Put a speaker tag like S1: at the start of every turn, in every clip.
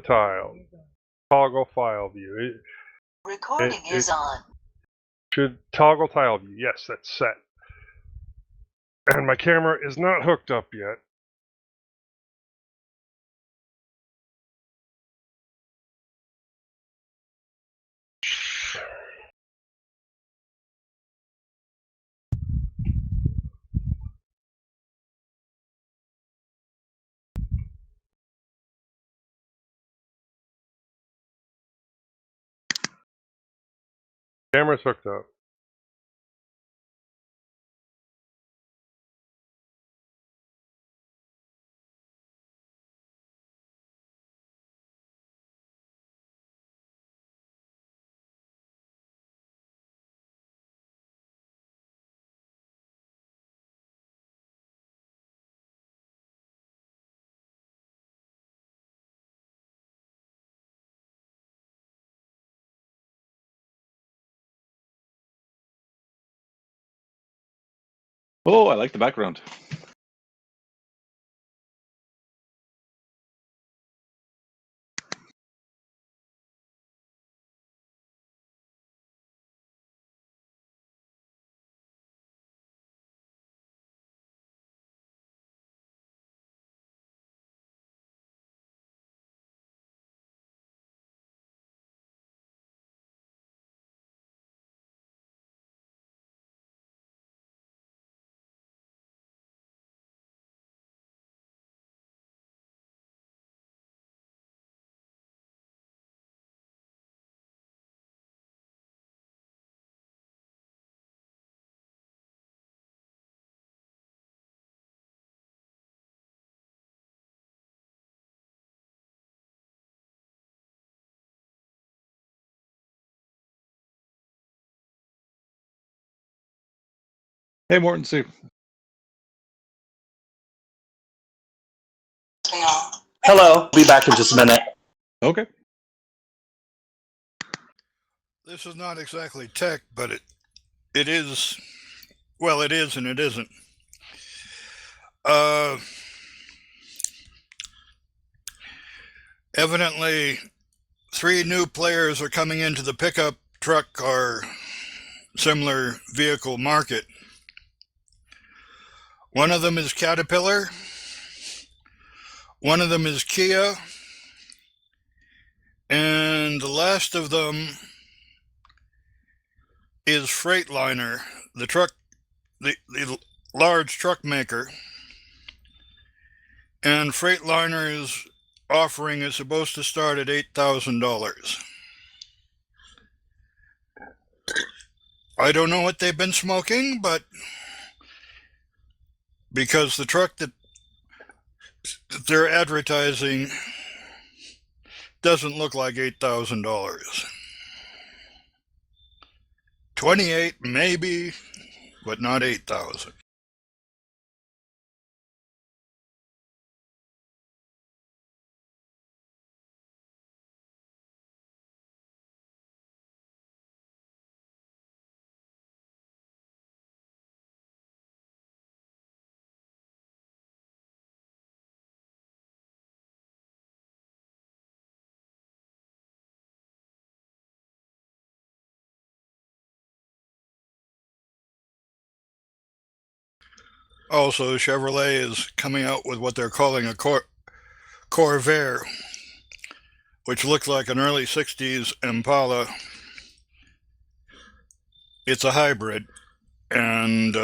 S1: tile. Toggle file view.
S2: Recording is on.
S1: Should toggle tile view. Yes, that's set. And my camera is not hooked up yet. Camera's hooked up.
S3: Oh, I like the background. Hey, Morton, Sue.
S4: Hello, be back in just a minute.
S3: Okay.
S5: This is not exactly tech, but it is, well, it is and it isn't. Evidently, 3 new players are coming into the pickup truck or similar vehicle market. One of them is Caterpillar. One of them is Kia. And the last of them is Freightliner, the large truck maker. And Freightliner's offering is supposed to start at $8,000. I don't know what they've been smoking, but because the truck that they're advertising doesn't look like $8,000. 28 maybe, but not 8,000. Also, Chevrolet is coming out with what they're calling a Corvair, which looks like an early 60s Impala. It's a hybrid, and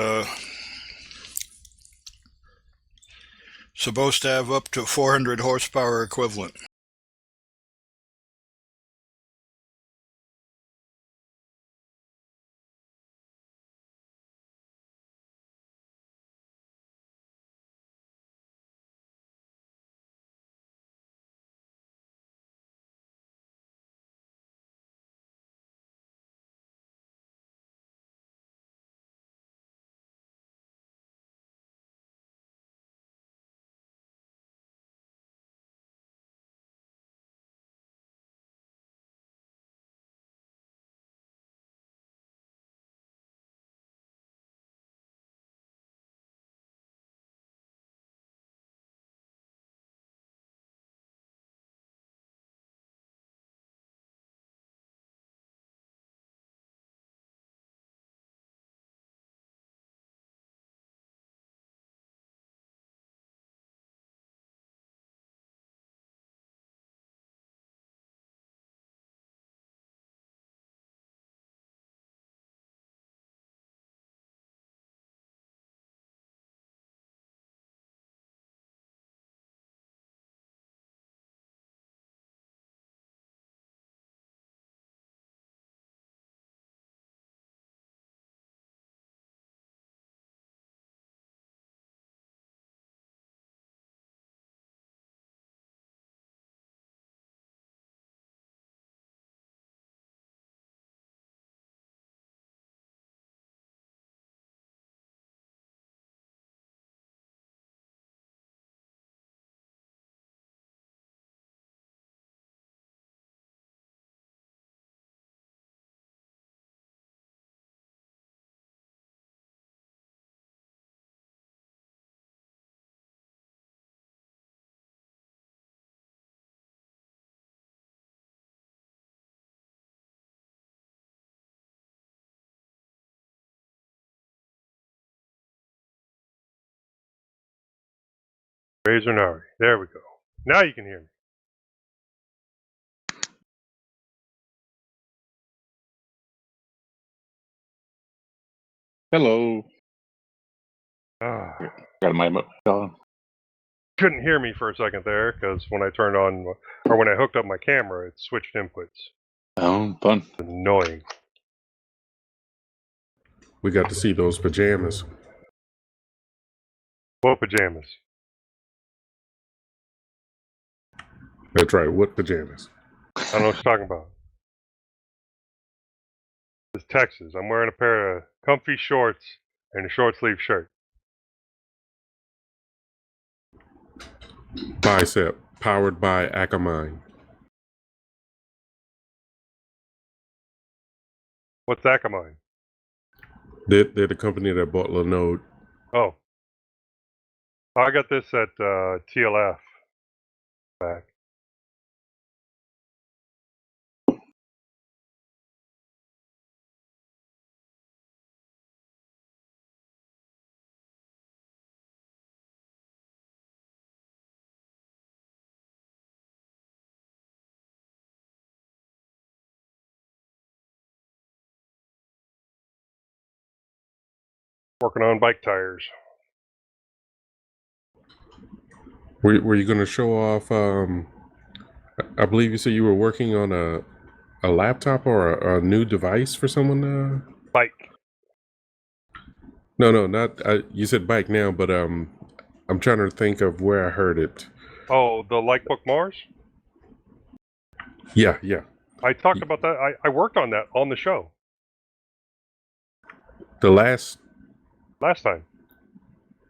S5: supposed to have up to 400 horsepower equivalent.
S1: Razor Nari. There we go. Now you can hear me.
S3: Hello.
S1: Ah,
S3: Got my on.
S1: couldn't hear me for a second there because when I turned on, or when I hooked up my camera, it switched inputs.
S3: Oh, fun.
S1: Annoying.
S6: We got to see those pajamas.
S1: What pajamas?
S6: That's right. What pajamas?
S1: I don't know what you're talking about. It's Texas. I'm wearing a pair of comfy shorts and a short sleeve shirt.
S6: Bicep, powered by Akamine.
S1: What's Akamine?
S6: They're the company that bought Linode.
S1: Oh. I got this at TLF back. Working on bike tires.
S6: Were you going to show off? I believe you said you were working on a laptop or a new device for someone.
S1: Bike.
S6: No, not. You said bike now, but I'm trying to think of where I heard it.
S1: Oh, the Likebook Mars?
S6: Yeah.
S1: I talked about that. I worked on that on the show
S6: The last.
S1: time.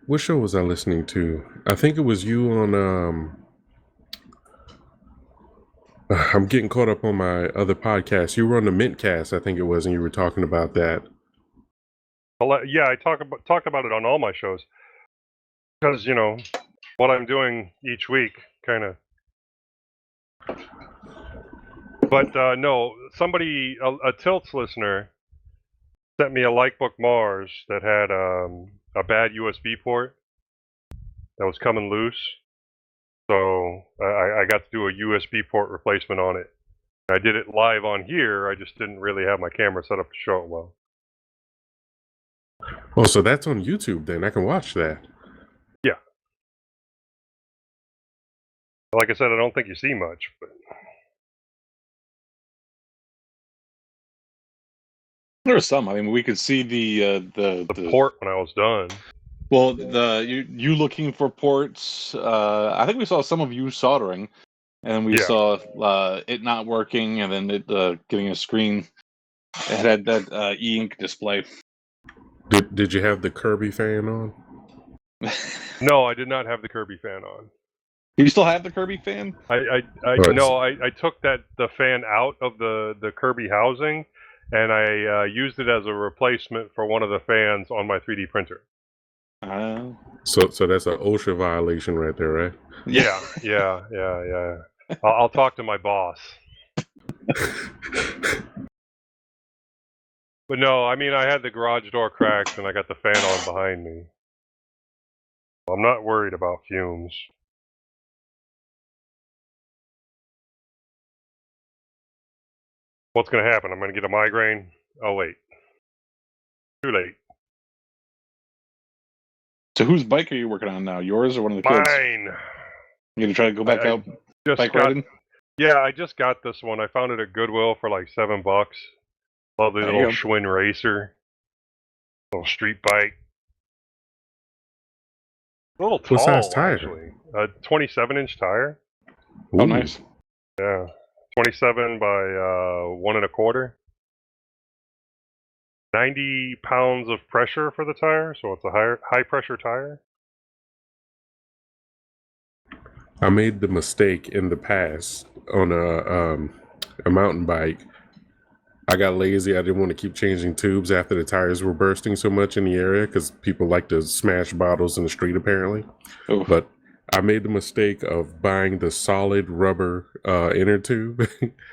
S6: What show was I listening to? I think it was you on. I'm getting caught up on my other podcast. You were on the Mintcast, I think it was, and you were talking about that.
S1: Yeah, I talk about it on all my shows because what I'm doing each week, kind of. But no, somebody, a Tilts listener, sent me a Likebook Mars that had a bad USB port that was coming loose. So I got to do a USB port replacement on it. I did it live on here. I just didn't really have my camera set up to show it well.
S6: Oh, so that's on YouTube then. I can watch that.
S1: Yeah. Like I said, I don't think you see much, but
S3: There's some. I mean, we could see the
S1: port when I was done.
S3: Well, you looking for ports. I think we saw some of you soldering, and we saw it not working, and then it getting a screen. It had that e-ink display.
S6: Did you have the Kirby fan on?
S1: No, I did not have the Kirby fan on.
S3: Do you still have the Kirby fan?
S1: I took the fan out of the Kirby housing, and I used it as a replacement for one of the fans on my 3D printer.
S6: So that's an OSHA violation right there, right?
S1: Yeah. I'll talk to my boss. But no, I mean, I had the garage door cracked and I got the fan on behind me. I'm not worried about fumes. What's going to happen? I'm going to get a migraine? Oh, wait. Too late.
S3: So whose bike are you working on now? Yours or one of the kids?
S1: Mine.
S3: You gonna try to go back out bike riding?
S1: Yeah, I just got this one. I found it at Goodwill for like $7. Lovely little Schwinn racer. Little street bike. A little tall,
S6: what size tire?
S1: Actually. A 27-inch tire.
S3: Oh, nice.
S1: Yeah. 27 by 1 1/4. 90 pounds of pressure for the tire, so it's a high pressure tire.
S6: I made the mistake in the past on a mountain bike. I got lazy. I didn't want to keep changing tubes after the tires were bursting so much in the area because people like to smash bottles in the street apparently.
S3: Oh.
S6: But I made the mistake of buying the solid rubber inner tube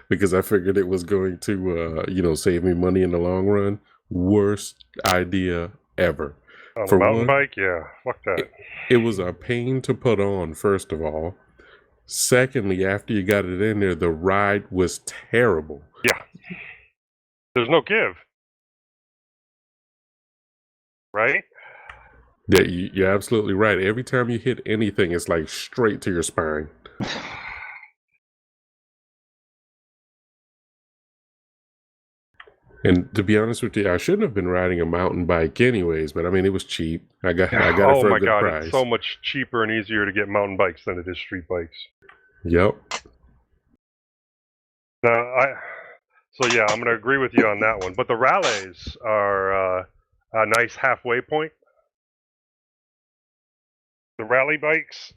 S6: because I figured it was going to save me money in the long run. Worst idea ever.
S1: On a
S6: For
S1: mountain
S6: one,
S1: bike, yeah, fuck that.
S6: it was a pain to put on, first of all. Secondly, after you got it in there, the ride was terrible.
S1: Yeah. There's no give. Right?
S6: Yeah, you're absolutely right. Every time you hit anything, it's like straight to your spine. And to be honest with you, I shouldn't have been riding a mountain bike anyways, but I mean, it was cheap. I got it
S1: Oh
S6: for
S1: my
S6: a good
S1: god,
S6: price.
S1: it's so much cheaper and easier to get mountain bikes than it is street bikes.
S6: Yep.
S1: So yeah, I'm gonna agree with you on that one. But the rallies are a nice halfway point. The rally bikes.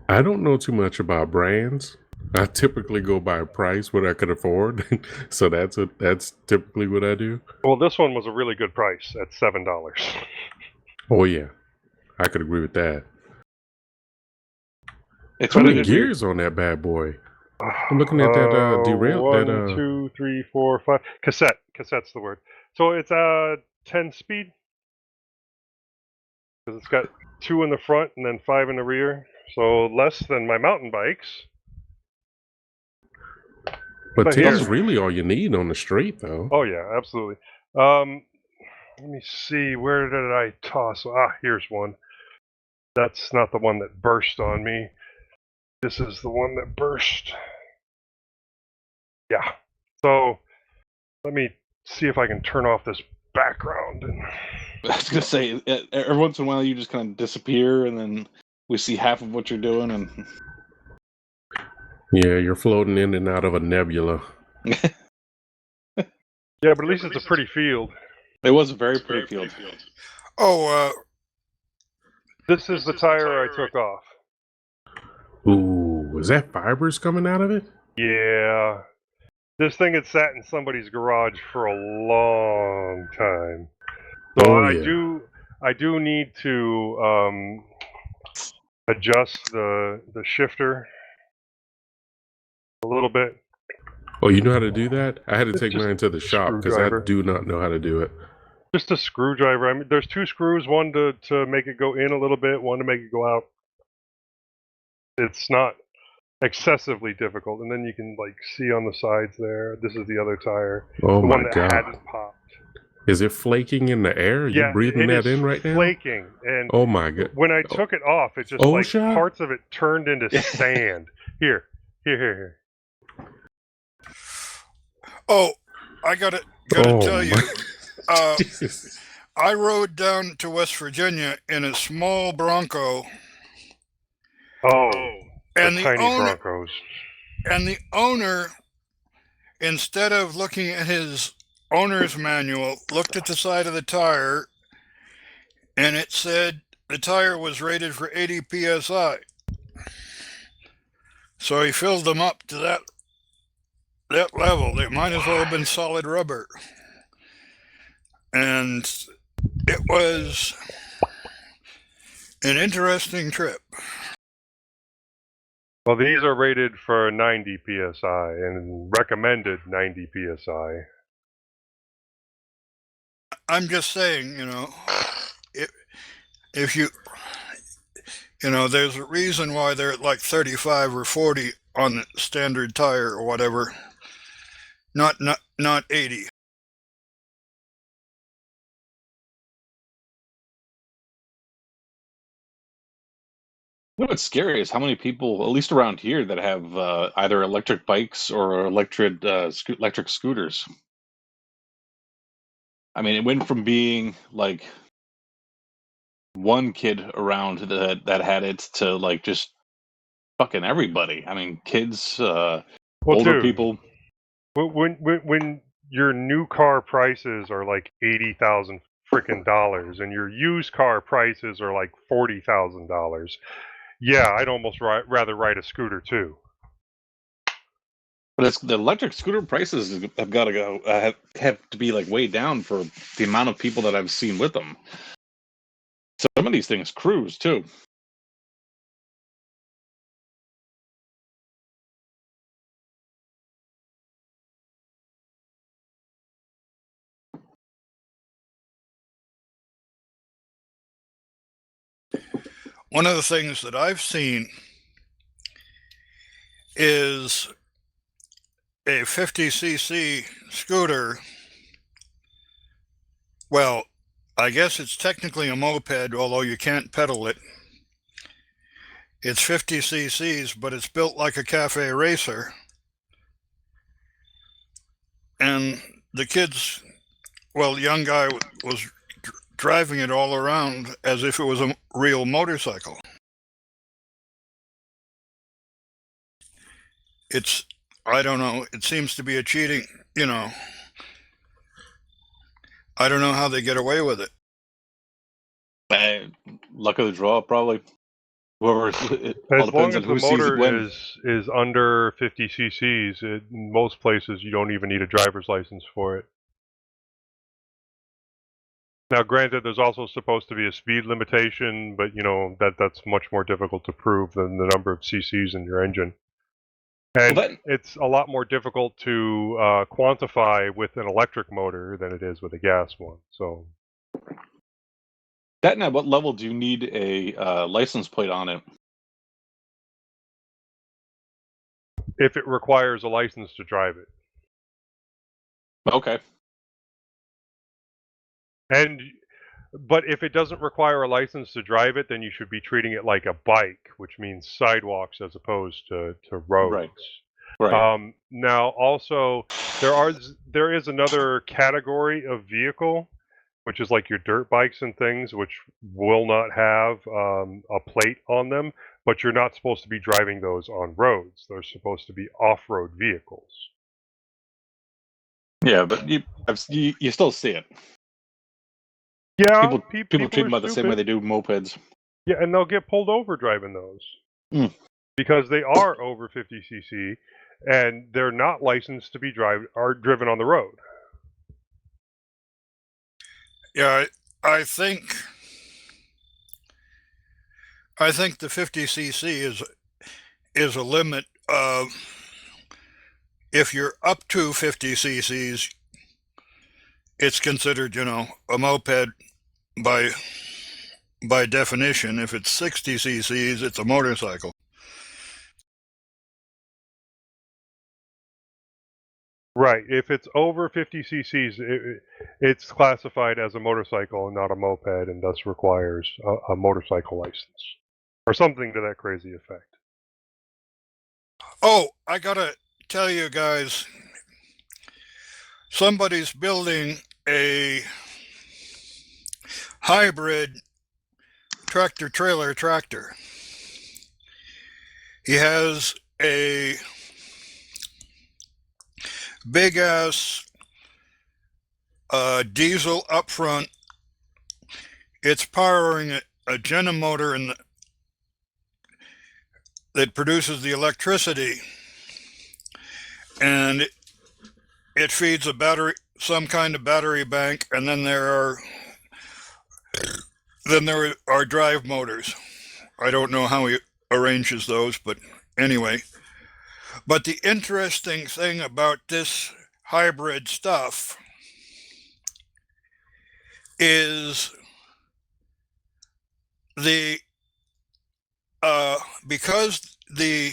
S6: I don't know too much about brands. I typically go by price, what I could afford. So that's typically what I do.
S1: Well, this one was a really good price at $7.
S6: Oh yeah, I could agree with that.
S3: It's
S6: How
S3: really
S6: many
S3: weird.
S6: gears on that bad boy? I'm looking at that derail.
S1: 1,
S6: That
S1: 2, 3, 4, 5. Cassette. Cassette's the word. So it's 10 speed. Because it's got 2 in the front and then 5 in the rear. So less than my mountain bikes.
S6: But 10 is
S1: here-
S6: really all you need on the straight, though.
S1: Oh yeah, absolutely. Let me see. Where did I toss? Here's one. That's not the one that burst on me. This is the one that burst. Yeah. So let me see if I can turn off this background.
S3: I was gonna say, every once in a while you just kind of disappear, and then we see half of what you're doing, and
S6: Yeah, you're floating in and out of a nebula.
S1: Yeah, but at least it's a pretty field.
S3: it was a very pretty field.
S5: Oh,
S1: This is the tire I took off.
S6: Ooh, is that fibers coming out of it?
S1: Yeah. This thing had sat in somebody's garage for a long time. So
S6: Oh,
S1: I
S6: yeah.
S1: do need to adjust the shifter a little bit.
S6: Oh, you know how to do that? I had to
S1: It's
S6: take
S1: just
S6: mine to the
S1: a
S6: shop because I
S1: screwdriver.
S6: do not know how to do it.
S1: Just a screwdriver. I mean, there's 2 screws, one to make it go in a little bit, one to make it go out. It's not excessively difficult. And then you can like see on the sides there. This is the other tire,
S6: Oh
S1: the
S6: my
S1: one that
S6: God.
S1: hadn't popped.
S6: Is it flaking in the air? Are you breathing
S1: it
S6: that
S1: is
S6: in right now?
S1: flaking. And
S6: Oh my God.
S1: when I took it off, it just
S6: OSHA?
S1: parts of it turned into sand. Here.
S5: oh, I gotta
S6: Oh
S5: tell you,
S6: my Jesus.
S5: I rode down to West Virginia in a small Bronco,
S1: Oh,
S5: and
S1: the
S5: the
S1: tiny
S5: owner
S1: Broncos.
S5: and the owner, instead of looking at his owner's manual, looked at the side of the tire, and it said the tire was rated for 80 psi. So he filled them up to that level. They might as well have been solid rubber. And it was an interesting trip.
S1: Well, these are rated for 90 psi and recommended 90 psi.
S5: I'm just saying, if you there's a reason why they're at like 35 or 40 on the standard tire or whatever, not 80.
S3: You know what's scary is how many people, at least around here, that have either electric bikes or electric scooters. I mean, it went from being like one kid around that had it to like just fucking everybody. I mean, kids,
S1: Well,
S3: older
S1: dude,
S3: people.
S1: when your new car prices are like $80,000 freaking dollars and your used car prices are like $40,000, yeah, I'd almost rather ride a scooter too.
S3: But it's the electric scooter prices have got to go have to be like way down for the amount of people that I've seen with them. Some of these things cruise too.
S5: one of the things that I've seen is a 50cc scooter. Well, I guess it's technically a moped, although you can't pedal it. It's 50 cc's, but it's built like a cafe racer. And the kids, well, the young guy was driving it all around as if it was a real motorcycle. I don't know, it seems to be a cheating, I don't know how they get away with it.
S3: Luck of the draw, probably. Whoever, it all
S1: As long
S3: depends on
S1: as the
S3: who sees it
S1: motor
S3: when.
S1: is under 50 cc's, in most places you don't even need a driver's license for it. Now, granted, there's also supposed to be a speed limitation, but that's much more difficult to prove than the number of cc's in your engine. And it's a lot more difficult to quantify with an electric motor than it is with a gas one. So,
S3: At what level do you need a license plate on it?
S1: if it requires a license to drive it.
S3: Okay.
S1: But if it doesn't require a license to drive it, then you should be treating it like a bike, which means sidewalks as opposed to roads.
S3: Right.
S1: Now, also, there is another category of vehicle, which is like your dirt bikes and things, which will not have a plate on them, but you're not supposed to be driving those on roads. They're supposed to be off-road vehicles.
S3: Yeah, but you still see it.
S1: Yeah,
S3: people treat them about the same way they do mopeds.
S1: Yeah, and they'll get pulled over driving those because they are over 50 cc, and they're not licensed to be driven on the road.
S5: Yeah, I think the 50 cc is a limit of, if you're up to 50 cc's, it's considered, a moped by definition. If it's 60 cc's, it's a motorcycle.
S1: Right. If it's over 50 cc's, it's classified as a motorcycle and not a moped, and thus requires a motorcycle license or something to that crazy effect.
S5: Oh, I gotta tell you guys, somebody's building a hybrid tractor-trailer tractor. He has a big-ass diesel up front. It's powering a Jenna motor that produces the electricity, and it feeds a battery, some kind of battery bank, and then there are drive motors. I don't know how he arranges those, but anyway. But the interesting thing about this hybrid stuff is because the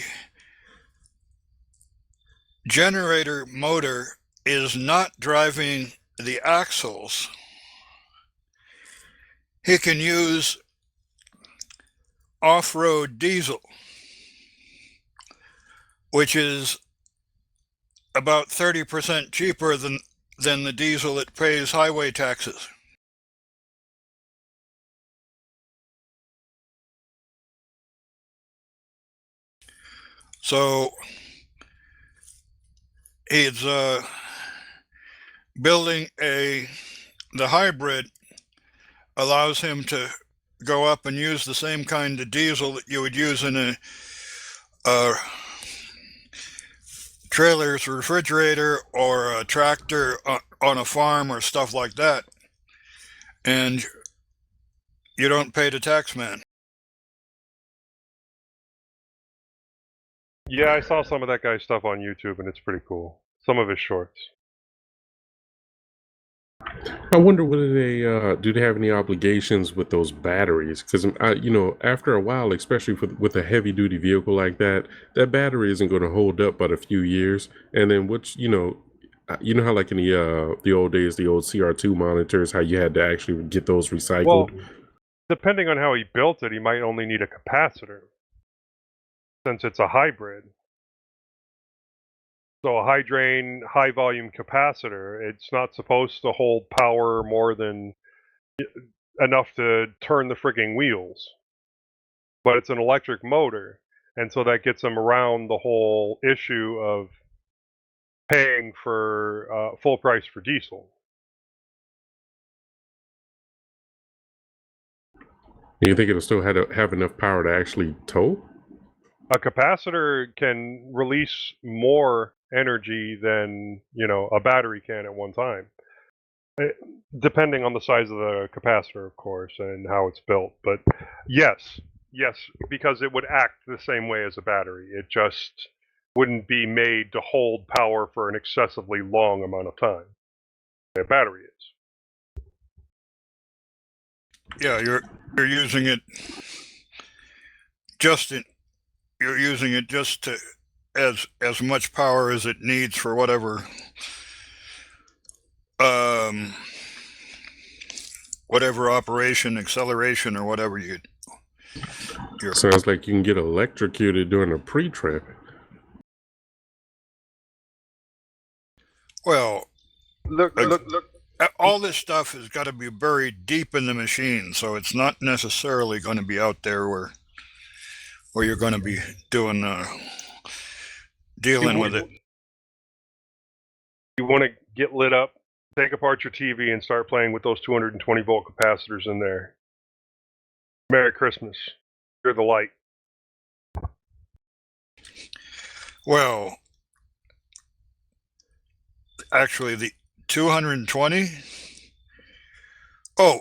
S5: generator motor is not driving the axles, he can use off-road diesel, which is about 30% cheaper than the diesel that pays highway taxes. So he's building the hybrid allows him to go up and use the same kind of diesel that you would use in a trailer's refrigerator or a tractor on a farm or stuff like that, and you don't pay the tax man.
S1: Yeah, I saw some of that guy's stuff on YouTube, and it's pretty cool. Some of his shorts.
S6: I wonder whether they do they have any obligations with those batteries? Because after a while, especially with a heavy duty vehicle like that, that battery isn't going to hold up but a few years. And then you know how like in the old days, the old CR2 monitors, how you had to actually get those recycled.
S1: Well, depending on how he built it, he might only need a capacitor, since it's a hybrid. So a high drain, high volume capacitor, it's not supposed to hold power more than enough to turn the frigging wheels. But it's an electric motor, and so that gets them around the whole issue of paying for full price for diesel.
S6: You think it'll still have enough power to actually tow?
S1: A capacitor can release more energy than a battery can at one time, depending on the size of the capacitor, of course, and how it's built. But yes, because it would act the same way as a battery. It just wouldn't be made to hold power for an excessively long amount of time. A battery is.
S5: Yeah, you're using it just to as much power as it needs for whatever operation, acceleration, or whatever you're.
S6: Sounds like you can get electrocuted during a pre-trip.
S5: Well,
S1: Look.
S5: all this stuff has got to be buried deep in the machine, so it's not necessarily going to be out there where you're going to be dealing with it.
S1: You want to get lit up, take apart your TV and start playing with those 220 volt capacitors in there. Merry Christmas. You're the light.
S5: Well, actually, the 220. Oh,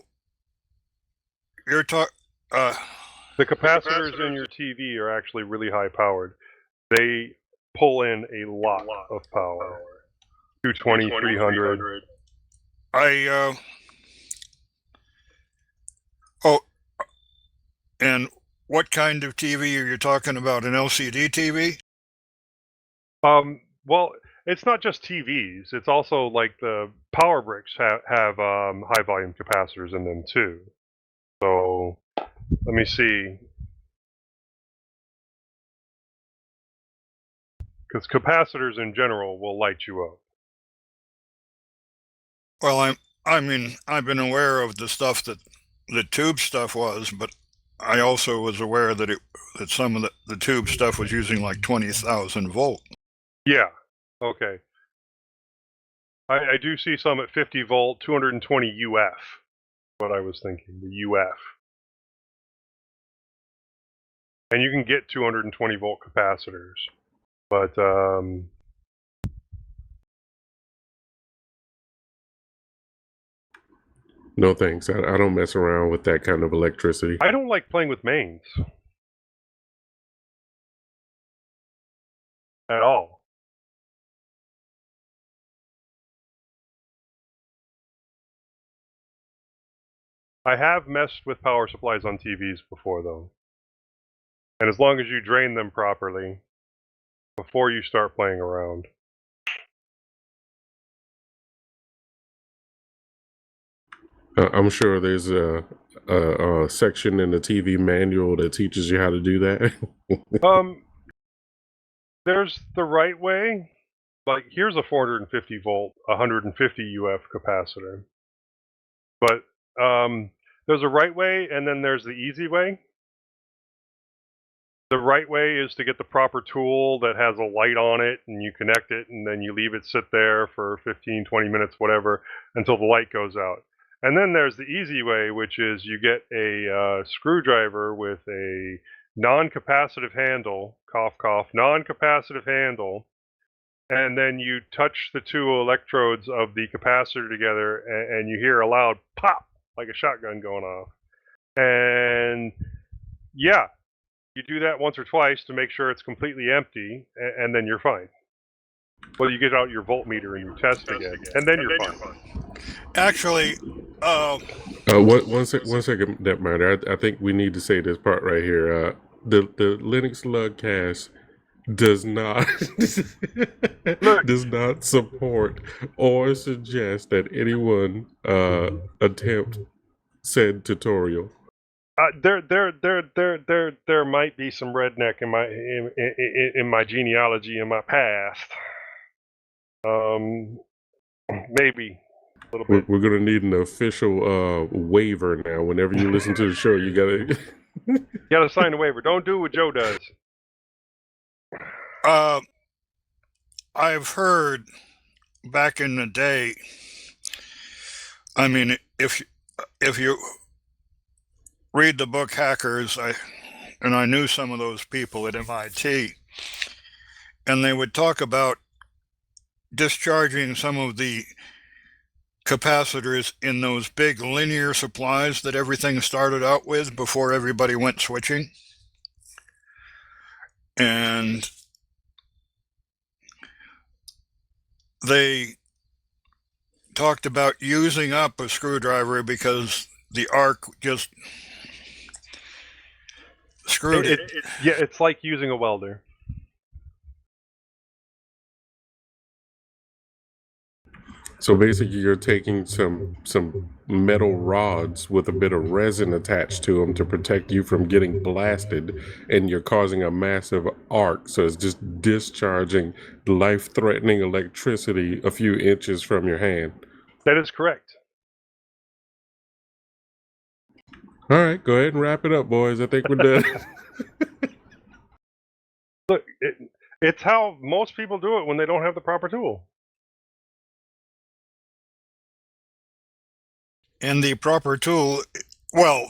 S5: you're talking.
S1: The capacitors in your TV are actually really high powered. They pull in a lot of power. 220, 300.
S5: And what kind of TV are you talking about? An LCD TV?
S1: Well, it's not just TVs. It's also like the power bricks have high volume capacitors in them too. So let me see. Because capacitors in general will light you up.
S5: Well, I've been aware of the stuff that the tube stuff was, but I also was aware that some of the tube stuff was using like 20,000 volt.
S1: Yeah. Okay. I do see some at 50 volt, 220 UF. What I was thinking, the UF. And you can get 220 volt capacitors, but
S6: No thanks. I don't mess around with that kind of electricity.
S1: I don't like playing with mains at all. I have messed with power supplies on TVs before, though. And as long as you drain them properly before you start playing around.
S6: I'm sure there's a section in the TV manual that teaches you how to do that.
S1: There's the right way. Like, here's a 450 volt, 150 UF capacitor. But there's a right way, and then there's the easy way. The right way is to get the proper tool that has a light on it, and you connect it, and then you leave it sit there for 15, 20 minutes, whatever, until the light goes out. And then there's the easy way, which is you get a screwdriver with a non-capacitive handle, cough, cough, non-capacitive handle, and then you touch the two electrodes of the capacitor together, and you hear a loud pop, like a shotgun going off. And yeah, you do that once or twice to make sure it's completely empty, and then you're fine. Well, you get out your voltmeter and you test again, and then you're fine.
S5: Actually,
S6: One second, that matter. I think we need to say this part right here. The LinuxLUGcast does not does not support or suggest that anyone attempt said tutorial.
S1: There might be some redneck in my genealogy in my past. Maybe a little bit.
S6: We're gonna need an official waiver now. Whenever you listen to the show, you gotta
S1: You gotta sign the waiver. Don't do what Joe does.
S5: I've heard back in the day. I mean, if you read the book Hackers, I knew some of those people at MIT, and they would talk about discharging some of the capacitors in those big linear supplies that everything started out with before everybody went switching. And they talked about using up a screwdriver because the arc just screwed it.
S1: Yeah, it's like using a welder.
S6: So basically, you're taking some metal rods with a bit of resin attached to them to protect you from getting blasted, and you're causing a massive arc. So it's just discharging life-threatening electricity a few inches from your hand.
S1: That is correct.
S6: All right, go ahead and wrap it up, boys. I think we're done.
S1: Look, it's how most people do it when they don't have the proper tool.
S5: And the proper tool, well,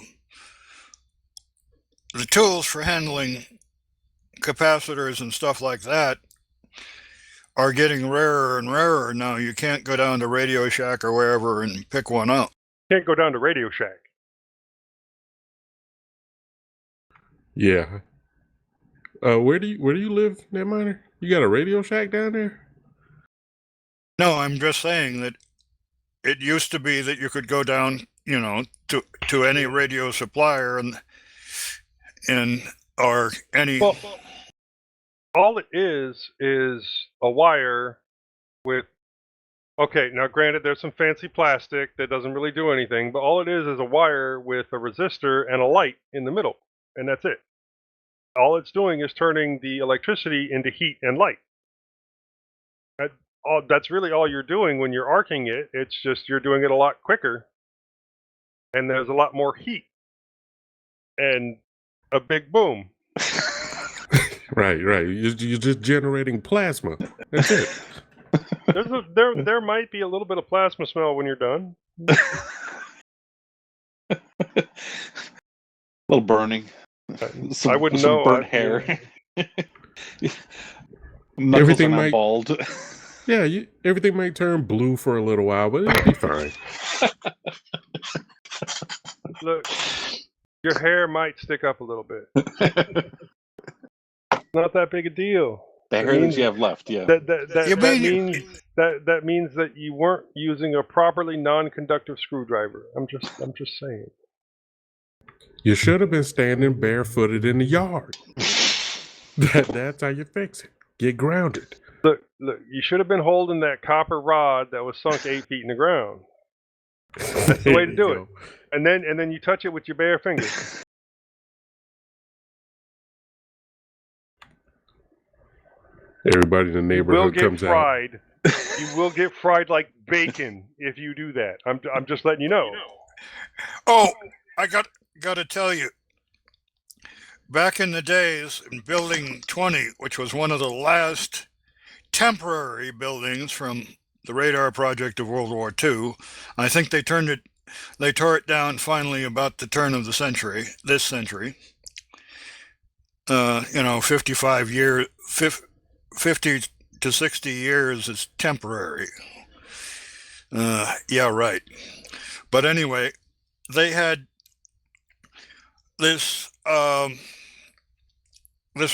S5: the tools for handling capacitors and stuff like that are getting rarer and rarer now. You can't go down to Radio Shack or wherever and pick one up.
S1: Can't go down to Radio Shack.
S6: Yeah. Where do you live, Netminer? You got a Radio Shack down there?
S5: No, I'm just saying that it used to be that you could go down, to any radio supplier and or any.
S1: Well, all it is a wire with. Okay, now granted, there's some fancy plastic that doesn't really do anything, but all it is a wire with a resistor and a light in the middle, and that's it. All it's doing is turning the electricity into heat and light. That's really all you're doing when you're arcing it. It's just you're doing it a lot quicker, and there's a lot more heat, and a big boom.
S6: Right. You're just generating plasma. That's it.
S1: There might be a little bit of plasma smell when you're done.
S3: A little burning.
S1: I wouldn't
S3: some
S1: know.
S3: Burnt hair.
S6: Everything
S3: might
S6: might
S3: bald.
S6: Yeah, everything might turn blue for a little while, but it'll be fine.
S1: Look, your hair might stick up a little bit. Not that big a deal.
S3: The hair that you have left, yeah.
S1: That means that you weren't using a properly non-conductive screwdriver. I'm just saying.
S6: You should have been standing barefooted in the yard. That's how you fix it. Get grounded.
S1: Look, you should have been holding that copper rod that was sunk 8 feet in the ground. That's the way to do it. And then you touch it with your bare fingers.
S6: Everybody in the neighborhood comes out.
S1: You will get fried like bacon if you do that. I'm just letting you know.
S5: Oh, I got to tell you, back in the days in Building 20, which was one of the last temporary buildings from the radar project of World War II, I think they tore it down finally about the turn of the century, this century. 55 years, 50 to 60 years is temporary. Yeah, right. But anyway, they had this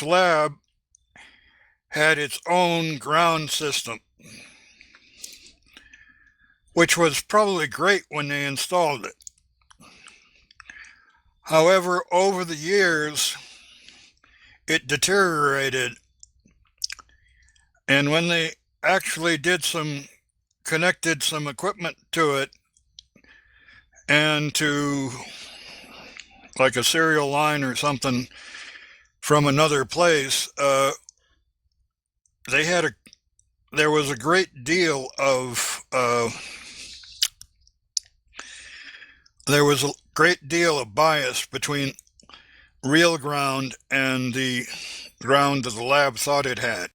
S5: lab had its own ground system, which was probably great when they installed it. However, over the years, it deteriorated, and when they actually connected some equipment to it and to like a serial line or something from another place, there was a great deal of bias between real ground and the ground that the lab thought it had.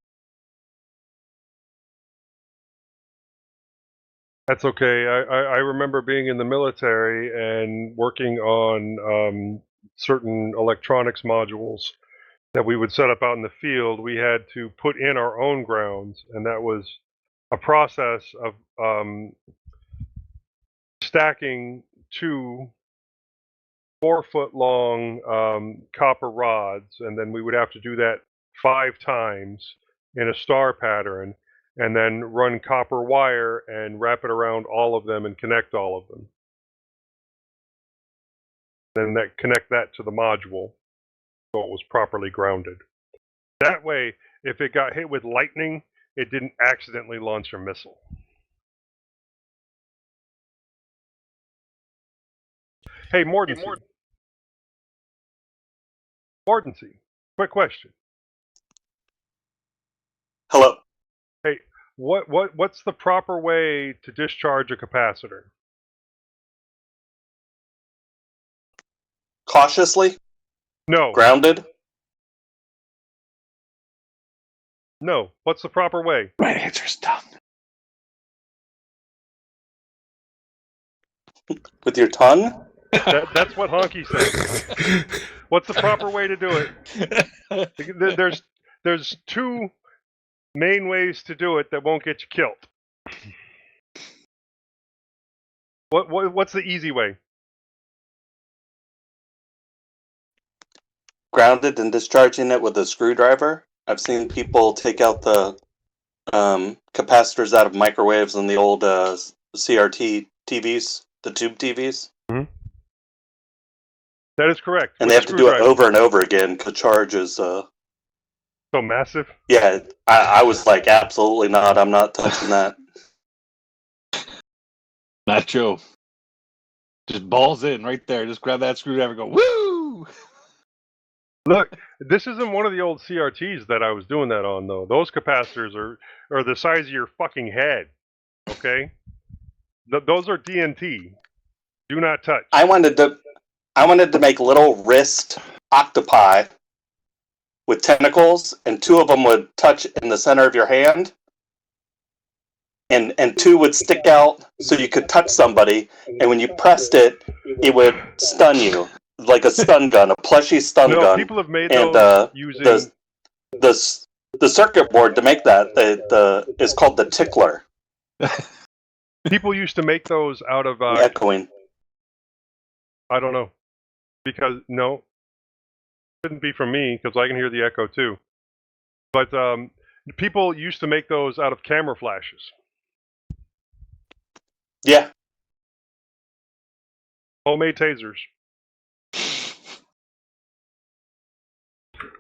S1: That's okay. I remember being in the military and working on certain electronics modules that we would set up out in the field. We had to put in our own grounds, and that was a process of stacking 2 4-foot-long copper rods, and then we would have to do that 5 times in a star pattern, and then run copper wire and wrap it around all of them and connect all of them. Then connect that to the module so it was properly grounded. That way, if it got hit with lightning, it didn't accidentally launch a missile. Hey, Mordency. Mordency, quick question.
S4: Hello.
S1: Hey, what's the proper way to discharge a capacitor?
S4: Cautiously?
S1: No.
S4: Grounded?
S1: No. What's the proper way?
S3: Right answer's done.
S4: With your tongue?
S1: That's what Honky said. What's the proper way to do it? There's 2 main ways to do it that won't get you killed. What's the easy way?
S4: Grounded and discharging it with a screwdriver. I've seen people take out the capacitors out of microwaves and the old CRT TVs, the tube TVs.
S1: Mm-hmm. That is correct.
S4: And they have to do it over and over again because charge is...
S1: so massive?
S4: Yeah, I was like, absolutely not. I'm not touching that.
S3: Nacho. Just balls in right there. Just grab that screwdriver and go, woo!
S1: Look, this isn't one of the old CRTs that I was doing that on, though. Those capacitors are the size of your fucking head, okay? Those are DNT. Do not touch.
S4: I wanted to make little wrist octopi with tentacles, and 2 of them would touch in the center of your hand, and 2 would stick out so you could touch somebody, and when you pressed it, it would stun you. Like a stun gun, a plushy stun gun.
S1: People have made
S4: and
S1: those using
S4: the circuit board to make that is called the tickler.
S1: People used to make those out of
S4: Echoing.
S1: I don't know, because no, it couldn't be from me because I can hear the echo too. But people used to make those out of camera flashes.
S4: Yeah.
S1: Homemade tasers.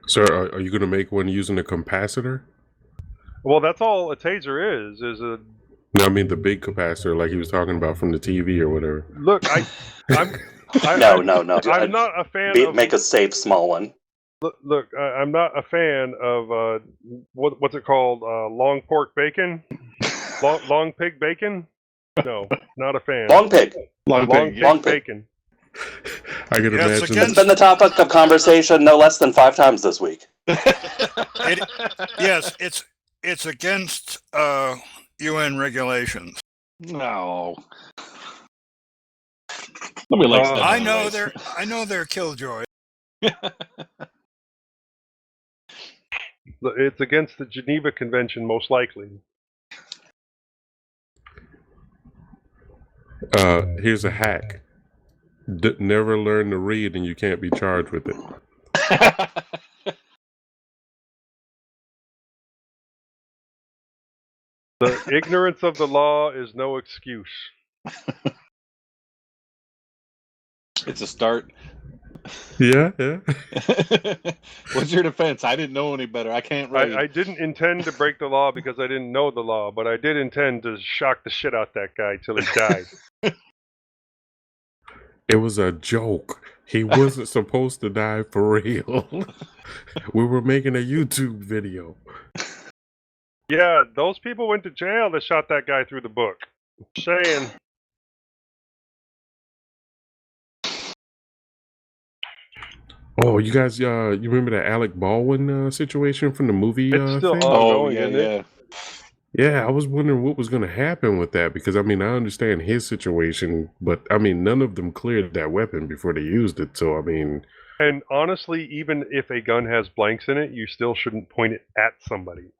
S6: Sir, are you going to make one using a capacitor?
S1: Well, that's all a taser is a...
S6: No, I mean the big capacitor like he was talking about from the TV or whatever.
S1: Look,
S4: No.
S1: I'm not a fan of...
S4: Make a safe small one.
S1: Look, I'm not a fan of, what's it called? Long pork bacon? Long pig bacon? No, not a fan.
S4: Long pig.
S1: Long pig bacon.
S6: I can imagine.
S4: It's been the topic of conversation no less than 5 times this week.
S5: Yes, it's against UN regulations.
S3: No. Nobody likes that.
S5: I know they're killjoy.
S1: It's against the Geneva Convention, most likely.
S6: Here's a hack. Never learn to read and you can't be charged with it.
S1: The ignorance of the law is no excuse.
S3: It's a start.
S6: Yeah.
S3: What's your defense? I didn't know any better. I can't read.
S1: I didn't intend to break the law because I didn't know the law, but I did intend to shock the shit out that guy till he died.
S6: It was a joke. He wasn't supposed to die for real. We were making a YouTube video.
S1: Yeah, those people went to jail that shot that guy through the book. Saying.
S6: Oh, you guys, you remember the Alec Baldwin situation from the movie
S1: It's still
S6: thing?
S1: ongoing, isn't it?
S6: Yeah, I was wondering what was going to happen with that because, I mean, I understand his situation, but, I mean, none of them cleared that weapon before they used it, so, I mean...
S1: And honestly, even if a gun has blanks in it, you still shouldn't point it at somebody.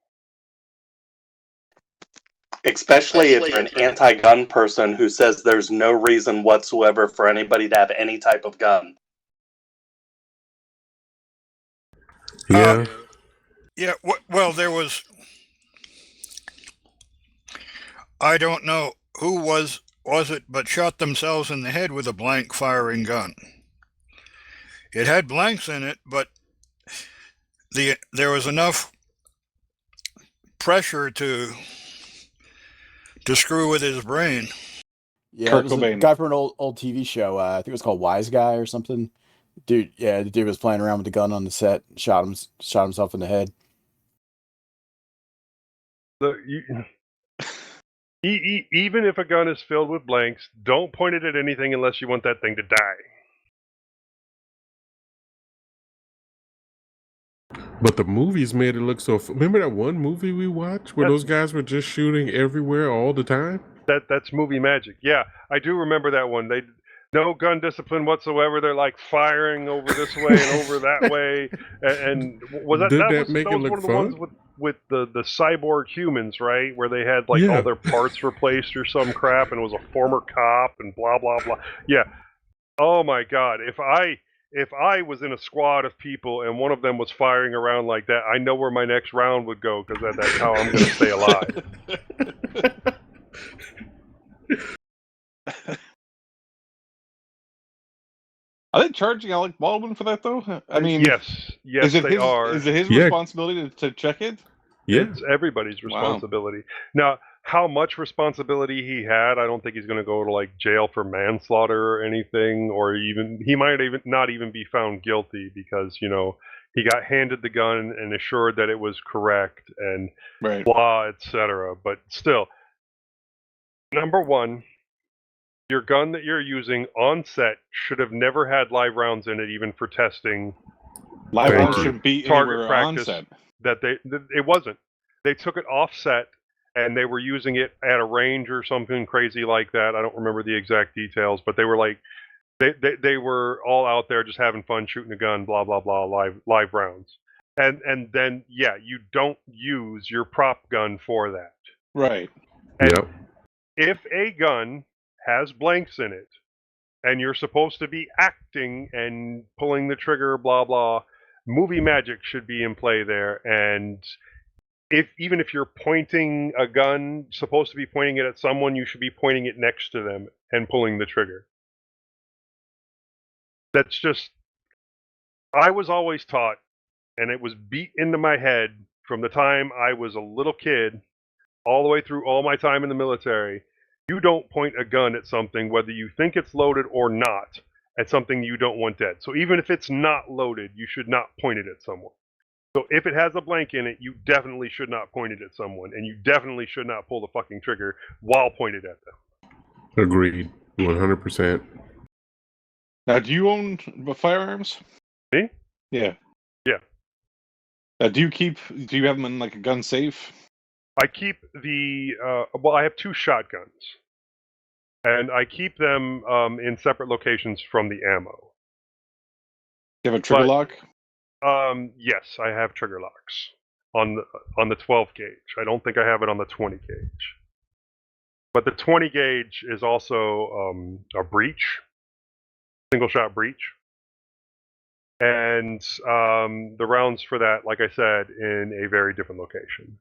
S4: Especially if you're an anti-gun person who says there's no reason whatsoever for anybody to have any type of gun.
S6: Yeah.
S5: Yeah, well, there was... I don't know who was it, but shot themselves in the head with a blank firing gun. It had blanks in it, but there was enough pressure to screw with his brain.
S7: Yeah,
S3: Kurt
S7: it was a
S3: Cobain.
S7: guy from an old TV show. I think it was called Wise Guy or something. Dude, yeah, the dude was playing around with the gun on the set, shot himself in the head.
S1: Even if a gun is filled with blanks, don't point it at anything unless you want that thing to die.
S6: But the movies made it look so... Remember that one movie we watched where those guys were just shooting everywhere all the time?
S1: That's movie magic. Yeah, I do remember that one. They no gun discipline whatsoever. They're like firing over this way and over that way. And was that
S6: Did
S1: that,
S6: that
S1: was,
S6: make
S1: that
S6: it
S1: was
S6: look
S1: one of the
S6: fun?
S1: ones with the cyborg humans, right? Where they had like
S6: Yeah.
S1: all their parts replaced or some crap, and it was a former cop and blah blah blah. Yeah. Oh my God! If I was in a squad of people and one of them was firing around like that, I know where my next round would go because that's how I'm going to stay alive.
S3: Are they charging Alec Baldwin for that though? I mean,
S1: yes, they are.
S3: Is it his
S6: Yeah.
S3: responsibility to check it?
S6: Yeah.
S1: It's everybody's
S3: Wow.
S1: responsibility. Now, how much responsibility he had, I don't think he's going to go to like jail for manslaughter or anything, or even he might even not even be found guilty because he got handed the gun and assured that it was correct and
S3: Right.
S1: blah, etc. But still, number one, your gun that you're using on set should have never had live rounds in it, even for testing.
S3: Live
S6: Thank
S3: rounds
S6: you.
S3: should be
S1: Target
S3: anywhere on
S1: practice.
S3: set.
S1: It wasn't. They took it offset and they were using it at a range or something crazy like that. I don't remember the exact details, but they were like they were all out there just having fun shooting a gun, blah blah blah, live rounds. And then you don't use your prop gun for that.
S3: Right.
S1: And
S6: Yep.
S1: if a gun has blanks in it and you're supposed to be acting and pulling the trigger, blah blah, movie magic should be in play there. And even if you're pointing a gun, supposed to be pointing it at someone, you should be pointing it next to them and pulling the trigger. That's just, I was always taught, and it was beat into my head from the time I was a little kid all the way through all my time in the military. You don't point a gun at something, whether you think it's loaded or not, at something you don't want dead. So even if it's not loaded, you should not point it at someone. So if it has a blank in it, you definitely should not point it at someone, and you definitely should not pull the fucking trigger while pointed at them.
S6: Agreed. 100%.
S3: Now, do you own firearms?
S1: Me?
S3: Yeah.
S1: Yeah.
S3: Do you have them in like a gun safe?
S1: I keep I have 2 shotguns, and I keep them in separate locations from the ammo.
S3: Do you have a trigger lock?
S1: Yes, I have trigger locks on the 12 gauge. I don't think I have it on the 20 gauge. But the 20 gauge is also a breech, single shot breech. And the rounds for that, like I said, in a very different location.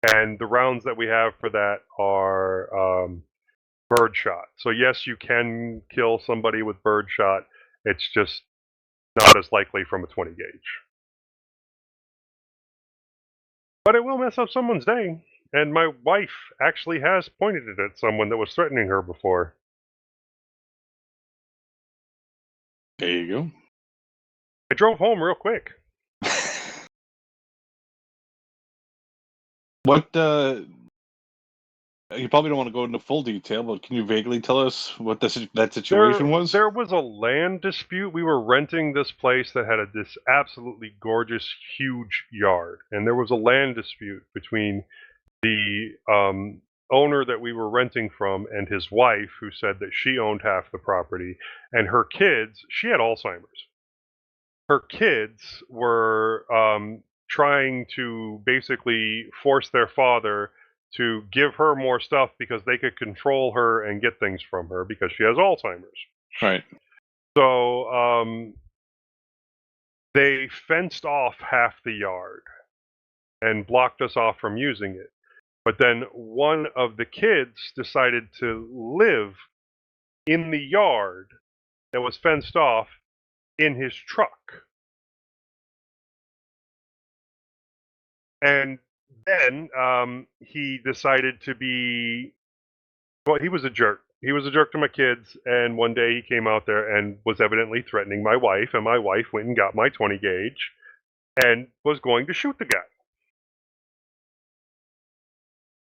S1: And the rounds that we have for that are birdshot. So yes, you can kill somebody with birdshot. It's just not as likely from a 20 gauge. But it will mess up someone's day. And my wife actually has pointed it at someone that was threatening her before.
S3: There you go.
S1: I drove home real quick.
S3: What, you probably don't want to go into full detail, but can you vaguely tell us what that situation was?
S1: There was a land dispute. We were renting this place that had this absolutely gorgeous, huge yard. And there was a land dispute between the owner that we were renting from and his wife, who said that she owned half the property, and her kids. She had Alzheimer's. Her kids were trying to basically force their father to give her more stuff because they could control her and get things from her because she has Alzheimer's.
S3: Right.
S1: So they fenced off half the yard and blocked us off from using it. But then one of the kids decided to live in the yard that was fenced off in his truck. And then he decided to be, well, he was a jerk. He was a jerk to my kids, and one day he came out there and was evidently threatening my wife, and my wife went and got my 20 gauge and was going to shoot the guy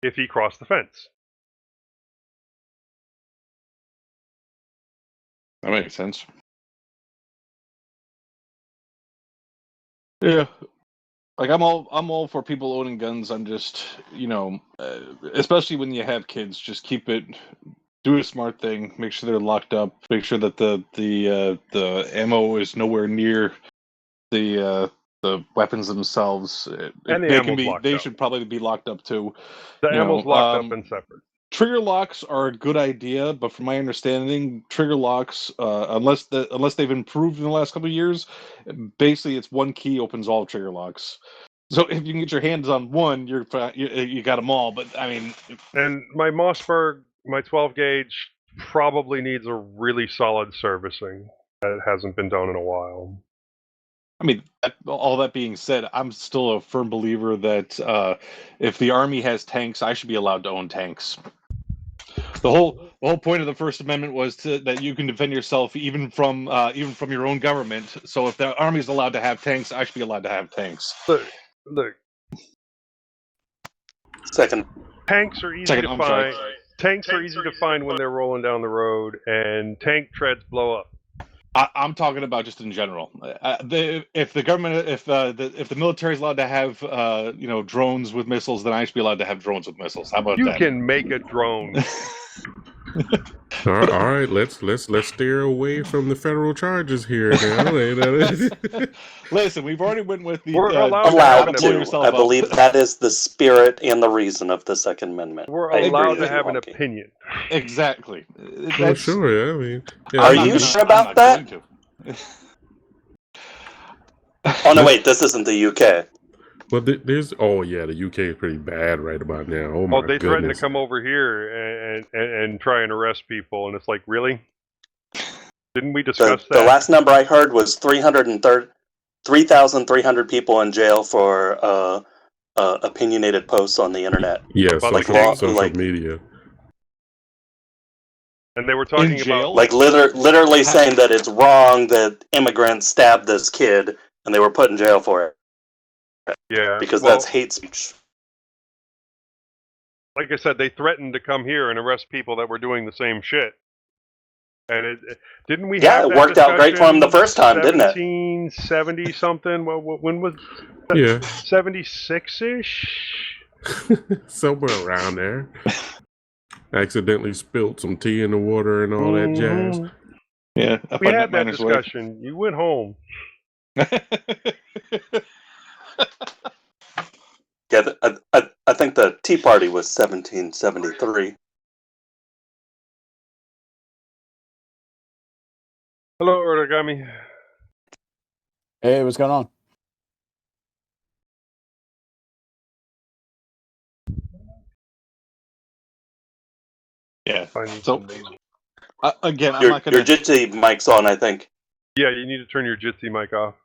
S1: if he crossed the fence.
S3: That makes sense. Yeah. Like I'm all for people owning guns. I'm just, especially when you have kids, just do a smart thing. Make sure they're locked up. Make sure that the ammo is nowhere near the weapons themselves.
S1: And the
S3: They
S1: ammo's locked up.
S3: should probably be locked up too.
S1: The ammo's locked up and separate.
S3: Trigger locks are a good idea, but from my understanding, trigger locks, unless they've improved in the last couple of years, basically it's one key opens all trigger locks. So if you can get your hands on one, you got them all. But I mean,
S1: and my Mossberg, my 12 gauge, probably needs a really solid servicing that hasn't been done in a while.
S3: I mean, all that being said, I'm still a firm believer that if the Army has tanks, I should be allowed to own tanks. The whole point of the First Amendment was that you can defend yourself even from your own government. So if the Army is allowed to have tanks, I should be allowed to have tanks.
S1: Look.
S4: Second.
S1: Tanks are easy to find. Tanks are easy to find when they're rolling down the road, and tank treads blow up.
S3: I'm talking about just in general. If the government, if the military is allowed to have drones with missiles, then I should be allowed to have drones with missiles. How about that?
S1: You can make a drone.
S6: All right, let's steer away from the federal charges here now.
S3: Listen, we've already went with the
S1: We're
S4: allowed to. I believe that is the spirit and the reason of the Second Amendment.
S1: We're allowed to have an opinion.
S3: Exactly.
S6: Oh, sure. Yeah, I mean, yeah,
S4: Are you sure about that? Oh no, wait, this isn't the UK.
S6: Well, there's the UK is pretty bad right about now. Oh my
S1: they
S6: goodness.
S1: threatened to come over here and try and arrest people, and it's like, really? Didn't we discuss that?
S4: The last number I heard was 3,300 people in jail for opinionated posts on the internet.
S6: Yes,
S1: About
S6: social media.
S1: And they were talking about
S4: literally saying that it's wrong that immigrants stabbed this kid, and they were put in jail for it.
S1: Yeah,
S4: because that's hate speech.
S1: Like I said, they threatened to come here and arrest people that were doing the same shit. And didn't we?
S4: Yeah,
S1: have
S4: it worked out great for them the first time, didn't it?
S1: 1770 something. When was? 76-ish.
S6: Somewhere around there. Accidentally spilled some tea in the water and all that jazz.
S3: Yeah,
S1: we had that discussion. You went home.
S4: Yeah, I think the Tea Party was 1773.
S1: Hello, Origami.
S7: Hey, what's going on?
S3: Yeah.
S1: I need
S3: So
S1: some names.
S3: again, I'm
S4: Your
S3: not gonna.
S4: Jitsi mic's on, I think.
S1: Yeah, you need to turn your Jitsi mic off.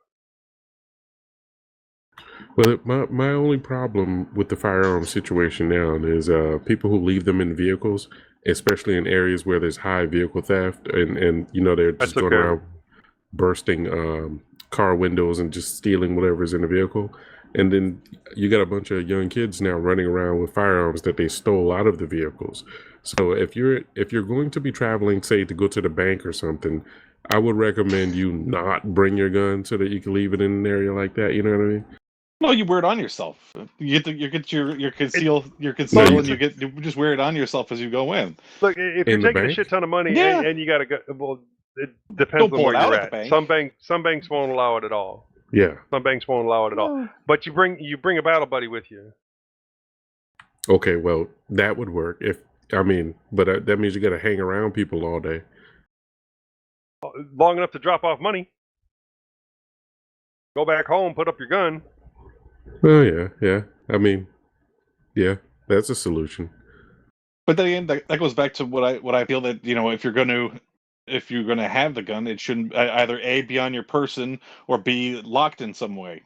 S6: Well, my only problem with the firearm situation now is people who leave them in vehicles, especially in areas where there's high vehicle theft, and they're just
S1: That's
S6: going
S1: okay.
S6: around bursting car windows and just stealing whatever's in the vehicle. And then you got a bunch of young kids now running around with firearms that they stole out of the vehicles. So if you're going to be traveling, say to go to the bank or something, I would recommend you not bring your gun so that you can leave it in an area like that. You know what I mean?
S3: No, you wear it on yourself. You get your conceal
S6: No,
S3: and you just wear it on yourself as you go in.
S1: Look, if
S6: In
S1: you're
S6: the
S1: taking a
S6: bank?
S1: shit ton of money
S3: Yeah.
S1: and you got to go, well, it depends
S3: Don't
S1: on
S3: pull
S1: where
S3: it out
S1: you're
S3: at the
S1: at.
S3: bank.
S1: Some banks won't allow it at all.
S6: Yeah.
S1: Some banks won't allow it at all. But you bring a battle buddy with you.
S6: Okay. Well, that would work but that means you got to hang around people all day.
S1: Long enough to drop off money. Go back home, put up your gun.
S6: Oh yeah. Yeah, that's a solution.
S3: But then again, that goes back to what I feel that if you're gonna have the gun, it shouldn't either A, be on your person, or B, locked in some way.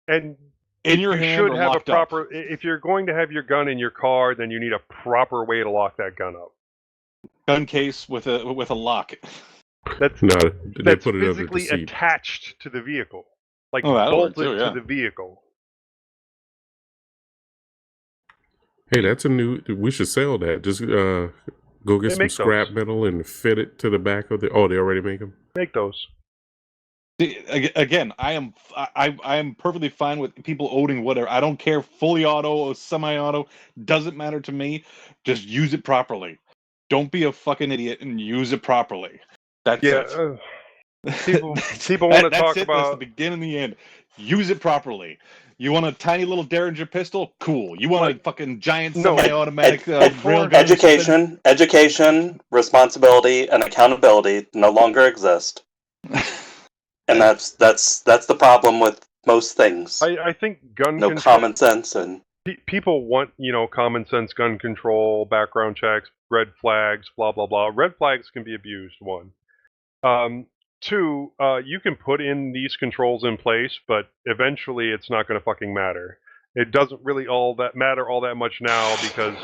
S1: And
S3: In your
S1: you
S3: hand
S1: should
S3: or
S1: have a
S3: locked
S1: proper.
S3: up.
S1: If you're going to have your gun in your car, then you need a proper way to lock that gun up.
S3: Gun case with a lock.
S1: That's
S6: No, they
S1: that's
S6: put it under the
S1: physically
S6: seat.
S1: attached to the vehicle, like
S3: Oh, that'll work
S1: bolted
S3: too, yeah.
S1: to the vehicle.
S6: Hey, that's a new. We should sell that. Just go get
S1: They
S6: some
S1: make
S6: scrap
S1: those.
S6: metal and fit it to the back of the. Oh, they already make them.
S1: Make those.
S3: See, again, I am perfectly fine with people owning whatever. I don't care, fully auto or semi-auto, doesn't matter to me. Just use it properly. Don't be a fucking idiot and use it properly. That's it.
S1: People want to talk
S3: That's
S1: about
S3: the beginning and the end. Use it properly. You want a tiny little Derringer pistol? Cool. You want a fucking giant semi-automatic railgun?
S4: Education, responsibility, and accountability no longer exist, and that's the problem with most things.
S1: I think gun
S4: No
S1: control.
S4: common sense and
S1: People want common sense gun control, background checks, red flags, blah blah blah. Red flags can be abused. One. Two, you can put in these controls in place, but eventually it's not going to fucking matter. It doesn't really matter all that much now because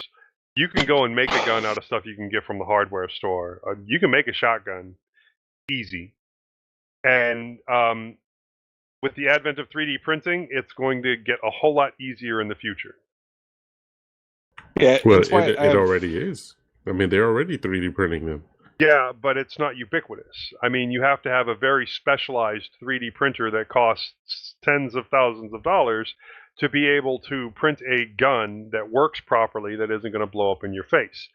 S1: you can go and make a gun out of stuff you can get from the hardware store. You can make a shotgun easy. And with the advent of 3D printing, it's going to get a whole lot easier in the future.
S3: Yeah,
S6: Well,
S3: that's why
S6: it already is. I mean, they're already 3D printing them.
S1: Yeah, but it's not ubiquitous. I mean, you have to have a very specialized 3D printer that costs tens of thousands of dollars to be able to print a gun that works properly that isn't going to blow up in your face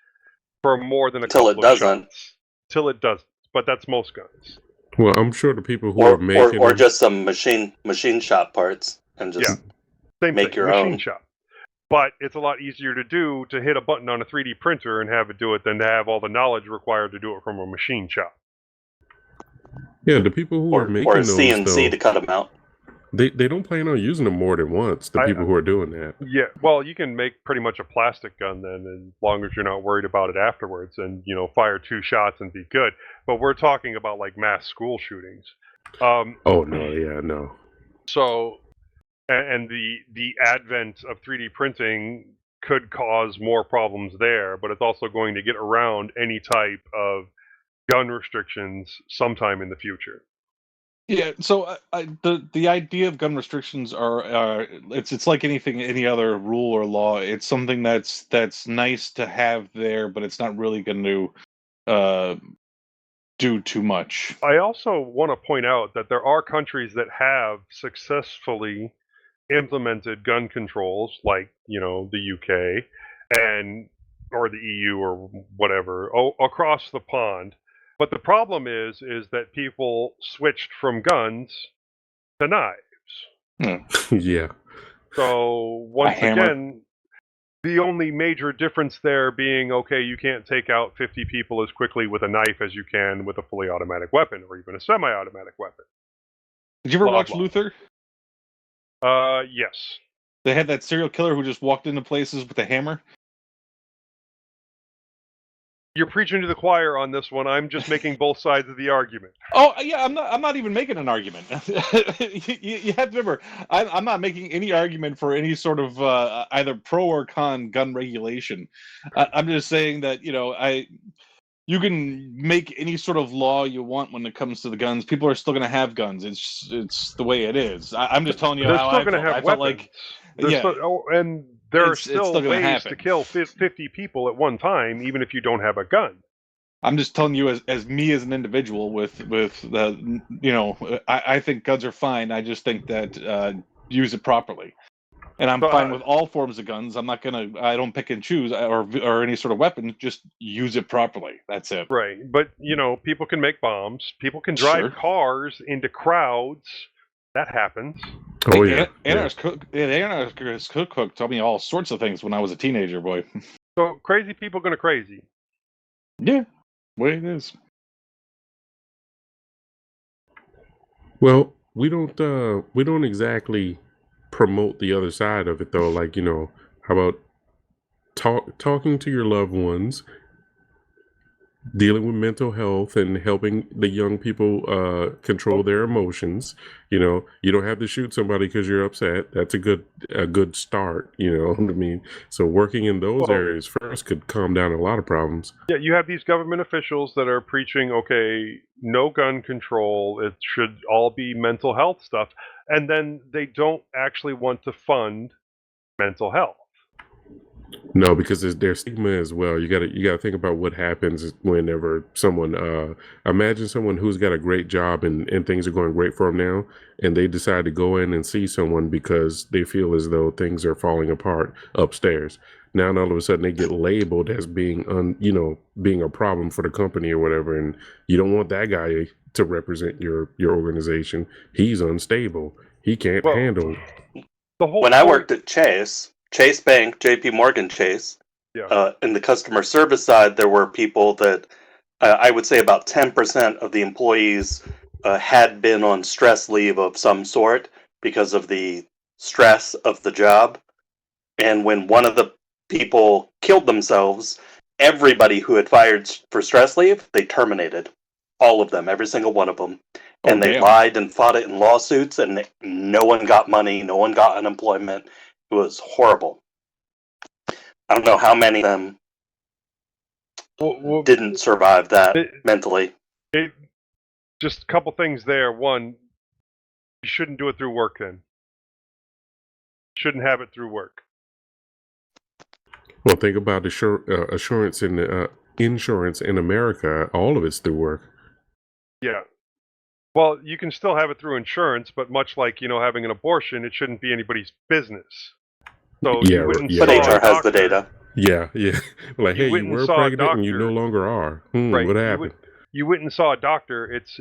S1: for more than a couple of shots. Till it doesn't. But that's most guns.
S6: Well, I'm sure the people who are making
S4: or
S6: them,
S4: just some machine shop parts and just
S1: Same
S4: make
S1: thing,
S4: your
S1: machine
S4: own.
S1: shop. But it's a lot easier to do to hit a button on a 3D printer and have it do it than to have all the knowledge required to do it from a machine shop.
S6: yeah, the people who are making
S4: or a
S6: those
S4: CNC
S6: though,
S4: to cut them out.
S6: they don't plan on using them more than once. The people who are doing that.
S1: Yeah, well, you can make pretty much a plastic gun then, as long as you're not worried about it afterwards, and fire 2 shots and be good. But we're talking about like mass school shootings.
S6: Oh no, yeah, no.
S1: So, and the advent of 3D printing could cause more problems there, but it's also going to get around any type of gun restrictions sometime in the future.
S3: Yeah, so the idea of gun restrictions are it's like any other rule or law. It's something that's nice to have there, but it's not really going to do too much.
S1: I also want to point out that there are countries that have successfully implemented gun controls, like the UK or the EU or whatever, across the pond. But the problem is that people switched from guns to knives.
S6: Yeah.
S1: So once again, the only major difference there being, okay, you can't take out 50 people as quickly with a knife as you can with a fully automatic weapon or even a semi-automatic weapon.
S3: Did you ever watch Luther?
S1: Yes.
S3: They had that serial killer who just walked into places with a hammer.
S1: You're preaching to the choir on this one. I'm just making both sides of the argument.
S3: Oh yeah, I'm not even making an argument. You have to remember, I'm not making any argument for any sort of either pro or con gun regulation. I'm just saying that you can make any sort of law you want when it comes to the guns. People are still going to have guns. It's the way it is. I'm just telling you
S1: They're
S3: how
S1: still
S3: I
S1: going to
S3: felt.
S1: have
S3: I felt
S1: weapons.
S3: like
S1: And there are
S3: It's
S1: still
S3: still gonna
S1: ways
S3: happen.
S1: to kill 50 people at one time, even if you don't have a gun.
S3: I'm just telling you as me as an individual with the I think guns are fine. I just think that use it properly. And I'm
S1: So,
S3: fine with all forms of guns. I don't pick and choose or any sort of weapon. Just use it properly. That's it.
S1: Right, but people can make bombs. People can drive
S3: Sure.
S1: cars into crowds. That happens.
S6: Oh yeah.
S3: Anarchist Cook told me all sorts of things when I was a teenager, boy.
S1: So crazy people gonna crazy.
S3: Yeah, way it is.
S6: Well, we don't exactly promote the other side of it though. Like, how about talking to your loved ones, dealing with mental health and helping the young people control their emotions. You don't have to shoot somebody because you're upset. That's a good start, you know what I mean? So working in those areas first could calm down a lot of problems.
S1: Yeah, you have these government officials that are preaching, okay, no gun control, it should all be mental health stuff, and then they don't actually want to fund mental health.
S6: No, because there's stigma as well. You gotta think about what happens whenever someone imagine someone who's got a great job and things are going great for them now, and they decide to go in and see someone because they feel as though things are falling apart upstairs. Now and all of a sudden they get labeled as being being a problem for the company or whatever, and you don't want that guy to represent your organization. He's unstable. He can't handle.
S1: The whole
S4: When I worked at Chase Bank, JP Morgan Chase,
S1: yeah.
S4: in the customer service side, there were people that I would say about 10% of the employees had been on stress leave of some sort because of the stress of the job. And when one of the people killed themselves, everybody who had fired for stress leave, they terminated. All of them, every single one of them. And they lied and fought it in lawsuits, and no one got money, no one got unemployment. It was horrible. I don't know how many of them didn't survive that mentally.
S1: Just a couple things there. One, you shouldn't do it through work then. Shouldn't have it through work.
S6: Well, think about assurance in insurance in America. All of it's through work.
S1: Yeah. Well, you can still have it through insurance, but much like, having an abortion, it shouldn't be anybody's business. So
S6: Yeah,
S4: but HR has the data.
S6: Yeah. Like, hey, you were pregnant and you no
S1: doctor.
S6: longer are.
S1: Right.
S6: What happened?
S1: You went and saw a doctor. It's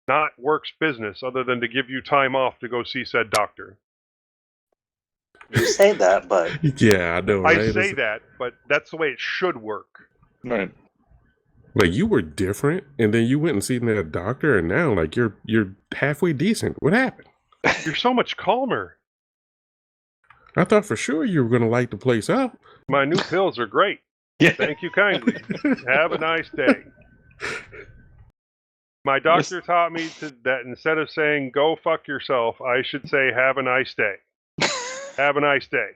S1: not work's business other than to give you time off to go see said doctor.
S4: You say that, but
S6: yeah, I know. Right?
S1: I say that, but that's the way it should work.
S3: Right.
S6: Like, you were different, and then you went and seen that doctor, and now like you're halfway decent. What happened?
S1: You're so much calmer.
S6: I thought for sure you were going to light the place up.
S1: My new pills are great.
S3: Yeah.
S1: Thank you kindly. Have a nice day. My doctor taught me that instead of saying "go fuck yourself," I should say "have a nice day." Have a nice day.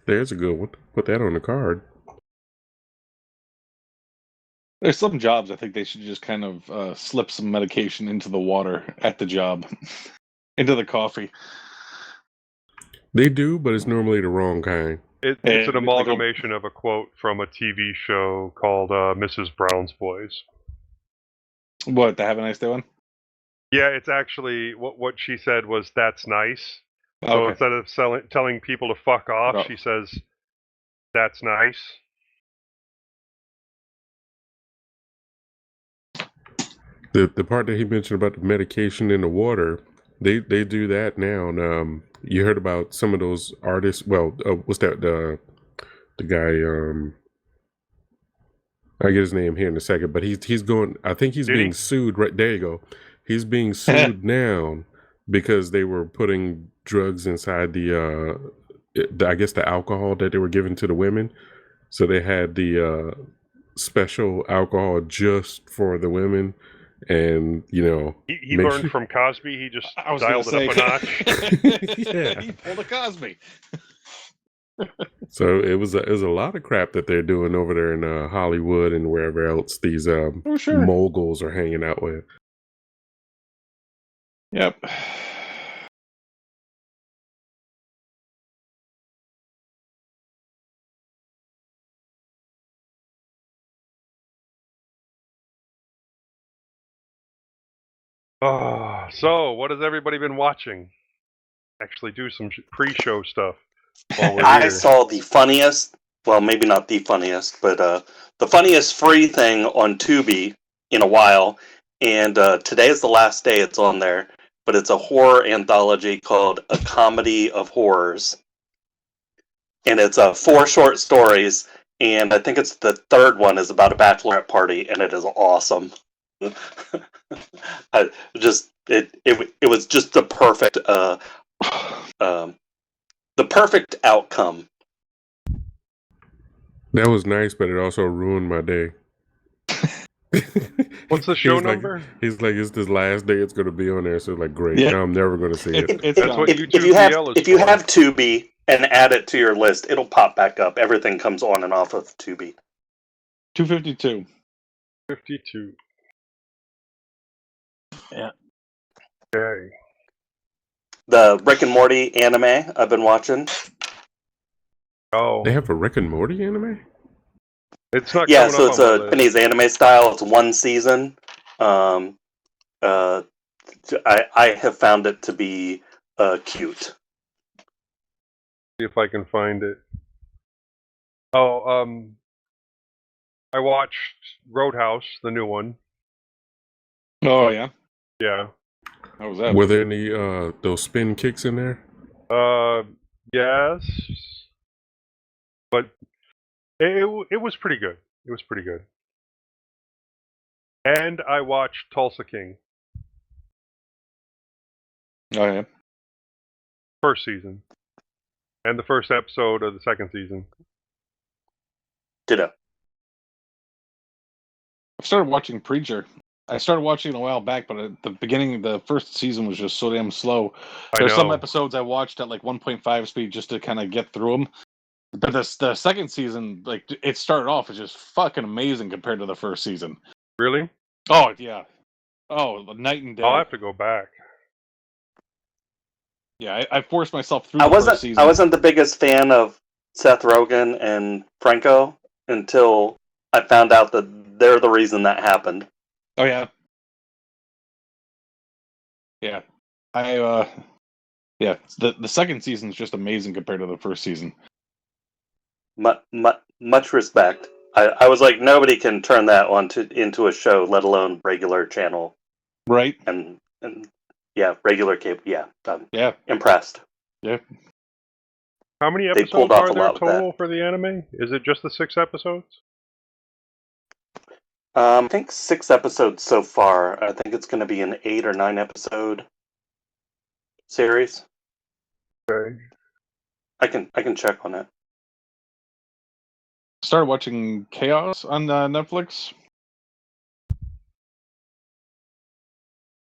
S6: There's a good one. Put that on the card.
S3: There's some jobs I think they should just kind of slip some medication into the water at the job, into the coffee.
S6: They do, but it's normally the wrong kind.
S1: It's an amalgamation of a quote from a TV show called Mrs. Brown's Boys.
S3: What, the Have a Nice Day one?
S1: Yeah, it's actually what she said was "that's nice." So instead of telling people to fuck off, she says, "That's nice."
S6: The part that he mentioned about the medication in the water, they do that now. And you heard about some of those artists. Well, what's that? The guy. I get his name here in a second, but he's going. I think he's being sued. Right there, you go. He's being sued now because they were putting drugs inside the I guess the alcohol that they were giving to the women, So they had the special alcohol just for the women, and
S1: He
S6: make
S1: learned
S6: sure-
S1: from Cosby. He just
S3: I was going
S1: dialed
S3: to say,
S1: it up a notch.
S6: Yeah.
S3: He pulled a Cosby.
S6: So it was a lot of crap that they're doing over there in Hollywood and wherever else these
S3: Oh, sure.
S6: moguls are hanging out with.
S3: Yep.
S1: Oh, so what has everybody been watching? Actually, do some pre-show stuff while we're
S4: I
S1: here.
S4: saw the funniest, well, maybe not the funniest, but the funniest free thing on Tubi in a while. And today is the last day it's on there. But it's a horror anthology called A Comedy of Horrors. And it's 4 short stories. And I think it's the third one is about a bachelorette party. And it is awesome. It was just the perfect outcome.
S6: That was nice, but it also ruined my day.
S1: What's the show
S6: He's
S1: number?
S6: He's like, it's this last day it's going to be on there. So like, great.
S3: Yeah.
S6: Now I'm never going to see it.
S3: It's
S1: That's what
S3: gone.
S1: YouTube
S4: If you have
S1: DL is
S4: if you
S1: for.
S4: have Tubi and add it to your list, it'll pop back up. Everything comes on and off of Tubi.
S3: 252.
S1: 52.
S3: Yeah.
S1: Okay.
S4: The Rick and Morty anime I've been watching.
S1: Oh,
S6: They have a Rick and Morty anime?
S1: it's not
S4: Yeah,
S1: coming
S4: so
S1: up
S4: it's
S1: on my
S4: a
S1: list.
S4: Japanese anime style. It's 1 season. I have found it to be cute.
S1: See if I can find it. Oh, I watched Roadhouse, the new one.
S3: Oh, yeah.
S1: Yeah.
S3: How was that?
S6: Were there any those spin kicks in there?
S1: Yes, but it was pretty good. It was pretty good. And I watched Tulsa King,
S3: Oh, yeah.
S1: first season, and the first episode of the second season.
S4: Ditto.
S3: I started watching Preacher. I started watching it a while back, but at the beginning, the first season was just so damn slow. There's some
S1: know.
S3: episodes I watched at like 1.5 speed just to kind of get through them. But the second season, like it started off as just fucking amazing compared to the first season.
S1: Really?
S3: Oh yeah. Oh, night and day.
S1: I'll have to go back.
S3: Yeah, I forced myself through
S4: I
S3: the first season.
S4: wasn't the biggest fan of Seth Rogen and Franco until I found out that they're the reason that happened.
S3: Oh yeah. Yeah. Yeah, the second season is just amazing compared to the first season.
S4: Much respect. I was like, nobody can turn that into a show, let alone regular channel.
S3: Right?
S4: And yeah, regular cable. Yeah, I'm
S3: Yeah.
S4: impressed.
S3: Yeah.
S1: How many
S4: They
S1: episodes
S4: pulled off
S1: are
S4: a
S1: there
S4: lot with that.
S1: total for the anime? Is it just the 6 episodes?
S4: I think 6 episodes so far. I think it's going to be an 8 or 9 episode series.
S1: Okay.
S4: I can check on it.
S3: Started watching Chaos on Netflix.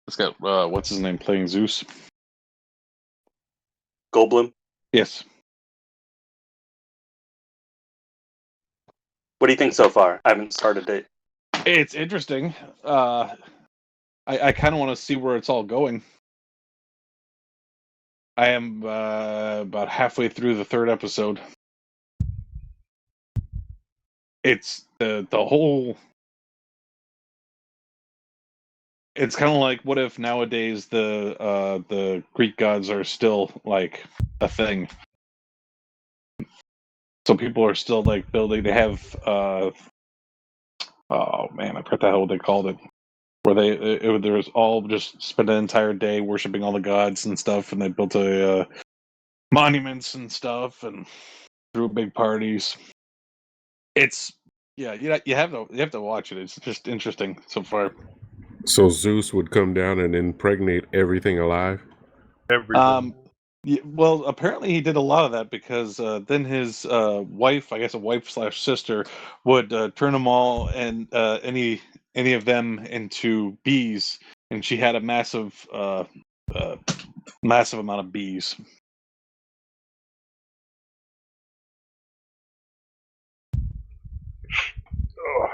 S3: It's got what's his name playing Zeus.
S4: Goldblum.
S3: Yes.
S4: What do you think so far? I haven't started it.
S3: It's interesting. I kind of want to see where it's all going. I am about halfway through the 3rd episode. It's the whole. It's kind of like, what if nowadays the Greek gods are still like a thing? So people are still like building. They have oh man, I forgot the hell what they called it. Where there was all just spent an entire day worshiping all the gods and stuff, and they built monuments and stuff and threw big parties. It's you have to watch it. It's just interesting so far.
S6: So Zeus would come down and impregnate everything alive?
S1: Everything.
S3: Yeah, well, apparently he did a lot of that because then his wife, I guess a wife/sister, would turn them all and any of them into bees, and she had a massive massive amount of bees.
S1: Ugh.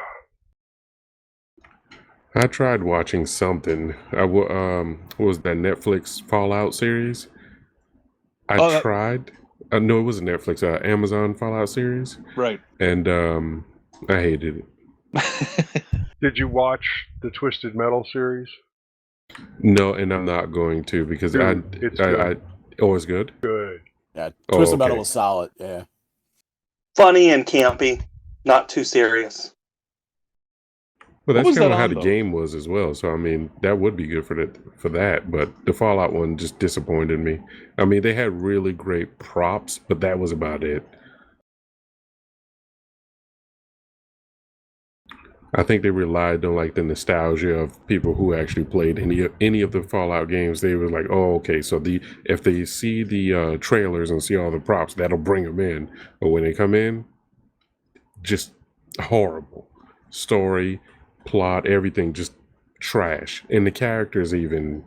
S6: I tried watching something. What was that Netflix Fallout series? I
S3: Oh, that-
S6: tried. No, it wasn't Netflix. Amazon Fallout series,
S3: Right.
S6: and I hated it.
S1: Did you watch the Twisted Metal series?
S6: No, and I'm not going to because
S1: Dude, it's good.
S6: always good.
S1: Good.
S7: Yeah,
S6: Oh,
S7: Twisted Metal
S6: okay.
S7: was solid. Yeah.
S4: Funny and campy, not too serious.
S6: Well,
S3: What
S6: that's
S3: was
S6: kind
S3: that
S6: of how
S3: on,
S6: the
S3: though?
S6: game was as well. So I mean, that would be good for that. But the Fallout one just disappointed me. I mean, they had really great props, but that was about it. I think they relied on like the nostalgia of people who actually played any of the Fallout games. They were like, oh, okay, so if they see the trailers and see all the props, that'll bring them in. But when they come in, just horrible story, plot, everything just trash, and the characters even.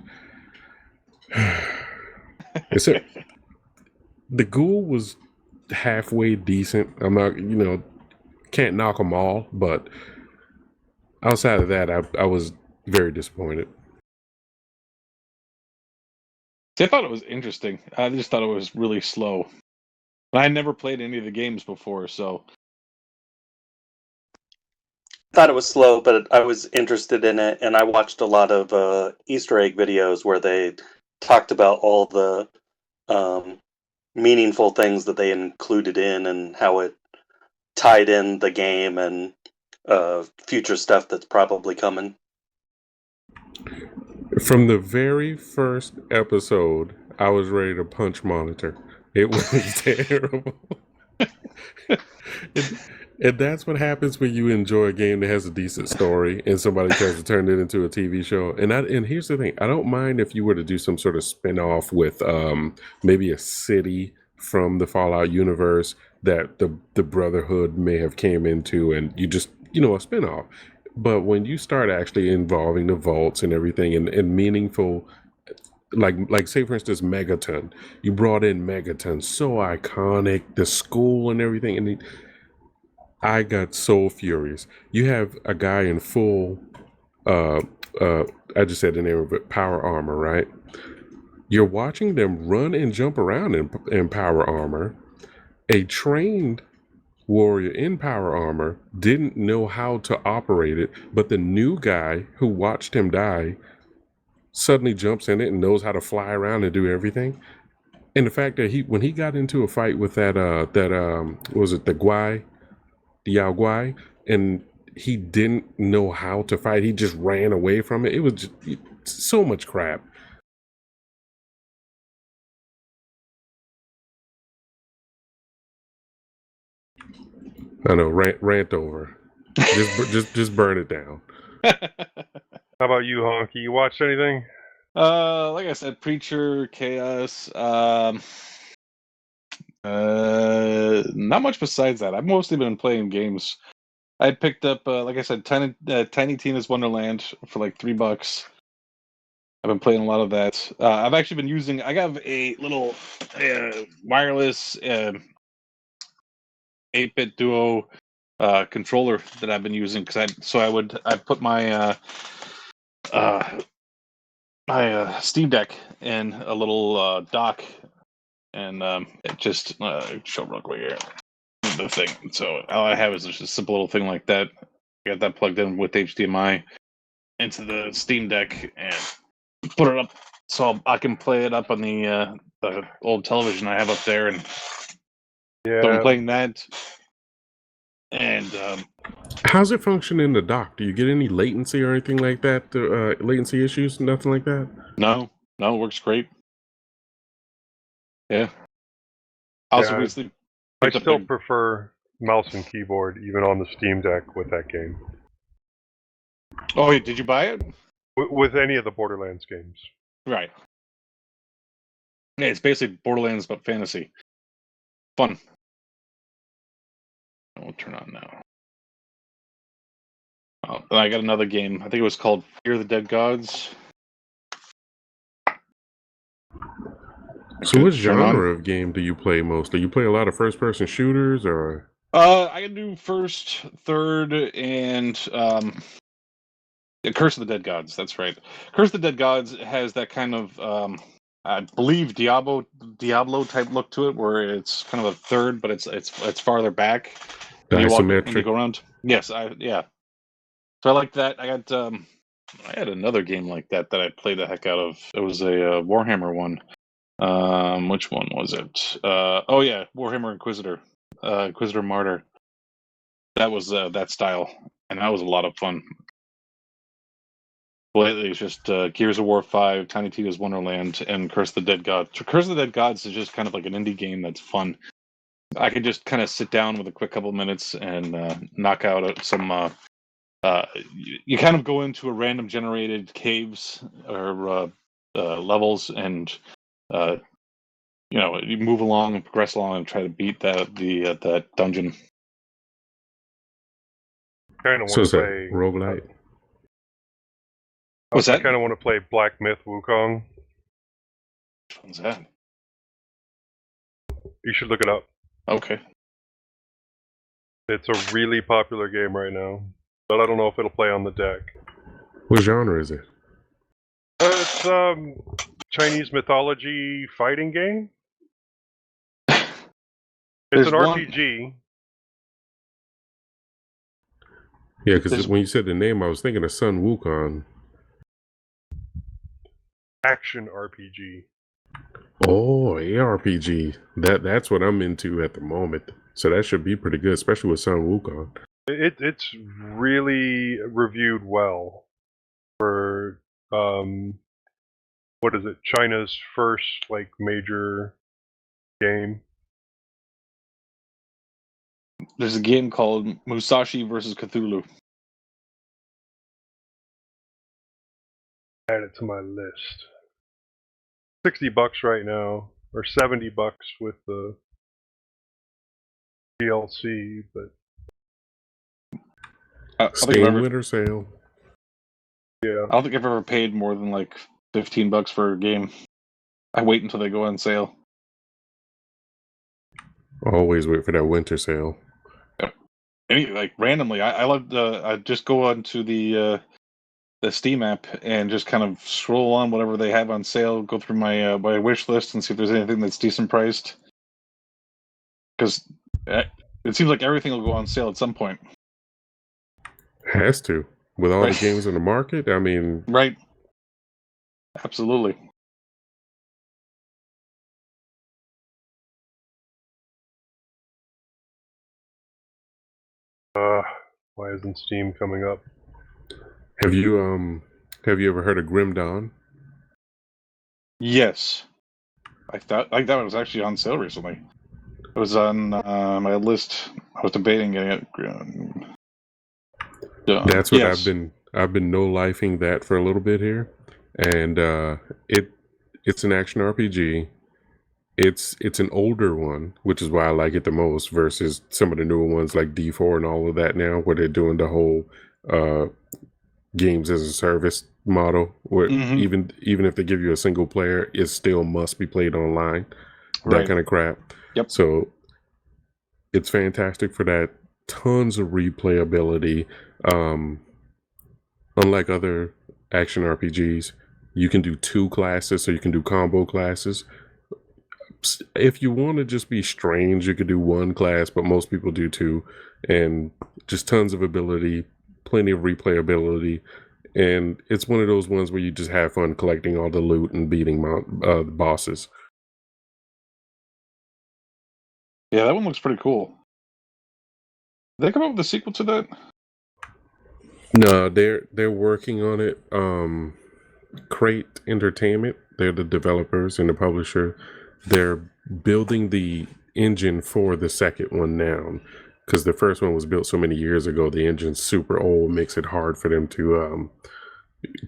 S6: Except the ghoul was halfway decent. I'm not, can't knock them all, but outside of that, I was very disappointed.
S3: See, I thought it was interesting. I just thought it was really slow. I had never played any of the games before, so
S4: Thought it was slow, but I was interested in it, and I watched a lot of Easter egg videos where they talked about all the um, meaningful things that they included in and how it tied in the game and future stuff that's probably coming.
S6: From the very first episode, I was ready to punch Monitor. It was terrible. And that's what happens when you enjoy a game that has a decent story and somebody tries to turn it into a TV show. And here's the thing, I don't mind if you were to do some sort of spin-off with maybe a city from the Fallout universe that the Brotherhood may have came into, and you just, a spin-off. But when you start actually involving the vaults and everything and meaningful, like say for instance Megaton, you brought in Megaton, so iconic, the school and everything, and I got so furious. You have a guy in full, I just said the name of it, power armor, right? You're watching them run and jump around in power armor. A trained warrior in power armor didn't know how to operate it, but the new guy who watched him die suddenly jumps in it and knows how to fly around and do everything. And the fact that when he got into a fight with that was it the Yao Guai, and he didn't know how to fight, he just ran away from it. It was just so much crap. I know, rant over. Just burn it down.
S1: How about you, Honky? You watched anything?
S3: like I said, Preacher, Chaos, not much besides that. I've mostly been playing games. I picked up, like I said, Tiny Tina's Wonderland for like $3. I've been playing a lot of that. I've actually been using. I have a little wireless 8-bit Duo controller that I've been using because I put my Steam Deck in a little dock, and it just show real quick here the thing. So all I have is just a simple little thing like that. I got that plugged in with HDMI into the Steam Deck and put it up so I can play it up on the old television I have up there, and so I'm
S1: Yeah.
S3: playing that. And
S6: How's it function in the dock? Do you get any latency or anything like that? Latency issues? Nothing like that?
S3: no, it works great. Yeah. Also,
S1: Yeah,
S3: recently
S1: I
S3: picked up
S1: still
S3: the-
S1: prefer mouse and keyboard even on the Steam Deck with that game.
S3: Oh, wait, did you buy it?
S1: With any of the Borderlands games.
S3: Right. Yeah, it's basically Borderlands but fantasy. Fun. We'll turn on now. Oh, and I got another game. I think it was called Fear the Dead Gods.
S6: So what genre of game do you play mostly? You play a lot of first-person shooters, or?
S3: I can do first, third, and Curse of the Dead Gods. That's right. Curse of the Dead Gods has that kind of, I believe, Diablo type look to it, where it's kind of a third, but it's farther back. And you walk and you go around. Yes, yeah. So I like that. I had another game like that I played the heck out of. It was a Warhammer one. Which one was it? Oh yeah, Warhammer Inquisitor Martyr. That was that style, and that was a lot of fun. Lately, it's just Gears of War 5, Tiny Tina's Wonderland, and Curse of the Dead Gods. Curse of the Dead Gods is just kind of like an indie game that's fun. I could just kind of sit down with a quick couple minutes and knock out some. You kind of go into a random generated caves or levels, and you move along and progress along and try to beat that dungeon.
S1: Kind of want
S6: So
S1: to
S6: is that
S1: play
S6: roguelite?
S3: What's
S1: I
S3: that?
S1: kind of want to play Black Myth Wukong.
S3: Which one's that?
S1: You should look it up.
S3: Okay.
S1: It's a really popular game right now, but I don't know if it'll play on the deck.
S6: What genre is it?
S1: It's Chinese mythology fighting game. It's an RPG.
S6: Yeah, because when you said the name, I was thinking of Sun Wukong.
S1: Action RPG.
S6: Oh, ARPG. That's what I'm into at the moment. So that should be pretty good, especially with Sun Wukong.
S1: It's really reviewed well for what is it? China's first major game.
S3: There's a game called Musashi vs. Cthulhu.
S1: Add it to my list. $60 right now, or $70 with the DLC, but
S6: Steam winter sale.
S1: yeah.
S3: I don't think I've ever paid more than like $15 for a game. I wait until they go on sale.
S6: Always wait for that winter sale.
S3: Randomly, I love I just go onto the Steam app and just kind of scroll on whatever they have on sale, go through my wish list and see if there's anything that's decent priced. Because it seems like everything will go on sale at some point.
S6: Has to. With all
S3: Right.
S6: the games in the market, I mean...
S3: Right. Absolutely.
S1: Why isn't Steam coming up?
S6: Have you ever heard of Grim Dawn?
S3: Yes. I thought that one was actually on sale recently. It was on my list. I was debating getting it.
S6: That's what
S3: yes.
S6: I've been no-lifing that for a little bit here, and it's an action RPG. It's an older one, which is why I like it the most, versus some of the newer ones like D4 and all of that now, where they're doing the whole games as a service model, where even if they give you a single player, it still must be played online. That kind of crap.
S3: Yep.
S6: So it's fantastic for that. Tons of replayability. Unlike other action RPGs, you can do 2 classes, so you can do combo classes. If you want to just be strange, you could do 1 class, but most people do 2, and just tons of ability, plenty of replayability, and it's one of those ones where you just have fun collecting all the loot and beating bosses.
S3: Yeah, that one looks pretty cool. Did they come up with a sequel to that?
S6: No, they're working on it. Crate Entertainment, they're the developers and the publisher. They're building the engine for the second one now, because the first one was built so many years ago. The engine's super old, makes it hard for them to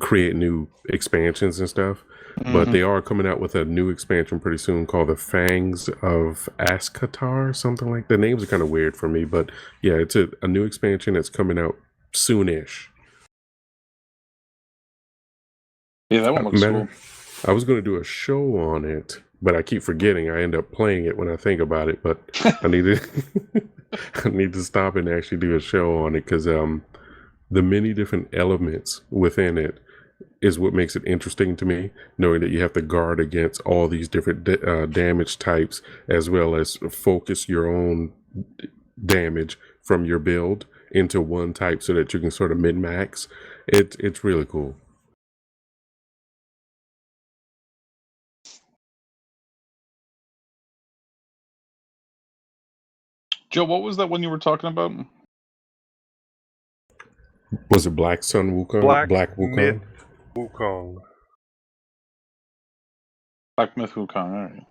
S6: create new expansions and stuff. But they are coming out with a new expansion pretty soon called the Fangs of Askatar, something like that. The names are kind of weird for me, but yeah, it's a new expansion that's coming out soonish.
S3: Yeah, that one looks cool.
S6: I was going to do a show on it, but I keep forgetting. I end up playing it when I think about it, but I need to I need to stop and actually do a show on it because the many different elements within it is what makes it interesting to me, knowing that you have to guard against all these different damage types, as well as focus your own damage from your build into one type so that you can sort of min-max. It's really cool.
S3: Joe, what was that one you were talking about?
S6: Was it Black Sun Wukong? Black Wukong?
S1: Myth Wukong.
S3: Black Myth Wukong, all right.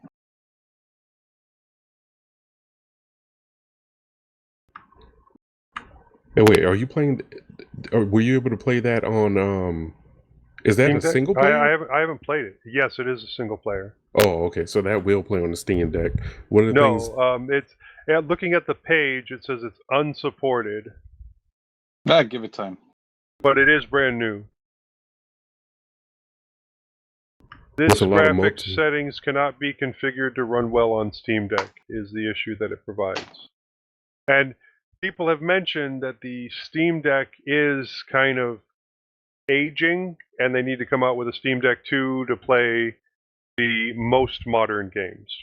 S6: And wait, are you playing? Or were you able to play that on? Is that
S1: Steam
S6: a
S1: Deck?
S6: single player?
S1: I haven't played it. Yes, it is a single player.
S6: Oh, okay. So that will play on the Steam Deck. One of the
S1: No,
S6: things.
S1: it's looking at the page. It says it's unsupported,
S3: Give it time.
S1: but it is brand new. This
S6: With a lot of
S1: graphics settings cannot be configured to run well on Steam Deck, is the issue that it provides. And people have mentioned that the Steam Deck is kind of aging, and they need to come out with a Steam Deck 2 to play the most modern games.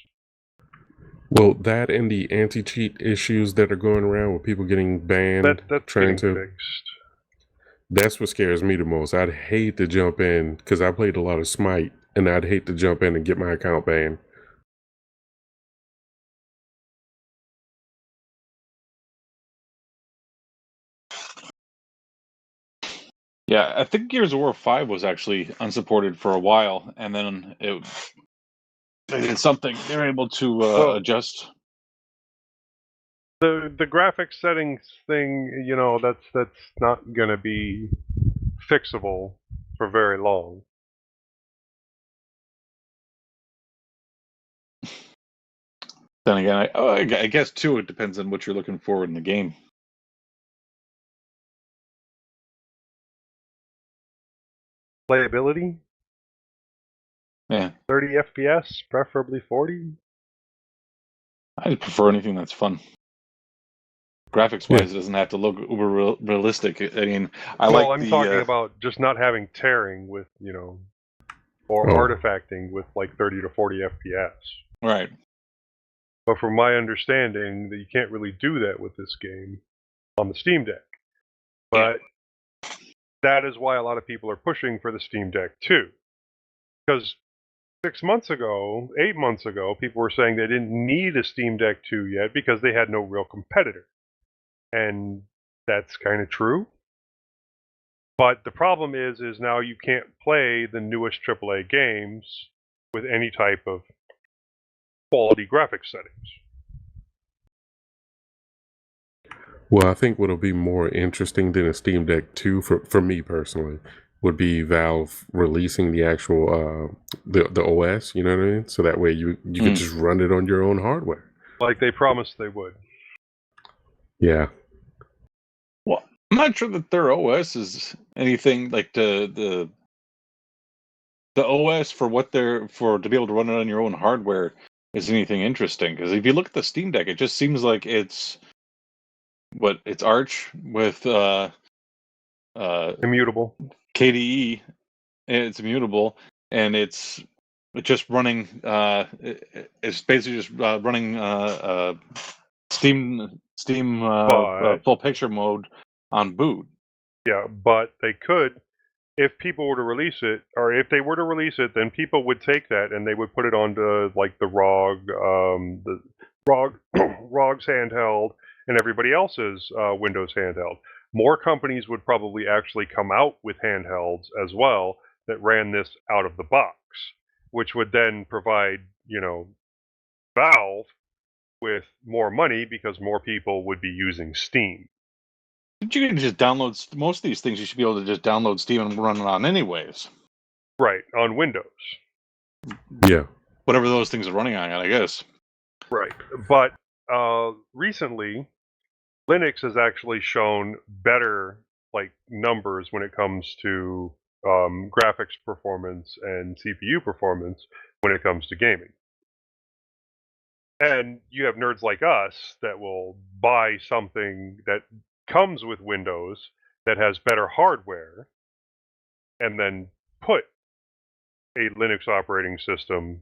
S6: Well, that and the anti-cheat issues that are going around with people getting banned,
S1: That's
S6: trying
S1: getting
S6: to.
S1: fixed.
S6: That's what scares me the most. I'd hate to jump in because I played a lot of Smite, and I'd hate to jump in and get my account banned.
S3: Yeah, I think Gears of War 5 was actually unsupported for a while, and then it's something they're able to adjust.
S1: The graphics settings thing, that's not going to be fixable for very long.
S3: Then again, I guess too, it depends on what you're looking for in the game.
S1: Playability?
S3: Yeah,
S1: 30 FPS, preferably 40.
S3: I prefer anything that's fun. Graphics-wise, it doesn't have to look uber realistic. I mean, I'm
S1: talking about just not having tearing with, or artifacting with like 30 to 40 FPS.
S3: Right.
S1: But from my understanding, that you can't really do that with this game on the Steam Deck. But that is why a lot of people are pushing for the Steam Deck 2. Because 8 months ago, people were saying they didn't need a Steam Deck 2 yet because they had no real competitor. And that's kind of true. But the problem is now you can't play the newest AAA games with any type of quality graphics settings.
S6: Well, I think what'll be more interesting than a Steam Deck 2 for me personally would be Valve releasing the actual the OS, you know what I mean? So that way you can just run it on your own hardware.
S1: Like they promised they would.
S6: Yeah.
S3: Well, I'm not sure that their OS is anything like the OS for what to be able to run it on your own hardware is anything interesting. Because if you look at the Steam Deck, it just seems like it's Arch with
S1: Immutable
S3: KDE, and it's immutable, and it's just running. It's basically just running Steam full picture mode on boot.
S1: Yeah, but they could, if people were to release it, or if they were to release it, then people would take that and they would put it onto like the ROG's handheld and everybody else's Windows handheld. More companies would probably actually come out with handhelds as well that ran this out of the box, which would then provide, Valve with more money because more people would be using Steam.
S3: But you can just download most of these things. You should be able to just download Steam and run it on anyways.
S1: Right, on Windows.
S6: Yeah.
S3: whatever those things are running on, I guess.
S1: Right. But recently, Linux has actually shown better numbers when it comes to graphics performance and CPU performance when it comes to gaming. And you have nerds like us that will buy something that comes with Windows that has better hardware and then put a Linux operating system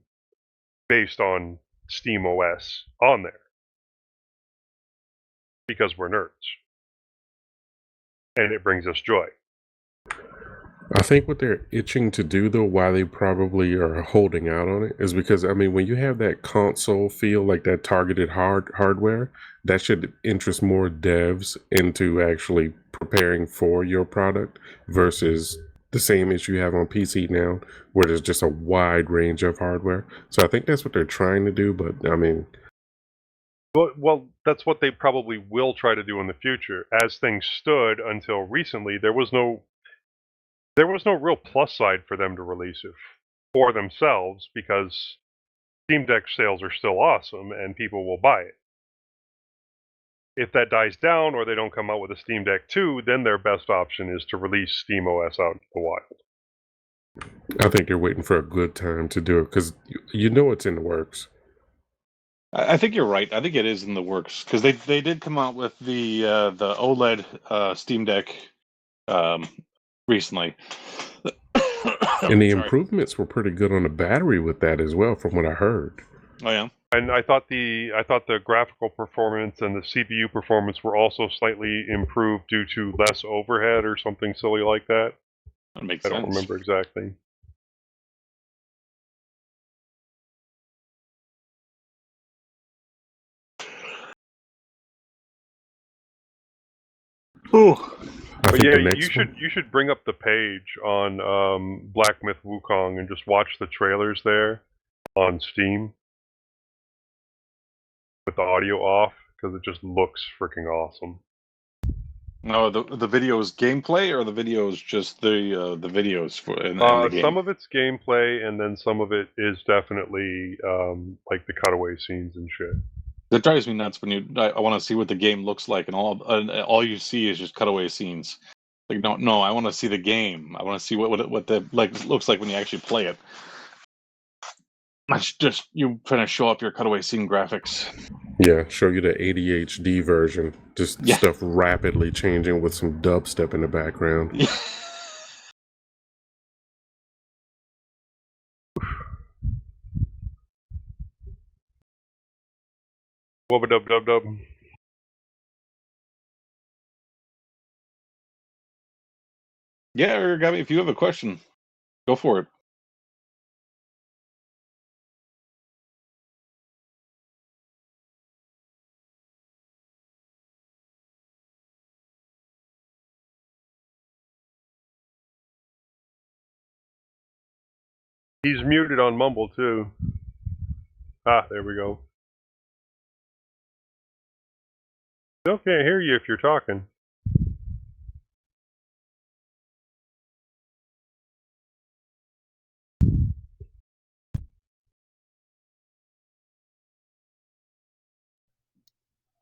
S1: based on SteamOS on there because we're nerds. And it brings us joy.
S6: I think what they're itching to do, though, why they probably are holding out on it, is because, I mean, when you have that console feel, like that targeted hardware, that should interest more devs into actually preparing for your product versus the same issue you have on PC now, where there's just a wide range of hardware. So I think that's what they're trying to do, but, I mean...
S1: Well, that's what they probably will try to do in the future. As things stood until recently, there was no real plus side for them to release it for themselves because Steam Deck sales are still awesome and people will buy it. If that dies down or they don't come out with a Steam Deck 2, then their best option is to release SteamOS out in the wild.
S6: I think they're waiting for a good time to do it because you know it's in the works.
S3: I think you're right. I think it is in the works because they did come out with the OLED Steam Deck recently.
S6: And the improvements were pretty good on the battery with that as well, from what I heard.
S3: Oh yeah.
S1: And I thought the graphical performance and the CPU performance were also slightly improved due to less overhead or something silly like that.
S3: That makes
S1: I
S3: sense.
S1: don't remember exactly.
S3: Ooh.
S6: I
S1: But
S6: think
S1: yeah,
S6: the next
S1: you should bring up the page on Black Myth Wukong and just watch the trailers there on Steam with the audio off because it just looks freaking awesome.
S3: No, the video is gameplay, or the video is just the videos for in the game.
S1: Some of it's gameplay, and then some of it is definitely like the cutaway scenes and shit.
S3: That drives me nuts when I want to see what the game looks like, and all you see is just cutaway scenes. Like, no, I want to see the game. I want to see what the looks like when you actually play it. That's just you trying to show up your cutaway scene graphics.
S6: Yeah, show you the ADHD version. Just stuff rapidly changing with some dubstep in the background.
S3: Yeah.
S1: Wubba dub dub dub.
S3: Yeah, Gabby, if you have a question, go for it.
S1: He's muted on Mumble too. Ah, there we go. Still can't hear you if you're talking.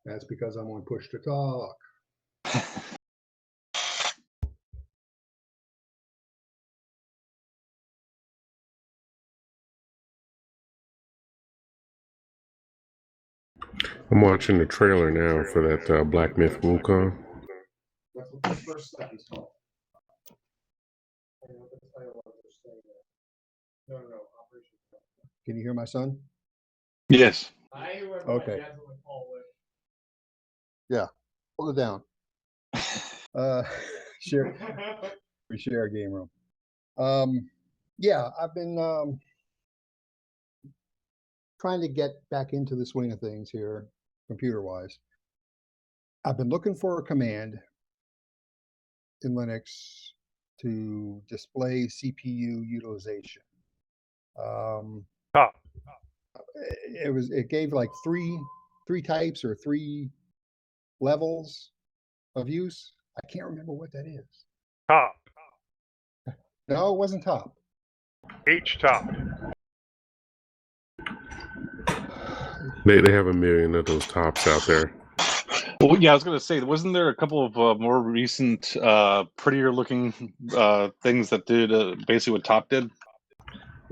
S8: That's because I'm on push to talk.
S6: I'm watching the trailer now for that Black Myth Wukong.
S8: That's what the first step is called. No. Can you hear my son?
S3: Yes.
S8: Okay. Yeah. Hold it down. We share a game room. Yeah, I've been trying to get back into the swing of things here, computer-wise. I've been looking for a command in Linux to display CPU utilization.
S1: Top.
S8: It gave like three types or three levels of use. I can't remember what that is.
S1: Top.
S8: No, it wasn't top.
S1: H top.
S6: They have a million of those tops out there.
S3: Well, yeah, I was going to say, wasn't there a couple of more recent, prettier looking things that did basically what Top did?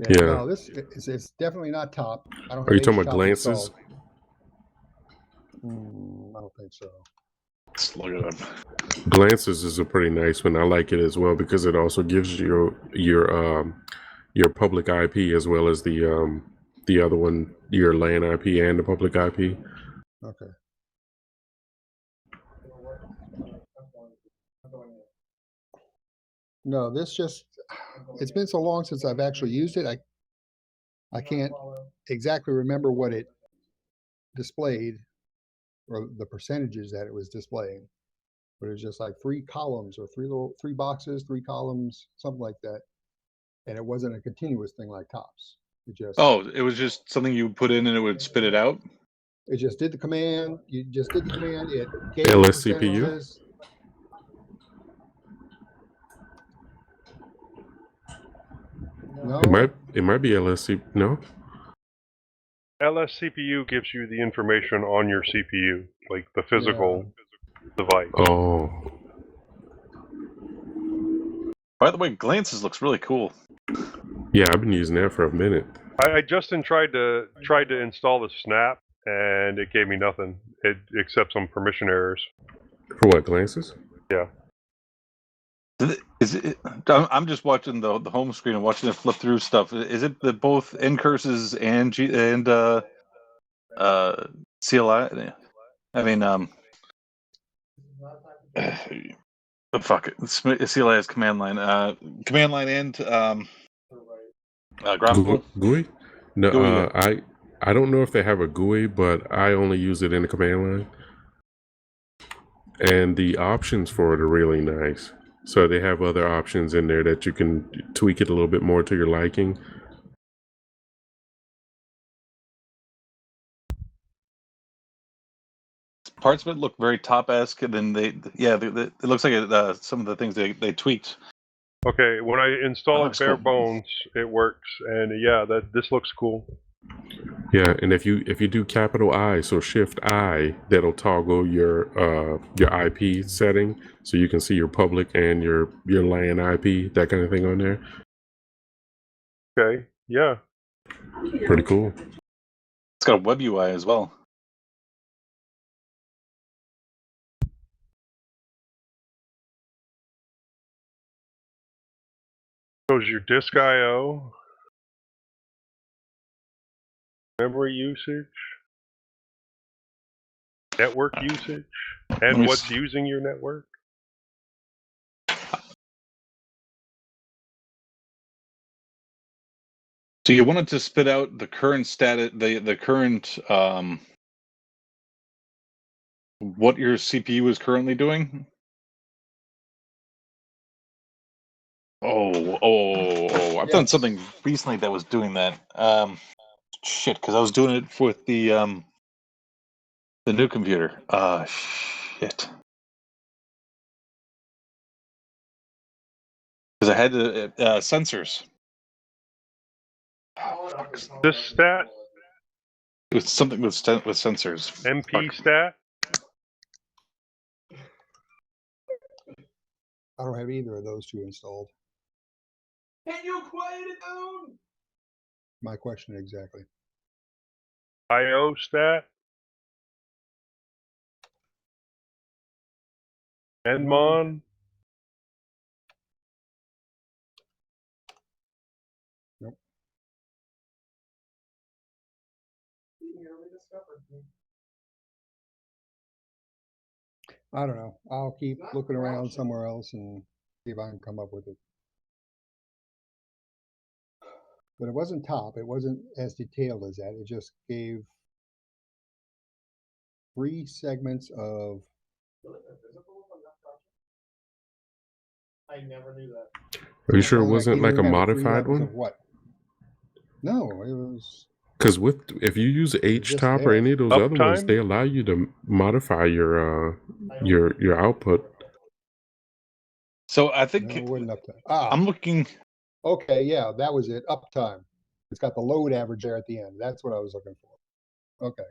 S6: Yeah.
S8: No, this it's definitely not top. I don't
S6: Are you
S8: have
S6: talking
S8: H
S6: about
S8: top
S6: glances?
S8: installed. I don't think so.
S3: Let's look at them.
S6: Glances is a pretty nice one. I like it as well because it also gives you your public IP as well as the other one, your LAN IP and the public IP.
S8: Okay. No, this just, it's been so long since I've actually used it. I can't exactly remember what it displayed or the percentages that it was displaying. But it was just like 3 columns or 3 boxes, 3 columns, something like that. And it wasn't a continuous thing like tops. It just
S3: it was just something you put in and it would spit it out?
S8: It just did the command. You just did the command. It gave
S6: LSCPU?
S8: percentages. No,
S6: It might be LSC. No,
S1: LSCPU gives you the information on your CPU, like the physical device.
S6: oh,
S3: By the way, Glances looks really cool.
S6: yeah, I've been using that for a minute.
S1: I Justin tried to install the Snap, and it gave me nothing. Except some permission errors.
S6: For what, glances?
S1: Yeah.
S3: I'm just watching the home screen and watching it flip through stuff. Is it the both Ncurses and CLI? I mean, fuck it. CLI is command line. Command line and graphical.
S6: GUI? No,
S3: GUI,
S6: I don't know if they have a GUI, but I only use it in the command line. And the options for it are really nice. So they have other options in there that you can tweak it a little bit more to your liking.
S3: Parts of it look very top-esque, and then it looks like some of the things they tweaked.
S1: Okay, when I install it
S3: Looks
S1: bare
S3: cool.
S1: bones, it works, and yeah, this looks cool.
S6: Yeah, and if you do capital I, so Shift I, that'll toggle your IP setting, so you can see your public and your LAN IP, that kind of thing on there.
S1: Okay, yeah.
S6: Pretty cool.
S3: It's got a web UI as well.
S1: Shows your disk I/O, memory usage, network usage, and what's using your network.
S3: So you wanted to spit out the current status, the current what your CPU is currently doing? I've done something recently that was doing that. Shit, because I was doing it with the new computer. Shit. Because I had the sensors.
S1: This stat?
S3: It was something with sensors.
S1: MP stat?
S8: I don't have either of those 2 installed.
S9: Can you quiet it down?
S8: My question exactly.
S1: IO stat? Nmon?
S8: Nope. I don't know. I'll keep looking around somewhere else and see if I can come up with it. But it wasn't top. It wasn't as detailed as that. It just gave 3 segments of.
S9: I never knew that.
S6: Are you sure it
S8: Well,
S6: wasn't like a
S8: even have 3
S6: modified
S8: levels
S6: one?
S8: of what? No, it was.
S6: Because if you use
S8: just
S6: HTOP or
S8: there.
S6: any of those other ones,
S1: Uptime?
S6: they allow you to modify your output.
S3: So I
S8: No,
S3: think
S8: it wasn't uptime. Ah,
S3: I'm looking.
S8: okay, yeah, that was it. Uptime. It's got the load average there at the end. That's what I was looking for. Okay.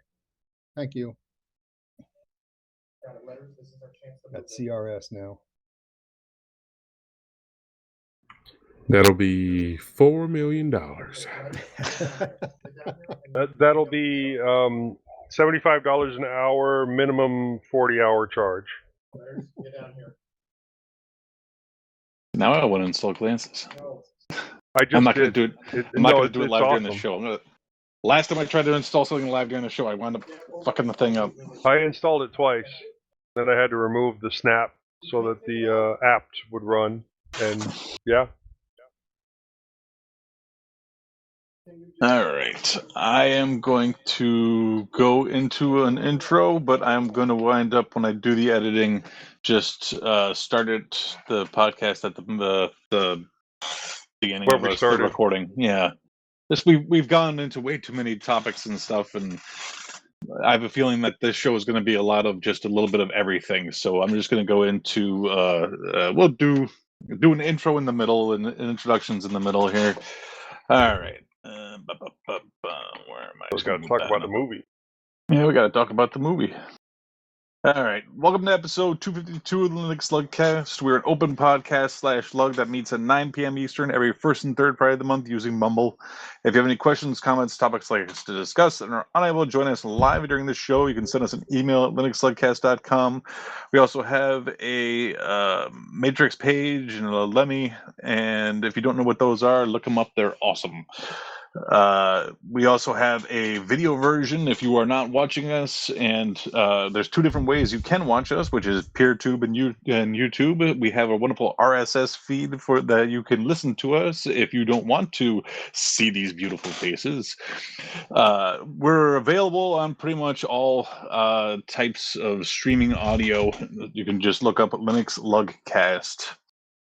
S8: Thank you.
S9: Got it, letters. This is our chance to
S8: Got
S9: move it.
S8: CRS now.
S6: That'll be $4 million.
S1: That'll be $75 an hour, minimum 40-hour charge.
S9: Letters, get down here.
S3: Now I want to install glances.
S9: No.
S1: I just
S3: I'm not going
S1: did.
S3: to do it.
S1: It-
S3: I'm not
S1: no,
S3: going to do it
S1: it's
S3: live during the
S1: awesome.
S3: show. Last time I tried to install something live during the show, I wound up fucking the thing up.
S1: I installed it twice. Then I had to remove the snap so that the app would run. And yeah,
S3: All right. I am going to go into an intro, but I'm going to wind up when I do the editing, just start it, the podcast at the beginning
S1: Where
S3: of
S1: we
S3: us, the
S1: started.
S3: recording. Yeah. This we've gone into way too many topics and stuff, and I have a feeling that this show is going to be a lot of just a little bit of everything. So I'm just going to go into we'll do an intro in the middle and introductions in the middle here. All right. Where am I?
S1: we got to talk about the movie.
S3: Yeah, we got to talk about the movie. All right. Welcome to episode 252 of the LinuxLUGcast. We're an open podcast / lug that meets at 9 p.m. Eastern every first and third Friday of the month using Mumble. If you have any questions, comments, topics like us to discuss, and are unable to join us live during the show, you can send us an email at linuxlugcast.com. We also have a Matrix page and a Lemmy, and if you don't know what those are, look them up. They're awesome. We also have a video version if you are not watching us, and there's two different ways you can watch us, which is Peertube and YouTube. We have a wonderful RSS feed for that you can listen to us if you don't want to see these beautiful faces. We're available on pretty much all types of streaming audio. You can just look up LinuxLUGcast,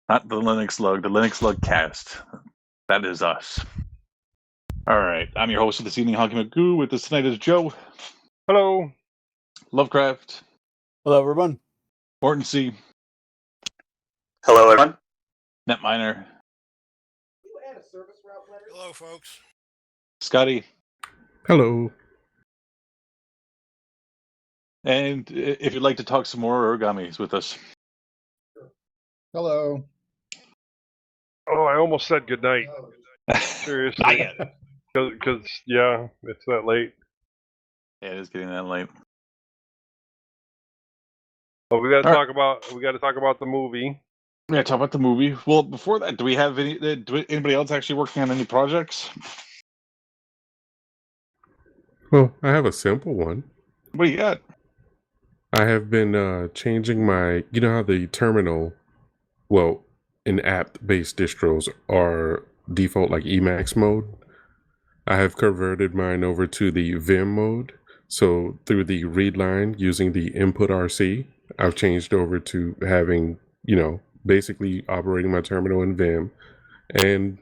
S3: not the LinuxLUG, the LinuxLUGcast. That is us. All right, I'm your host of this evening, Honky McGoo. With us tonight is Joe.
S1: Hello.
S3: Lovecraft.
S7: Hello, everyone.
S3: Morton C.
S4: Hello, everyone.
S3: Netminer.
S9: You add a service route letter?
S5: Hello, folks.
S3: Scotty.
S6: Hello.
S3: And if you'd like to talk some more, Origami's with us.
S8: Hello.
S1: Oh, I almost said goodnight.
S9: No.
S1: Seriously.
S3: Not yet.
S1: Because yeah, it's that late.
S3: Yeah, it is getting that late.
S1: But we got to
S3: All
S1: talk about the movie.
S3: Yeah, talk about the movie. Well, before that, do we have anybody else actually working on any projects?
S6: Well, I have a simple one.
S3: What do you got?
S6: I have been changing my, you know how the terminal, well, in app-based distros are default like Emacs mode. I have converted mine over to the Vim mode. So through the read line using the input RC, I've changed over to having, basically operating my terminal in Vim. And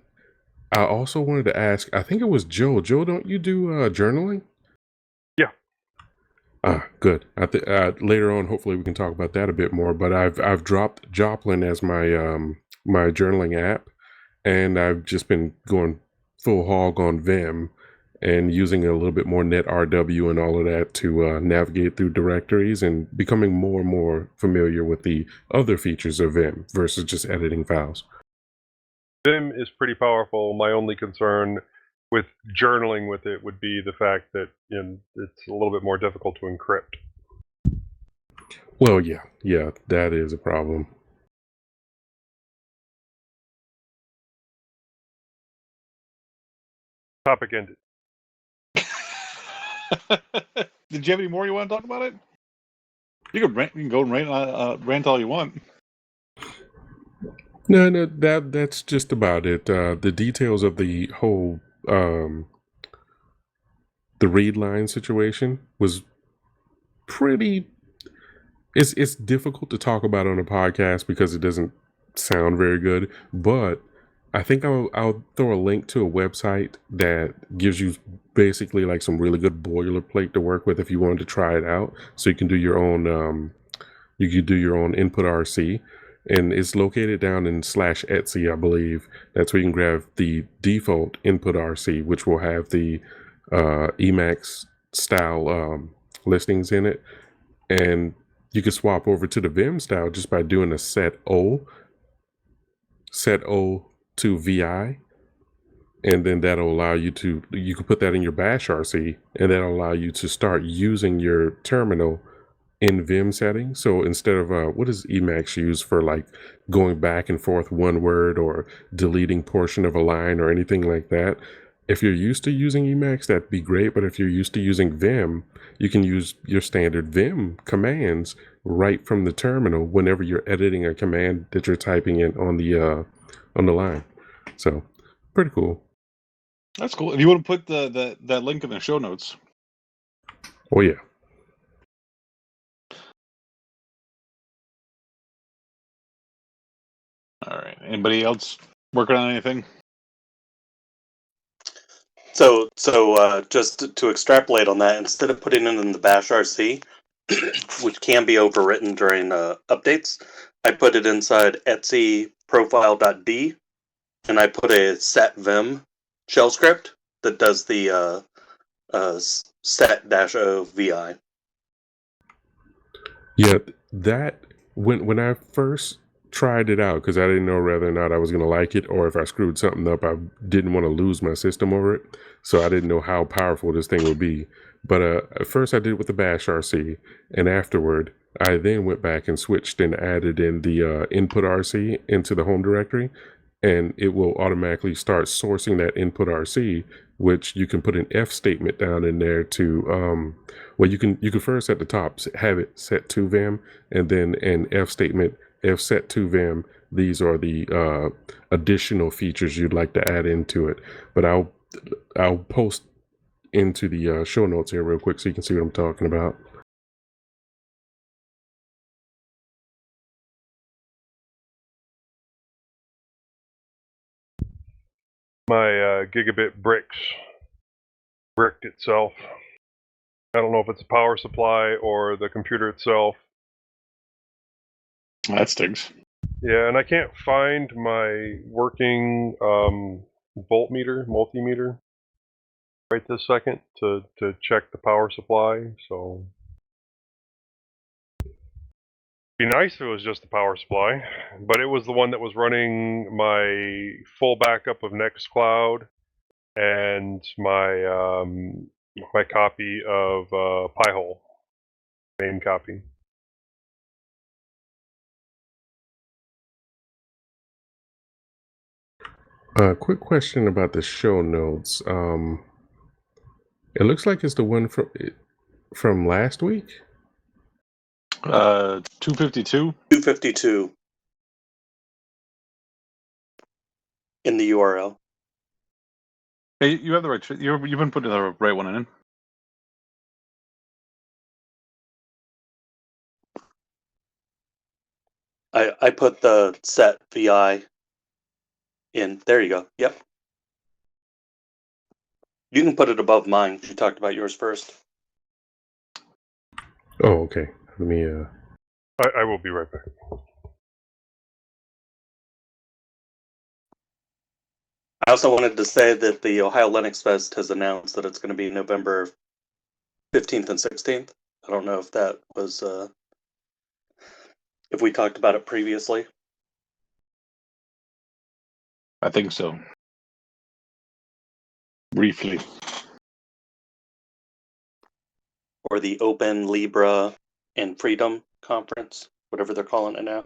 S6: I also wanted to ask, I think it was Joe. Joe, don't you do journaling?
S1: Yeah.
S6: Good. Later on, hopefully we can talk about that a bit more. But I've dropped Joplin as my my journaling app, and I've just been going full hog on Vim and using a little bit more NetRW and all of that to navigate through directories and becoming more and more familiar with the other features of Vim versus just editing files.
S1: Vim is pretty powerful. My only concern with journaling with it would be the fact that it's a little bit more difficult to encrypt.
S6: Well, yeah, that is a problem.
S1: Topic ended.
S3: Did you have any more you want to talk about it? You can rant. You can go and rant all you want.
S6: No, that's just about it. The details of the whole the read line situation was pretty. It's difficult to talk about on a podcast because it doesn't sound very good. But I think I'll throw a link to a website that gives you basically like some really good boilerplate to work with if you wanted to try it out. So you can do your own. You could do your own input RC. And it's located down in /Etsy, I believe. That's where you can grab the default input RC, which will have the Emacs style listings in it, and you can swap over to the Vim style just by doing a set O to VI, and then that'll allow you to, you can put that in your bash RC, and that'll allow you to start using your terminal in Vim settings. So instead of what does Emacs use for, like, going back and forth one word or deleting portion of a line or anything like that? If you're used to using Emacs, that'd be great. But if you're used to using Vim, you can use your standard Vim commands right from the terminal whenever you're editing a command that you're typing in on the line. So pretty cool.
S3: That's cool. If you want to put that link in the show notes.
S6: Oh yeah.
S3: All right. Anybody else working on anything?
S4: So just to extrapolate on that, instead of putting it in the bash RC, which can be overwritten during updates, I put it inside etc profile.d, and I put a set vim shell script that does the set-o vi.
S6: Yeah, that when I first tried it out, because I didn't know whether or not I was going to like it, or if I screwed something up, I didn't want to lose my system over it. So I didn't know how powerful this thing would be. But at first I did it with the bash RC, and afterward I then went back and switched and added in the input RC into the home directory, and it will automatically start sourcing that input RC, which you can put an F statement down in there to well, you can first at the top have it set to Vim, and then an F statement, F set to Vim. These are the additional features you'd like to add into it. But I'll post into the show notes here real quick so you can see what I'm talking about.
S1: My gigabit bricked itself. I don't know if it's a power supply or the computer itself.
S3: That stinks.
S1: Yeah, and I can't find my working voltmeter, multimeter right this second to check the power supply. So it'd be nice if it was just the power supply, but it was the one that was running my full backup of Nextcloud and my my copy of Pi-hole, main copy.
S6: Quick question about the show notes. It looks like it's the one from last week.
S3: 252.
S4: 252 in the URL.
S3: Hey, you have the right. You've been putting the right one in.
S4: I put the set vi in. There you go. Yep. You can put it above mine. You talked about yours first.
S6: Oh, okay. Let me.
S1: I will be right back.
S4: I also wanted to say that the Ohio Linux Fest has announced that it's going to be November 15th and 16th. I don't know if that was if we talked about it previously.
S3: I think so. Briefly.
S4: Or the Open Libra and Freedom Conference, whatever they're calling it now.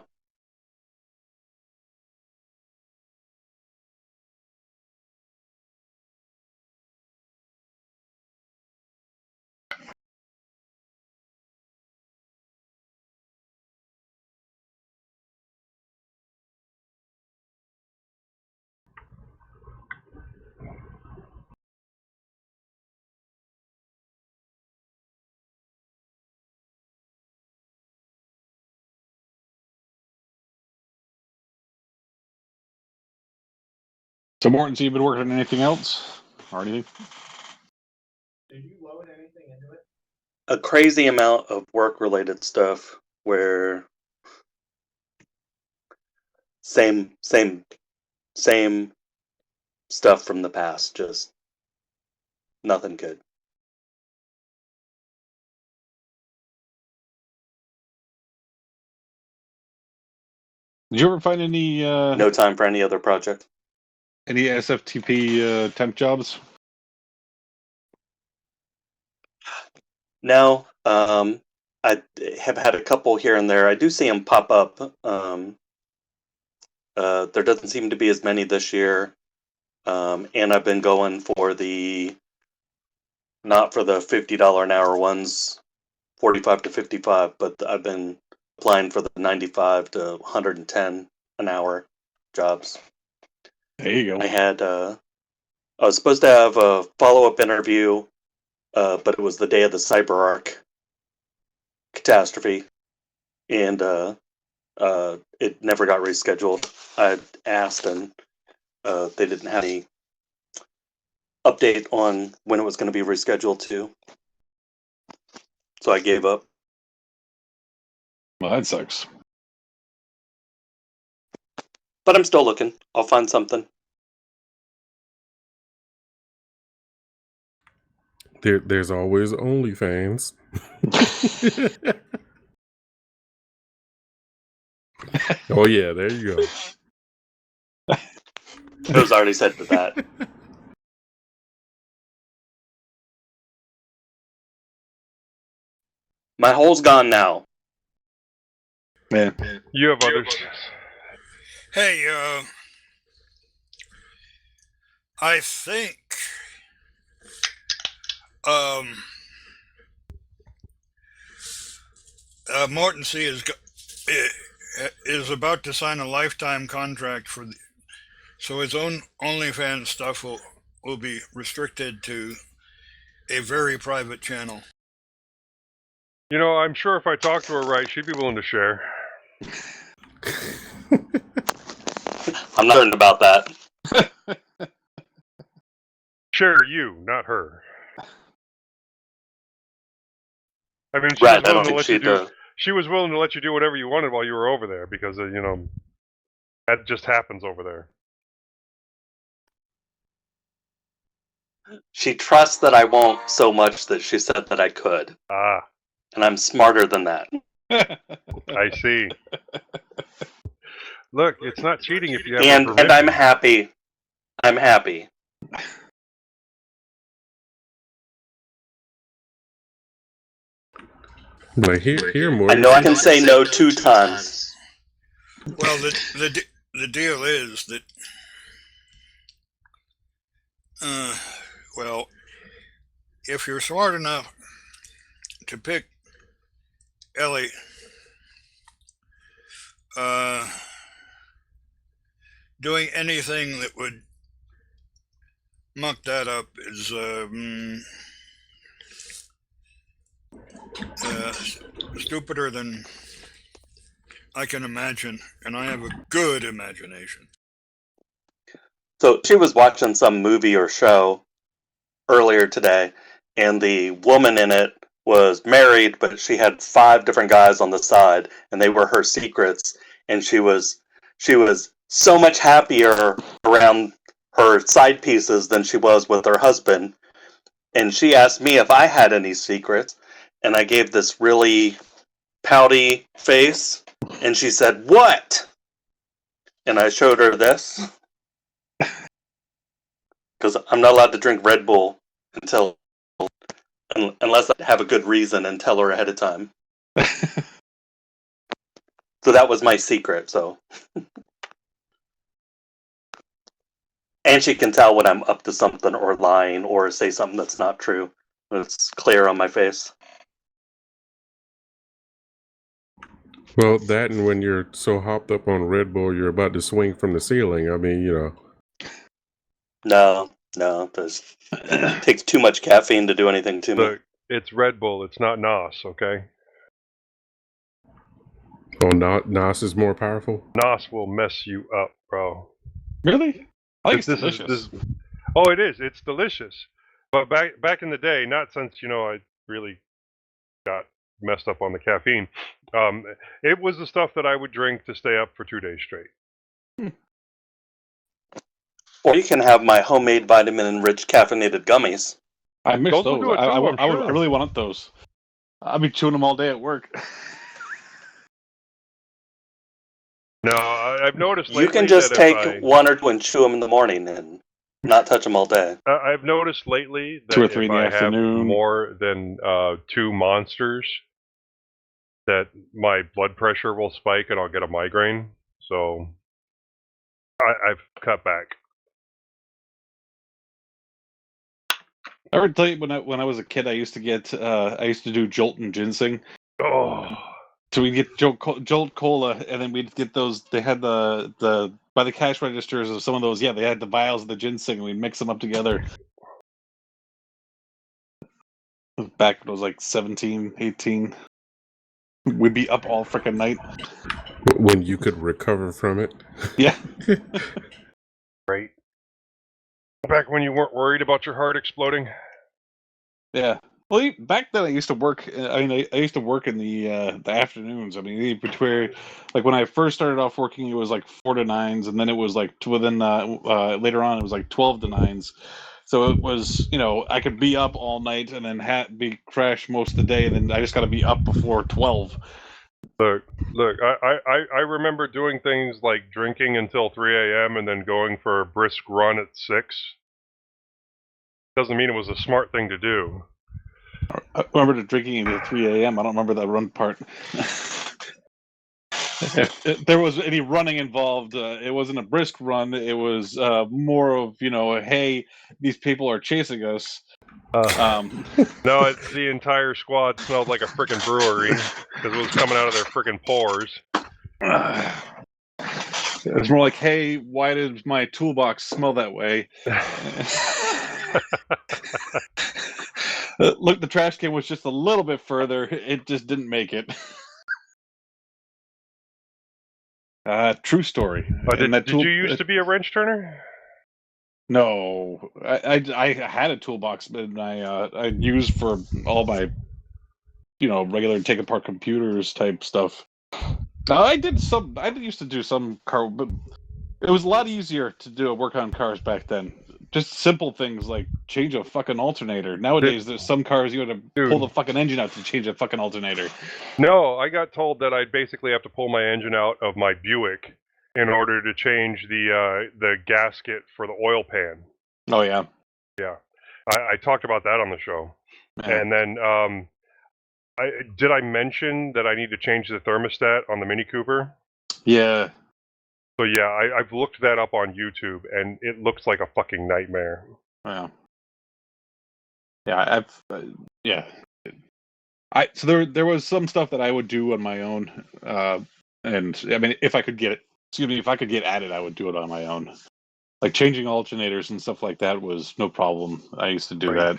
S3: So, Morton, so you've been working on anything else? Or anything?
S9: Did you load anything into it?
S4: A crazy amount of work-related stuff where same stuff from the past, just nothing good.
S3: Did you ever find any
S4: No time for any other project.
S3: any SFTP temp jobs?
S4: No, I have had a couple here and there. I do see them pop up. There doesn't seem to be as many this year. And I've been going for not for the $50 an hour ones, 45 to 55, but I've been applying for the 95 to 110 an hour jobs.
S3: There you go.
S4: I was supposed to have a follow-up interview, but it was the day of the CyberArk catastrophe, and it never got rescheduled. I asked, and they didn't have any update on when it was going to be rescheduled to. So I gave up.
S3: Well, that sucks.
S4: But I'm still looking. I'll find something.
S6: There's always OnlyFans. Oh yeah, there you go.
S4: Those already said to that. My hole's gone now.
S3: Man.
S1: You have others.
S5: Hey, I think Mortensen is about to sign a lifetime contract so his own OnlyFans stuff will be restricted to a very private channel.
S1: You know, I'm sure if I talked to her right, she'd be willing to share.
S4: I'm not certain about that.
S1: Share you, not her. I mean, she
S4: Right,
S1: was
S4: I
S1: willing
S4: don't
S1: to
S4: think
S1: let you
S4: she'd.
S1: do. She was willing to let you do whatever you wanted while you were over there because that just happens over there.
S4: She trusts that I won't so much that she said that I could.
S1: Ah,
S4: And I'm smarter than that.
S1: I see. Look, it's not cheating if you have
S4: And
S1: permission.
S4: I'm happy. I'm happy.
S6: Like here more.
S4: I know I can say no 2 times.
S5: Well, the deal is that well, if you're smart enough to pick Ellie, doing anything that would muck that up is stupider than I can imagine, and I have a good imagination.
S4: So she was watching some movie or show earlier today, and the woman in it was married, but she had 5 different guys on the side, and they were her secrets. And she was so much happier around her side pieces than she was with her husband. And she asked me if I had any secrets, and I gave this really pouty face, and she said, "What?" And I showed her this, because I'm not allowed to drink Red Bull unless I have a good reason and tell her ahead of time. So that was my secret. So, and she can tell when I'm up to something or lying or say something that's not true. It's clear on my face.
S6: Well, that and when you're so hopped up on Red Bull, you're about to swing from the ceiling. I mean,
S4: No, it takes too much caffeine to do anything to me.
S1: Look, it's Red Bull. It's not NOS, okay?
S6: Oh, NOS is more powerful?
S1: NOS will mess you up, bro.
S3: Really? I think it's
S1: This
S3: delicious.
S1: Oh, it is. It's delicious. But back in the day, not since, I really got messed up on the caffeine, it was the stuff that I would drink to stay up for 2 days straight.
S4: Or you can have my homemade vitamin-enriched caffeinated gummies.
S3: I miss
S1: Those will
S3: those.
S1: do it too, I'm
S3: I
S1: sure.
S3: really want those. I'll be chewing them all day at work.
S1: No, I've noticed
S4: You
S1: lately
S4: can just
S1: that
S4: take
S1: if I,
S4: one or two and chew them in the morning and not touch them all day.
S1: I've noticed lately
S3: 2 or
S1: that
S3: 3
S1: if
S3: in the
S1: I have
S3: afternoon.
S1: more than 2 monsters, that my blood pressure will spike and I'll get a migraine. So I've cut back.
S3: I ever tell you when I was a kid, I used to do Jolt and ginseng.
S1: Oh,
S3: So we'd get Jolt Cola, and then we'd get those. They had the by the cash registers of some of those. Yeah, they had the vials of the ginseng, and we'd mix them up together. Back when I was like 17, 18. We'd be up all freaking night.
S6: When you could recover from it.
S3: Yeah.
S1: right. Back when you weren't worried about your heart exploding.
S3: Yeah. Well, back then I used to work. I mean, I used to work in the afternoons. I mean, between like when I first started off working, it was like 4 to 9s, and then it was like within later on it was like 12 to 9s. So it was, I could be up all night and then be crash most of the day, and then I just got to be up before 12.
S1: Look, I remember doing things like drinking until 3 a.m. and then going for a brisk run at 6. Doesn't mean it was a smart thing to do.
S3: I remember drinking until 3 a.m. I don't remember that run part. If there was any running involved, it wasn't a brisk run. It was more of, hey, these people are chasing us.
S1: No, it's the entire squad smelled like a frickin' brewery because it was coming out of their frickin' pores.
S3: It's more like, hey, why did my toolbox smell that way? Look, the trash can was just a little bit further. It just didn't make it. True story.
S1: Did you used to be a wrench turner?
S3: No, I had a toolbox, but I used for all my, regular take apart computers type stuff. I used to do some car, but it was a lot easier to work on cars back then. Just simple things like change a fucking alternator. Nowadays, there's some cars you got to pull the fucking engine out to change a fucking alternator.
S1: No, I got told that I'd basically have to pull my engine out of my Buick in order to change the gasket for the oil pan.
S3: Oh yeah,
S1: yeah. I talked about that on the show,
S3: yeah.
S1: and then did I mention that I need to change the thermostat on the Mini Cooper?
S3: Yeah.
S1: So yeah, I've looked that up on YouTube, and it looks like a fucking nightmare.
S3: Yeah. Yeah, yeah. So there was some stuff that I would do on my own, and I mean, if I could get at it, I would do it on my own. Like changing alternators and stuff like that was no problem. I used to do that.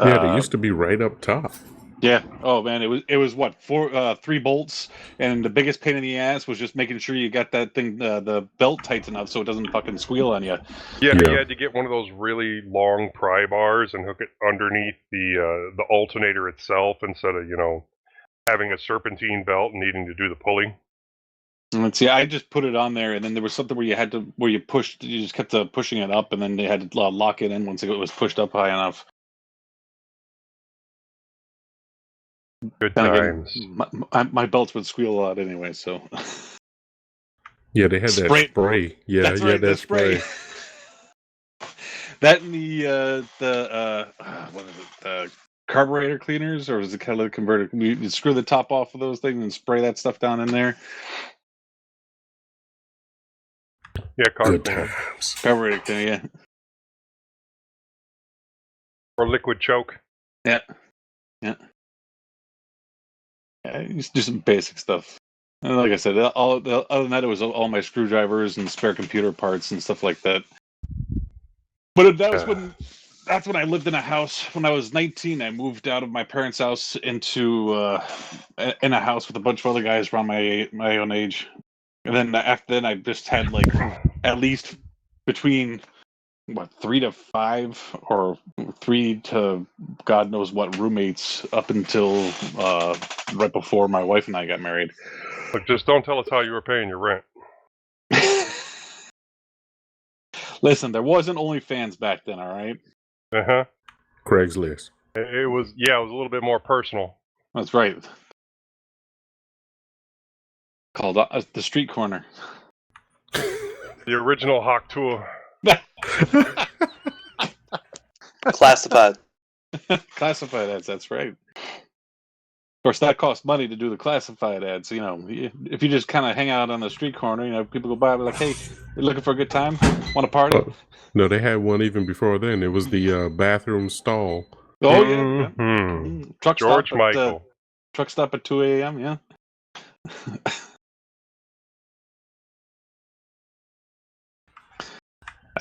S6: Yeah, they used to be right up top.
S3: Yeah. Oh man, it was what 3 bolts, and the biggest pain in the ass was just making sure you got that thing the belt tight enough so it doesn't fucking squeal on you.
S1: Yeah, you had to get one of those really long pry bars and hook it underneath the alternator itself instead of having a serpentine belt and needing to do the pulley.
S3: Let's see, I just put it on there, and then there was something where you just kept pushing it up, and then they had to lock it in once it was pushed up high enough.
S1: Good times.
S3: My belts would squeal a lot anyway, so.
S6: Yeah, they had that spray. Yeah,
S3: that's right,
S6: that spray.
S3: That and what is it? The carburetor cleaners, or is it catalytic converter? You screw the top off of those things and spray that stuff down in there.
S1: Yeah,
S3: carburetor cleaner, yeah.
S1: Or liquid choke.
S3: Yeah. Yeah. Yeah, just do some basic stuff. And like I said, other than that, it was all my screwdrivers and spare computer parts and stuff like that. But that's when I lived in a house. When I was 19, I moved out of my parents' house into in a house with a bunch of other guys around my own age. And then after then, I just had like at least between 3 to 5 or 3 to God knows what roommates up until right before my wife and I got married.
S1: Look, just don't tell us how you were paying your rent.
S3: Listen, there wasn't OnlyFans back then, all right?
S1: Uh-huh.
S6: Craigslist.
S1: It was a little bit more personal.
S3: That's right. Called the Street Corner.
S1: The original Hawk Tour.
S4: Classified.
S3: Classified ads, that's right. Of course, that costs money to do the classified ads. You know, if you just kind of hang out on the street corner, you know, people go by and be like, hey, you're looking for a good time? Want to party?
S6: No, they had one even before then. It was the bathroom stall.
S3: Oh, yeah.
S1: Mm-hmm.
S3: Truck
S1: George
S3: stop
S1: Michael.
S3: Truck stop at 2 a.m., yeah.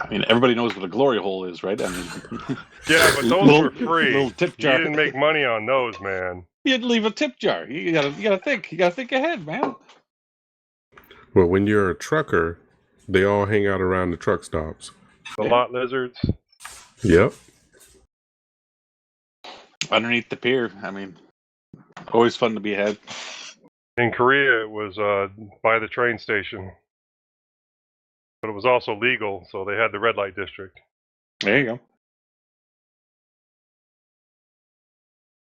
S3: I mean, everybody knows what a glory hole is, right? I mean,
S1: Yeah, but those were free.
S3: Little tip jar.
S1: You didn't make money on those, man.
S3: You'd leave a tip jar. You gotta think. You gotta think ahead, man.
S6: Well, when you're a trucker, they all hang out around the truck stops.
S1: The lot lizards.
S6: Yep.
S3: Underneath the pier. I mean, always fun to be had.
S1: In Korea, it was by the train station. But it was also legal, so they had the red light district.
S3: There you go.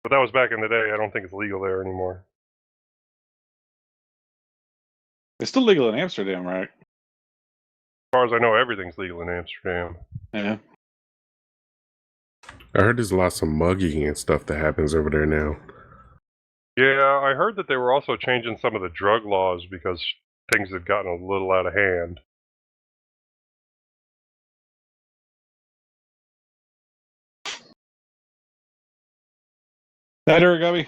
S1: But that was back in the day. I don't think it's legal there anymore.
S3: It's still legal in Amsterdam, right?
S1: As far as I know, everything's legal in Amsterdam.
S3: Yeah.
S6: I heard there's lots of mugging and stuff that happens over there now.
S1: Yeah, I heard that they were also changing some of the drug laws because things had gotten a little out of hand.
S3: Night, Origami.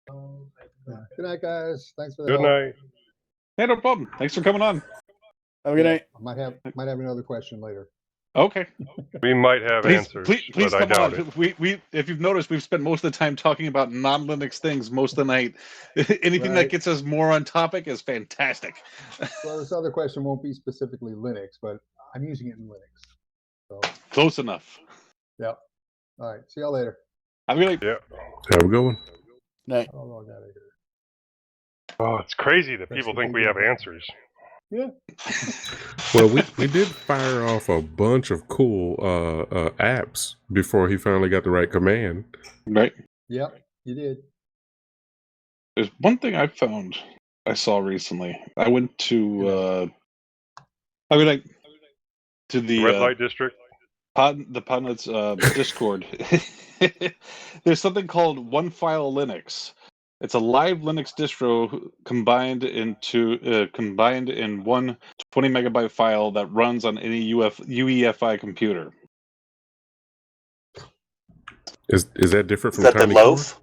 S8: Yeah. Good night, guys. Thanks for the
S1: Good
S8: help.
S1: night.
S3: Hey, no problem. Thanks for coming on.
S7: Have a good night.
S8: I might have another question later.
S3: Okay.
S1: We might have answers,
S3: please
S1: but I
S3: come
S1: doubt
S3: on.
S1: it.
S3: We if you've noticed, we've spent most of the time talking about non-Linux things most of the night. Anything that
S8: Right.
S3: gets us more on topic is fantastic.
S8: Well, this other question won't be specifically Linux, but I'm using it in Linux. So,
S3: Close enough.
S8: yeah. All right. See y'all later.
S3: I'm gonna.
S1: Yeah.
S6: Have a good one.
S7: Night.
S8: I'll log out of here.
S1: Oh, it's crazy that
S8: That's
S1: people
S8: the
S1: think
S8: big
S1: we have
S8: deal.
S1: answers.
S8: Yeah.
S6: Well, we did fire off a bunch of cool apps before he finally got the right command.
S3: Right.
S8: Yep. You did.
S3: There's one thing I found I saw recently. I went to to the
S1: Red light district.
S3: the Podnet's Discord. There's something called One File Linux. It's a live Linux distro combined in one 20 megabyte file that runs on any UEFI computer.
S6: Is that different
S4: Is
S6: from
S4: that the
S6: Tiny
S4: loaf?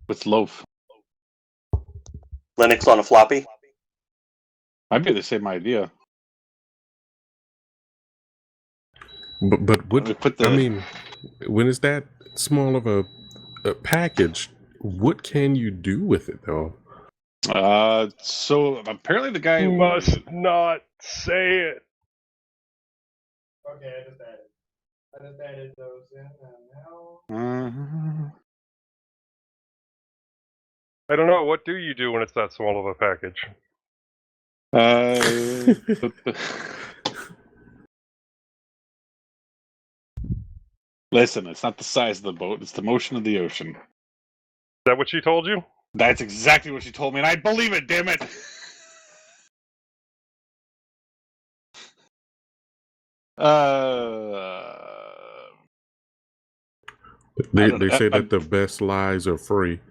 S3: With Loaf.
S4: Linux on a floppy?
S3: Might be the same idea.
S6: But what?
S3: We put the-
S6: I mean, when it's that small of a package, what can you do with it though?
S3: So apparently the guy
S1: You must not say it.
S9: Okay, I just added those in, and now.
S1: I don't know. What do you do when it's that small of a package?
S3: Listen, it's not the size of the boat, it's the motion of the ocean.
S1: Is that what she told you?
S3: That's exactly what she told me, and I believe it, damn it!
S6: They say that the best lies are free.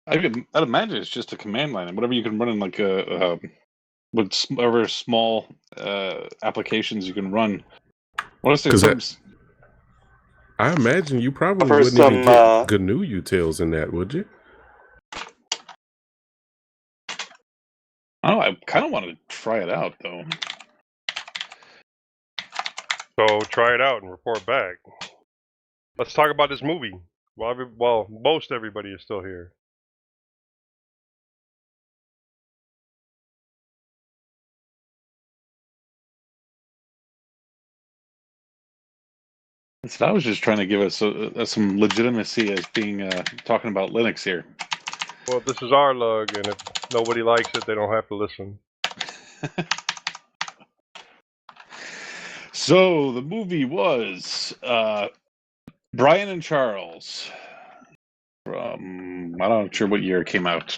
S3: I'd imagine it's just a command line, and whatever you can run in like with whatever small applications you can run. What is there?
S6: I imagine you probably
S4: For
S6: wouldn't even
S4: some,
S6: get GNU utils in that, would you?
S3: Oh, I kind of want to try it out though.
S1: So try it out and report back. Let's talk about this movie. While most everybody is still here.
S3: So I was just trying to give us some legitimacy as being talking about Linux here.
S1: Well, this is our lug, and if nobody likes it, they don't have to listen.
S3: So the movie was Brian and Charles. From I'm not sure what year it came out.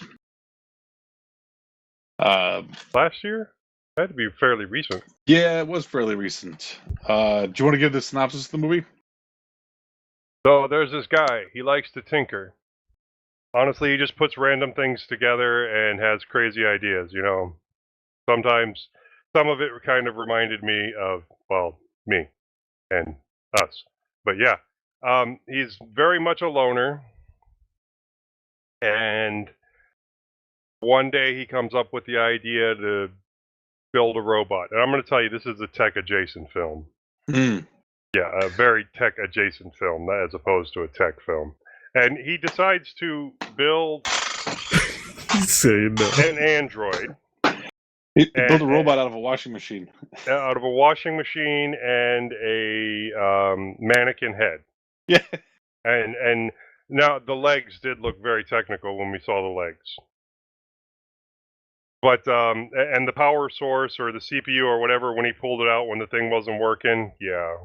S1: Last year? That had to be fairly recent.
S3: Yeah, it was fairly recent. Do you want to give the synopsis of the movie?
S1: So there's this guy. He likes to tinker. Honestly, he just puts random things together and has crazy ideas, you know. Sometimes some of it kind of reminded me of, well, me and us. But yeah, he's very much a loner. And one day he comes up with the idea to build a robot. And I'm going to tell you, this is a tech-adjacent film.
S3: Mm.
S1: Yeah, a very tech-adjacent film as opposed to a tech film. And he decides to build an android.
S3: He built a robot out of a washing machine.
S1: Out of a washing machine and a mannequin head.
S3: Yeah.
S1: And now the legs did look very technical when we saw the legs. But and the power source or the CPU or whatever, when he pulled it out when the thing wasn't working, yeah.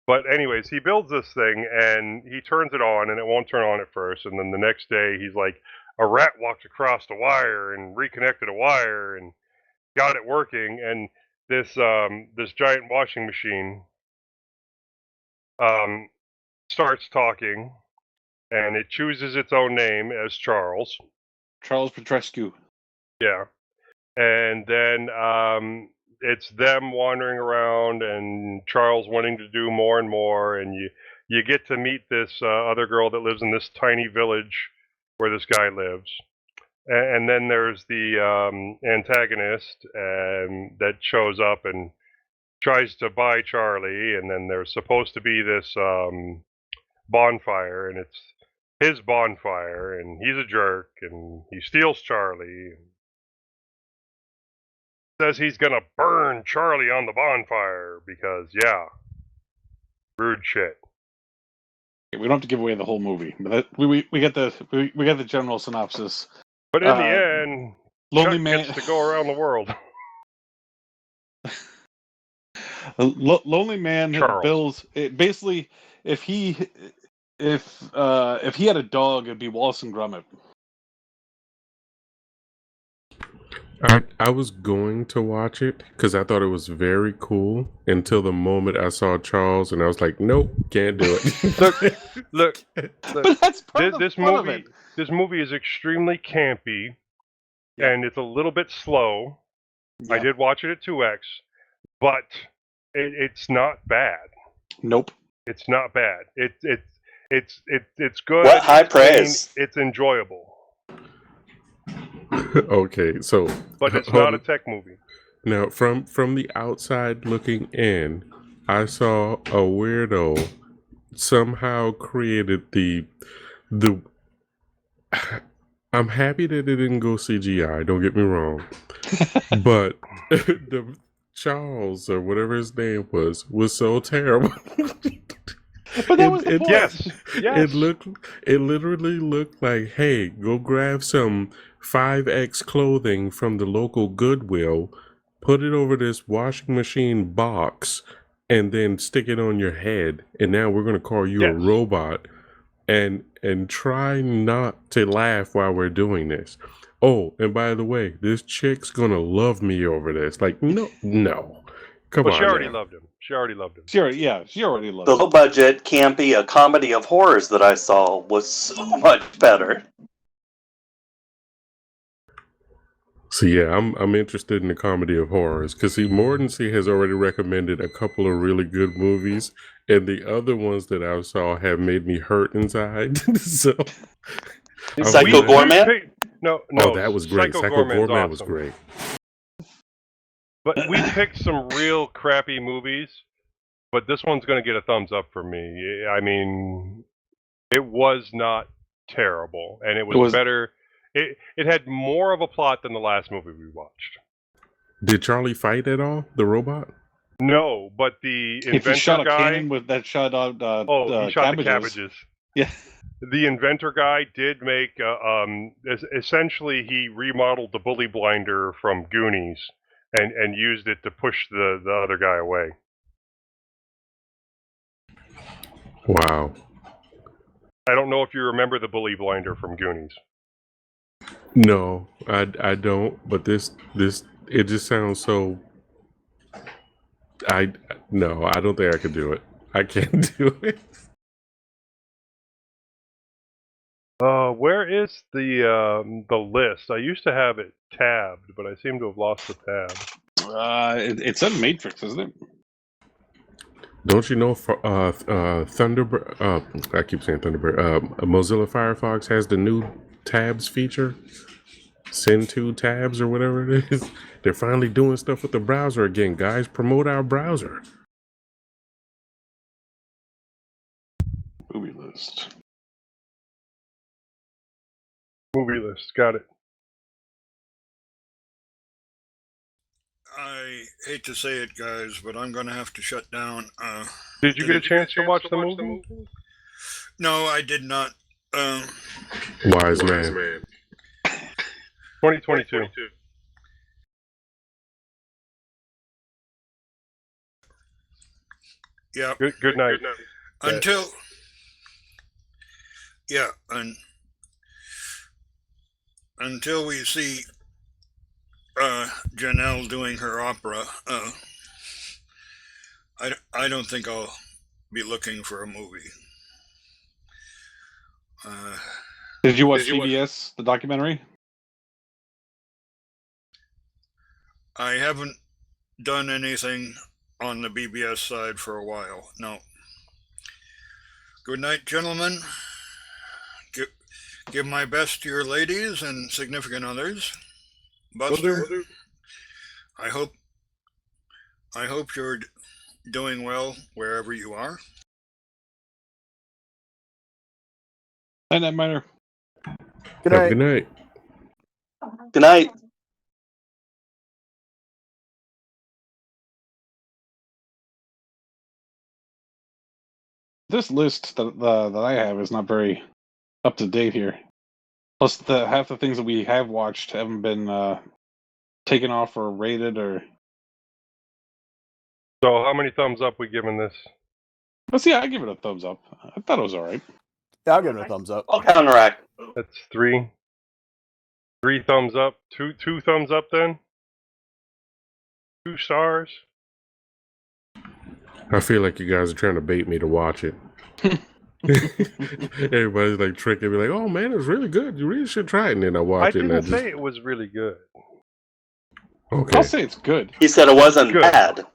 S1: But anyways, he builds this thing and he turns it on and it won't turn on at first. And then the next day he's like, a rat walked across the wire and reconnected a wire and got it working. And this giant washing machine starts talking and it chooses its own name as Charles.
S3: Charles Petrescu.
S1: Yeah. And then it's them wandering around and Charles wanting to do more and more, and you get to meet this other girl that lives in this tiny village where this guy lives. And then there's the antagonist that shows up and tries to buy Charlie, and then there's supposed to be this bonfire, and it's his bonfire, and he's a jerk, and he steals Charlie. Says he's gonna burn Charlie on the bonfire because, yeah, rude shit.
S3: We don't have to give away the whole movie, but we get the general synopsis.
S1: But in the end,
S3: Lonely
S1: Chuck
S3: Man
S1: gets to go around the world.
S3: Lonely Man
S1: Charles.
S3: builds it, basically. If he had a dog, it'd be Wallace and Gromit.
S6: I was going to watch it because I thought it was very cool until the moment I saw Charles, and I was like, "Nope, can't do it."
S1: Look.
S3: But that's part of the fun of it.
S1: This movie is extremely campy, and it's a little bit slow.
S3: Yeah.
S1: I did watch it at 2x, but it's not bad.
S3: Nope,
S1: it's not bad. It's good.
S4: What high
S1: it's clean,
S4: praise.
S1: It's enjoyable.
S6: Okay, so
S1: But it's not a tech movie.
S6: Now, from the outside looking in, I saw a weirdo somehow created the. I'm happy that it didn't go CGI. Don't get me wrong, but the Charles or whatever his name was so terrible.
S3: But that was the point.
S1: Yes.
S6: It literally looked like, hey, go grab some 5X clothing from the local Goodwill, put it over this washing machine box, and then stick it on your head. And now we're going to call you a robot. And try not to laugh while we're doing this. Oh, and by the way, this chick's going to love me over this. Like, no. Come on.
S1: She already loved him. She already loved him.
S3: She already loved
S4: The
S3: him.
S4: low budget, campy, a comedy of horrors that I saw was so much better.
S6: So yeah, I'm interested in the comedy of horrors because Mortensen has already recommended a couple of really good movies, and the other ones that I saw have made me hurt inside. So
S4: Psycho Gourmet?
S1: No.
S6: Oh, that was great. Psycho Gourmet was
S1: awesome.
S6: great.
S1: But we picked some real crappy movies, but this one's going to get a thumbs up for me. I mean, it was not terrible, and it was better. It had more of a plot than the last movie we watched.
S6: Did Charlie fight at all, the robot?
S1: No, but the inventor
S3: if he shot
S1: guy.
S3: A cannon with that shot out.
S1: He shot the cabbages.
S3: Yeah.
S1: The inventor guy did make. Essentially, he remodeled the bully blinder from Goonies and used it to push the other guy away.
S6: Wow.
S1: I don't know if you remember the bully blinder from Goonies.
S6: No, I don't. But this it just sounds so. No, I don't think I could do it. I can't do it.
S1: Where is the list? I used to have it tabbed, but I seem to have lost the tab.
S3: It's a Matrix, isn't it?
S6: Don't you know for Thunderbird? I keep saying Thunderbird. Mozilla Firefox has the new tabs feature. Send to tabs or whatever it is. They're finally doing stuff with the browser again, guys. Promote our browser.
S3: Movie list.
S1: Movie list, got it.
S5: I hate to say it, guys, but I'm going to have to shut down.
S1: Did you get a chance to watch the movie?
S5: No, I did not.
S6: Wise man.
S1: 2022.
S5: Yeah.
S1: Good night.
S5: Until we see Janelle doing her opera, I don't think I'll be looking for a movie.
S3: Did you watch CBS, the documentary?
S5: I haven't done anything on the BBS side for a while. No. Good night, gentlemen. Give my best to your ladies and significant others. Buster, I hope you're doing well wherever you are.
S3: And that minor.
S7: Good
S6: Have a
S7: night.
S6: good night.
S4: Good night.
S3: This list that I have is not very up to date here. Plus, half the things that we have watched haven't been taken off or rated or.
S1: So, how many thumbs up we giving this?
S3: But see, I give it a thumbs up. I thought it was all right.
S7: Yeah, I'll give it a thumbs up.
S4: I'll counteract.
S1: That's 3. 3 thumbs up. Two thumbs up then. 2 stars.
S6: I feel like you guys are trying to bait me to watch it. Everybody's like tricking me, like, "Oh man, it's really good. You really should try it." And then I
S1: I
S6: watch it, and I
S1: didn't
S6: just
S1: say it was really good.
S6: okay.
S3: I'll say it's good.
S4: He said it wasn't
S1: Good.
S4: bad.
S3: It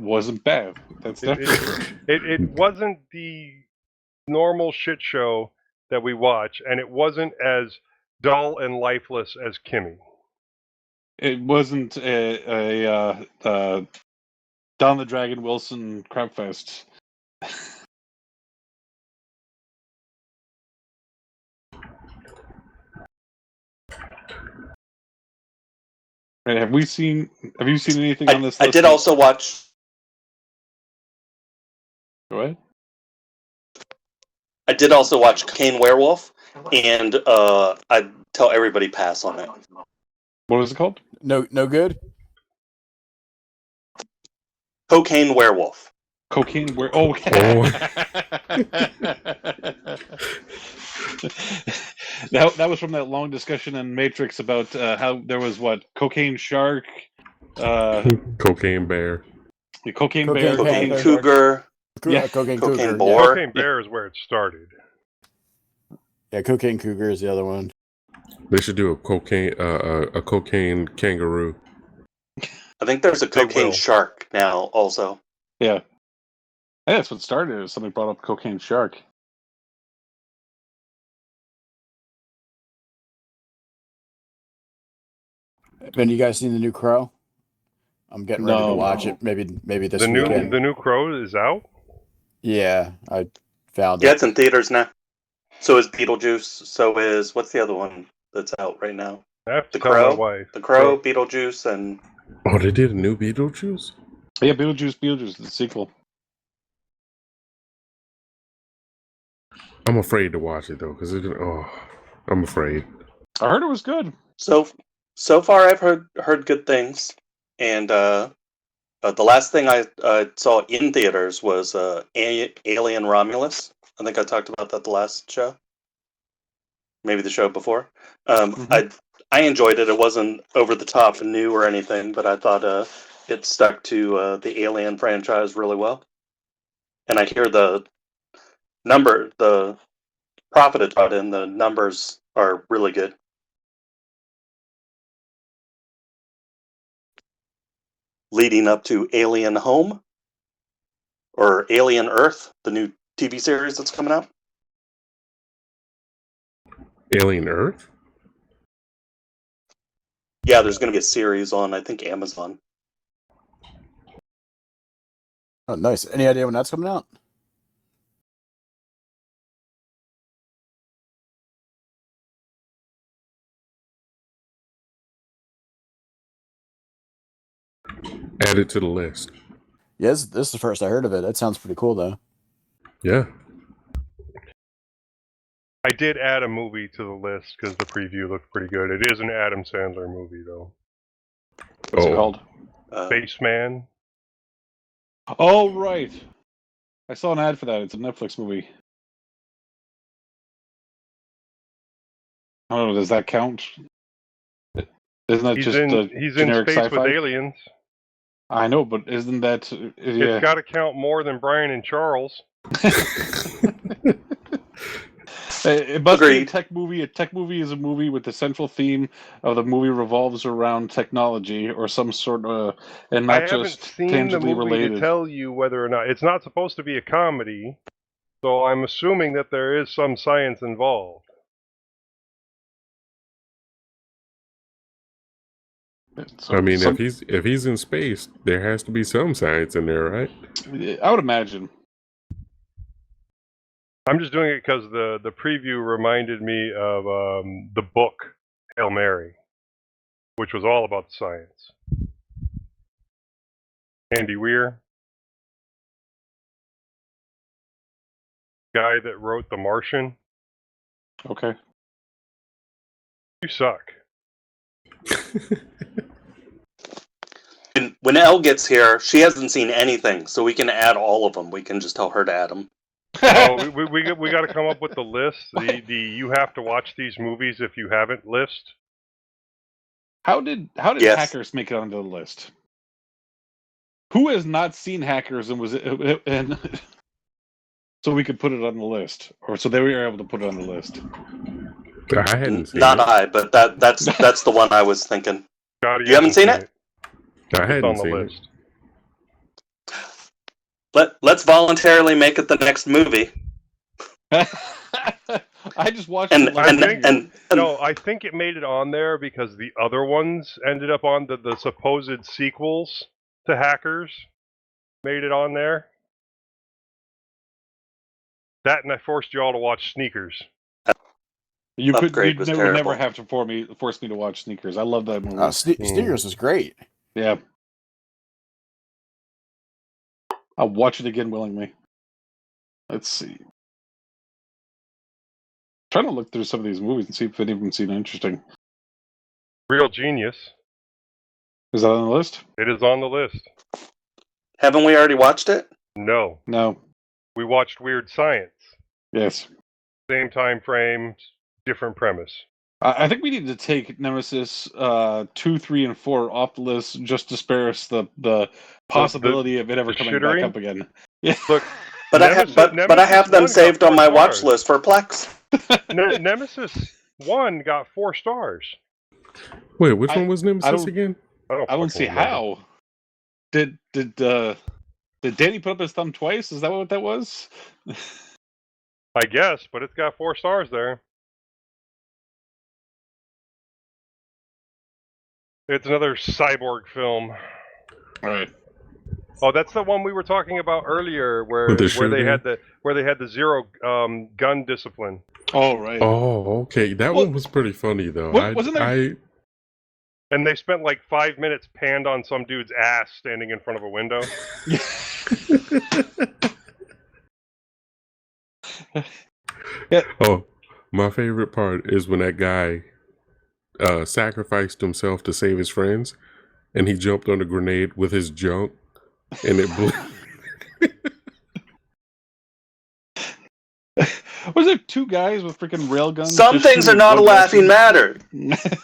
S3: wasn't bad. That's definitely true.
S1: It wasn't the normal shit show that we watch, and it wasn't as dull and lifeless as Kimmy.
S3: It wasn't a Don the Dragon Wilson crapfest. Right, have you seen anything on this
S4: I
S3: list?
S4: did also watch.
S3: Go ahead.
S4: I did also watch Cocaine Werewolf, and I'd tell everybody pass on it.
S3: What is it called?
S7: No good.
S4: Cocaine Werewolf.
S3: Cocaine where?
S6: Oh.
S3: That was from that long discussion in Matrix about how there was cocaine shark,
S6: Cocaine bear.
S3: the cocaine
S7: Cocaine
S3: bear,
S4: Cocaine
S7: Panther.
S4: Cougar.
S3: Yeah.
S7: Cocaine
S4: Cocaine
S7: cougar.
S4: boar.
S1: Cocaine Bear is where it started.
S7: Yeah, cocaine cougar is the other one.
S6: They should do a cocaine kangaroo.
S4: I think there's a
S1: They
S4: cocaine
S1: will.
S4: shark now also.
S3: Yeah. Yeah, that's what started. Is somebody brought up cocaine shark.
S7: Have you guys seen the new Crow? I'm getting ready to
S3: No.
S7: watch it. Maybe this
S1: The
S7: weekend.
S1: new Crow is out.
S7: Yeah, I found
S4: Yeah,
S7: it.
S4: it's in theaters now. So is Beetlejuice. So is what's the other one that's out right now?
S1: I have to
S4: The
S1: tell my
S4: Crow?
S1: wife.
S4: The Crow, Beetlejuice, and
S6: Oh, they did a new Beetlejuice?
S3: Yeah, Beetlejuice, the sequel.
S6: I'm afraid to watch it though, because I'm afraid.
S3: I heard it was good.
S4: so far I've heard good things. And the last thing I saw in theaters was Alien Romulus. I think I talked about that the last show. Maybe the show before. I enjoyed it. It wasn't over the top and new or anything, but I thought it stuck to the Alien franchise really well. And I hear the profit it brought in, the numbers are really good. Leading up to Alien Home or Alien Earth, the new TV series that's coming out.
S6: Alien Earth?
S4: Yeah, there's going to be a series on, I think, Amazon.
S7: Oh, nice. Any idea when that's coming out?
S6: Add it to the list.
S7: Yes, this is the first I heard of it. That sounds pretty cool, though.
S6: Yeah.
S1: I did add a movie to the list because the preview looked pretty good. It is an Adam Sandler movie, though.
S3: What's it called?
S1: Spaceman.
S3: Oh, right. I saw an ad for that. It's a Netflix movie. I don't know. Does that count? Isn't that
S1: He's
S3: just
S1: in
S3: a
S1: he's in
S3: generic
S1: space
S3: sci-fi?
S1: with aliens.
S3: I know, but isn't that...
S1: It's got to count more than Brian and Charles.
S3: It must be a
S4: Agreed.
S3: tech movie. A tech movie is a movie with the central theme of the movie revolves around technology or some sort of, and
S1: I
S3: not
S1: haven't
S3: just
S1: seen the
S3: tangibly
S1: movie
S3: related.
S1: to tell you whether or not. It's not supposed to be a comedy, so I'm assuming that there is some science involved.
S3: So
S6: I mean, if he's in space, there has to be some science in there, right?
S3: I would imagine.
S1: I'm just doing it because the preview reminded me of the book Hail Mary, which was all about the science. Andy Weir, guy that wrote The Martian.
S3: Okay.
S1: You suck.
S4: When Elle gets here, she hasn't seen anything, so we can add all of them. We can just tell her to add them.
S1: Oh, we got to come up with the list. The you have to watch these movies if you haven't list.
S3: How did
S4: Yes.
S3: Hackers make it onto the list? Who has not seen Hackers and so we could put it on the list, or so they were able to put it on the list?
S6: I hadn't seen
S4: Not
S6: it.
S4: I, but that's the one I was thinking.
S1: Scotty
S4: You haven't seen it?
S6: I
S1: It's
S6: hadn't
S1: on the
S6: seen
S1: list.
S4: Let's voluntarily make it the next movie.
S3: I just watched
S4: And
S3: it last
S1: think-
S3: year.
S1: No, I think it made it on there because the other ones ended up on the supposed sequels to Hackers. Made it on there. That and I forced you all to watch Sneakers.
S3: You
S4: Upgrade was
S3: would
S4: terrible.
S3: never have to force me to watch Sneakers. I love that movie.
S7: Sneakers was great.
S3: Yeah. I'll watch it again willingly. Let's see. Trying to look through some of these movies and see if any of them seem interesting.
S1: Real Genius.
S3: Is that on the list?
S1: It is on the list.
S4: Haven't we already watched it?
S1: No.
S3: No.
S1: We watched Weird Science.
S3: Yes.
S1: Same time frame, different premise.
S3: I think we need to take Nemesis 2, 3, and 4 off the list just to spare us the possibility of it ever
S1: the
S3: coming
S1: shittery?
S3: back up again. Yeah.
S1: Look,
S4: But I have them
S1: Nemesis
S4: saved
S1: 1
S4: on
S1: got
S4: my
S1: 4
S4: watch
S1: stars.
S4: list for Plex.
S1: Nemesis 1 got 4 stars.
S6: Wait, which one was Nemesis
S3: don't-
S6: again?
S3: I don't
S1: fucking
S3: see
S1: remember.
S3: how. Did Danny put up his thumb twice? Is that what that was?
S1: I guess, but it's got 4 stars there. It's another cyborg film.
S3: All right.
S1: Oh, that's the one we were talking about earlier, where
S6: With the
S1: they
S6: shooting?
S1: had the zero gun discipline.
S3: All right.
S6: Oh, okay. That
S3: Well,
S6: one was pretty funny though.
S3: wasn't there-
S1: And they spent like 5 minutes panned on some dude's ass standing in front of a window.
S6: Oh, my favorite part is when that guy sacrificed himself to save his friends, and he jumped on a grenade with his junk, and it blew.
S3: two guys with freaking railguns.
S4: Some
S3: just
S4: things are
S3: shooting
S4: not a
S3: one
S4: laughing
S3: direction.
S4: matter.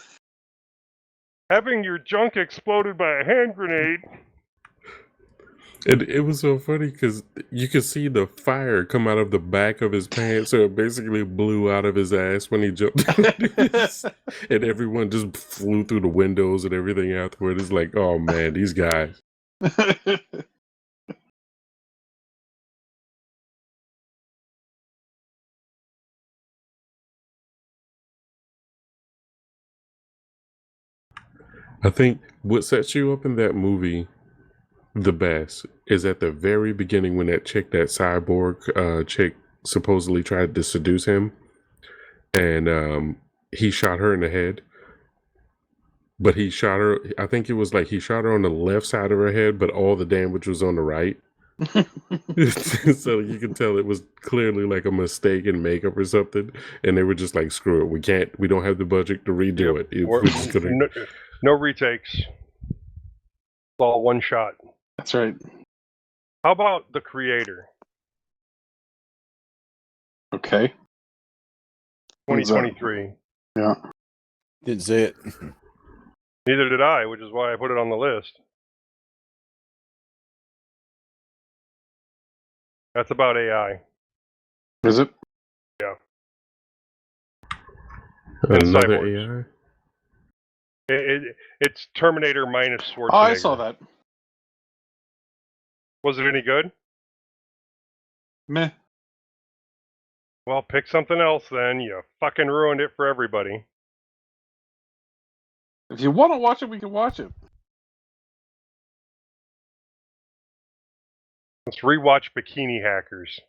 S1: Having your junk exploded by a hand grenade.
S6: And it was so funny because you could see the fire come out of the back of his pants, so it basically blew out of his ass when he jumped. And everyone just flew through the windows and everything afterward. It's like, oh man, these guys. I think what sets you up in that movie the best is at the very beginning when that cyborg chick supposedly tried to seduce him, and he shot her in the head. But he shot her, I think it was like he shot her on the left side of her head, but all the damage was on the right. So you can tell it was clearly like a mistake in makeup or something. And they were just like, screw it, we don't have the budget to redo it. We're just gonna...
S1: no retakes. It's all one shot.
S3: That's right.
S1: How about The Creator?
S3: Okay.
S1: 2023.
S3: Yeah.
S7: Didn't see it.
S1: Neither did I, which is why I put it on the list. That's about AI.
S3: Is it?
S1: Yeah. And
S6: Another
S1: cyborgs.
S6: AI?
S1: It's Terminator minus Schwarzenegger.
S3: Oh, I saw that.
S1: Was it any good?
S3: Meh.
S1: Well, pick something else then. You fucking ruined it for everybody.
S3: If you want to watch it, we can watch it.
S1: Let's rewatch Bikini Hackers.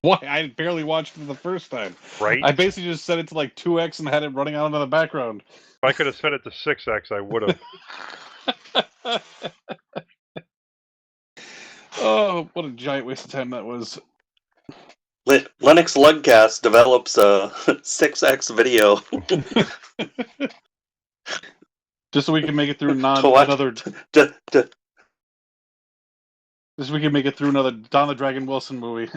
S3: Why? I barely watched it for the first time.
S1: Right?
S3: I basically just set it to like 2x and had it running out in the background.
S1: If I could have set it to 6x, I would have.
S3: Oh, what a giant waste of time that was.
S4: LinuxLUGcast develops a 6x video.
S3: Just so we can make it through
S4: Just
S3: so we can make it through another Don the Dragon Wilson movie.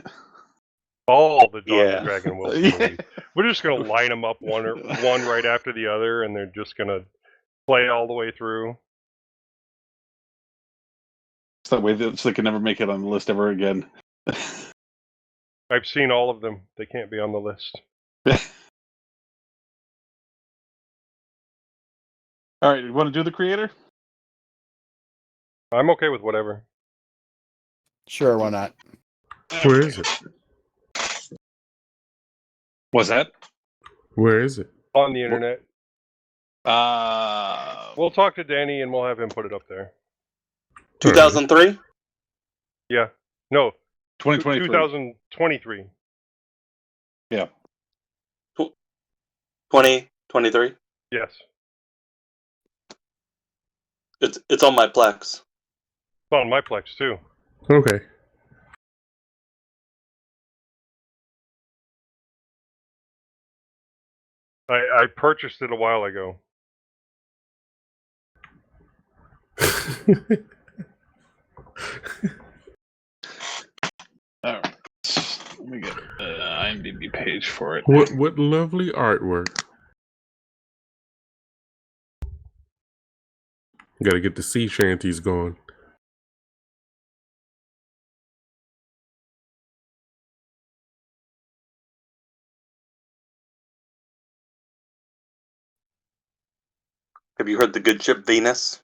S1: All the Dawn
S4: Yeah.
S1: the Dragon Wilson movies. We're just going to line them up one right after the other, and they're just going to play all the way through.
S3: So that way so they can never make it on the list ever again.
S1: I've seen all of them. They can't be on the list.
S3: All right, you want to do The Creator?
S1: I'm okay with whatever.
S7: Sure, why not?
S6: Where is it?
S3: What's that?
S6: Where is it?
S1: On the internet.
S3: We'll
S1: We'll talk to Danny and we'll have him put it up there.
S4: 2003?
S1: Yeah. No.
S3: 2023.
S1: 2023.
S3: Yeah.
S4: 2023?
S1: Yes.
S4: It's on my Plex.
S1: It's on my Plex too.
S6: Okay.
S1: I purchased it a while ago.
S3: All right. Let me get an IMDb page for it.
S6: What lovely artwork. Gotta get the sea shanties going.
S4: Have you heard the good ship Venus?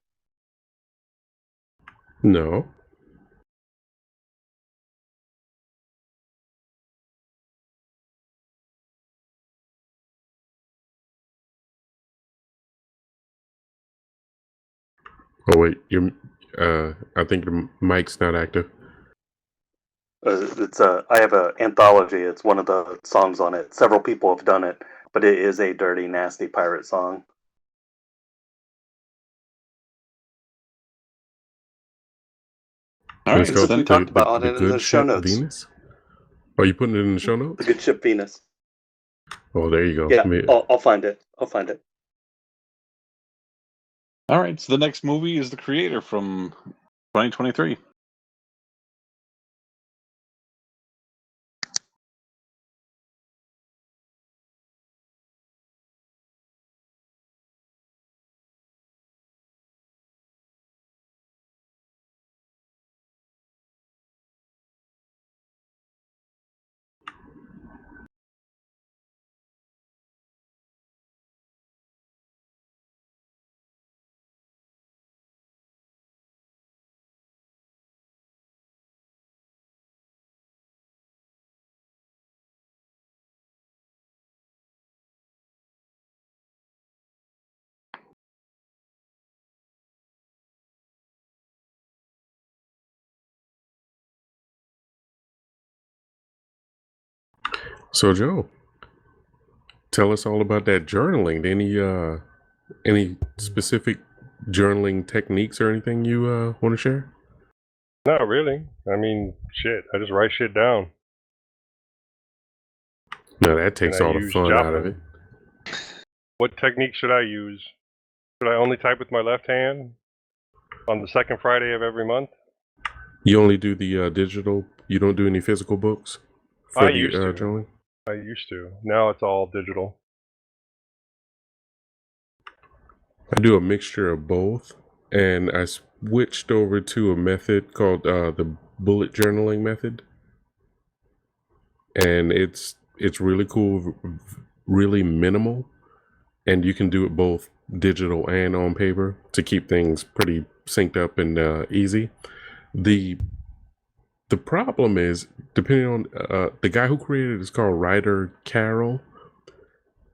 S6: No. Oh wait, I think the mic's not active.
S4: I have an anthology. It's one of the songs on it. Several people have done it, but it is a dirty, nasty pirate song.
S3: All right,
S6: It's called
S4: we talked about it in the show
S6: Ship
S4: notes.
S6: Venus. Are you putting it in the show notes?
S4: The good ship Venus.
S6: Oh, there you go.
S4: Yeah, I'll find it. I'll find it.
S3: All right, so the next movie is The Creator from 2023.
S6: So Joe, tell us all about that journaling. Any specific journaling techniques or anything you want to share?
S1: Not really. I mean, shit. I just write shit down,
S6: No, that
S1: and
S6: takes
S1: I
S6: all the
S1: use
S6: fun out of it.
S1: Joplin. What technique should I use? Should I only type with my left hand on the second Friday of every month?
S6: You only do the digital. You don't do any physical books for
S1: I
S6: the
S1: used to.
S6: journaling.
S1: I used to. Now it's all digital.
S6: I do a mixture of both, and I switched over to a method called the bullet journaling method, and it's really cool, really minimal, and you can do it both digital and on paper to keep things pretty synced up and easy. The problem is, depending on the guy who created it is called Ryder Carroll,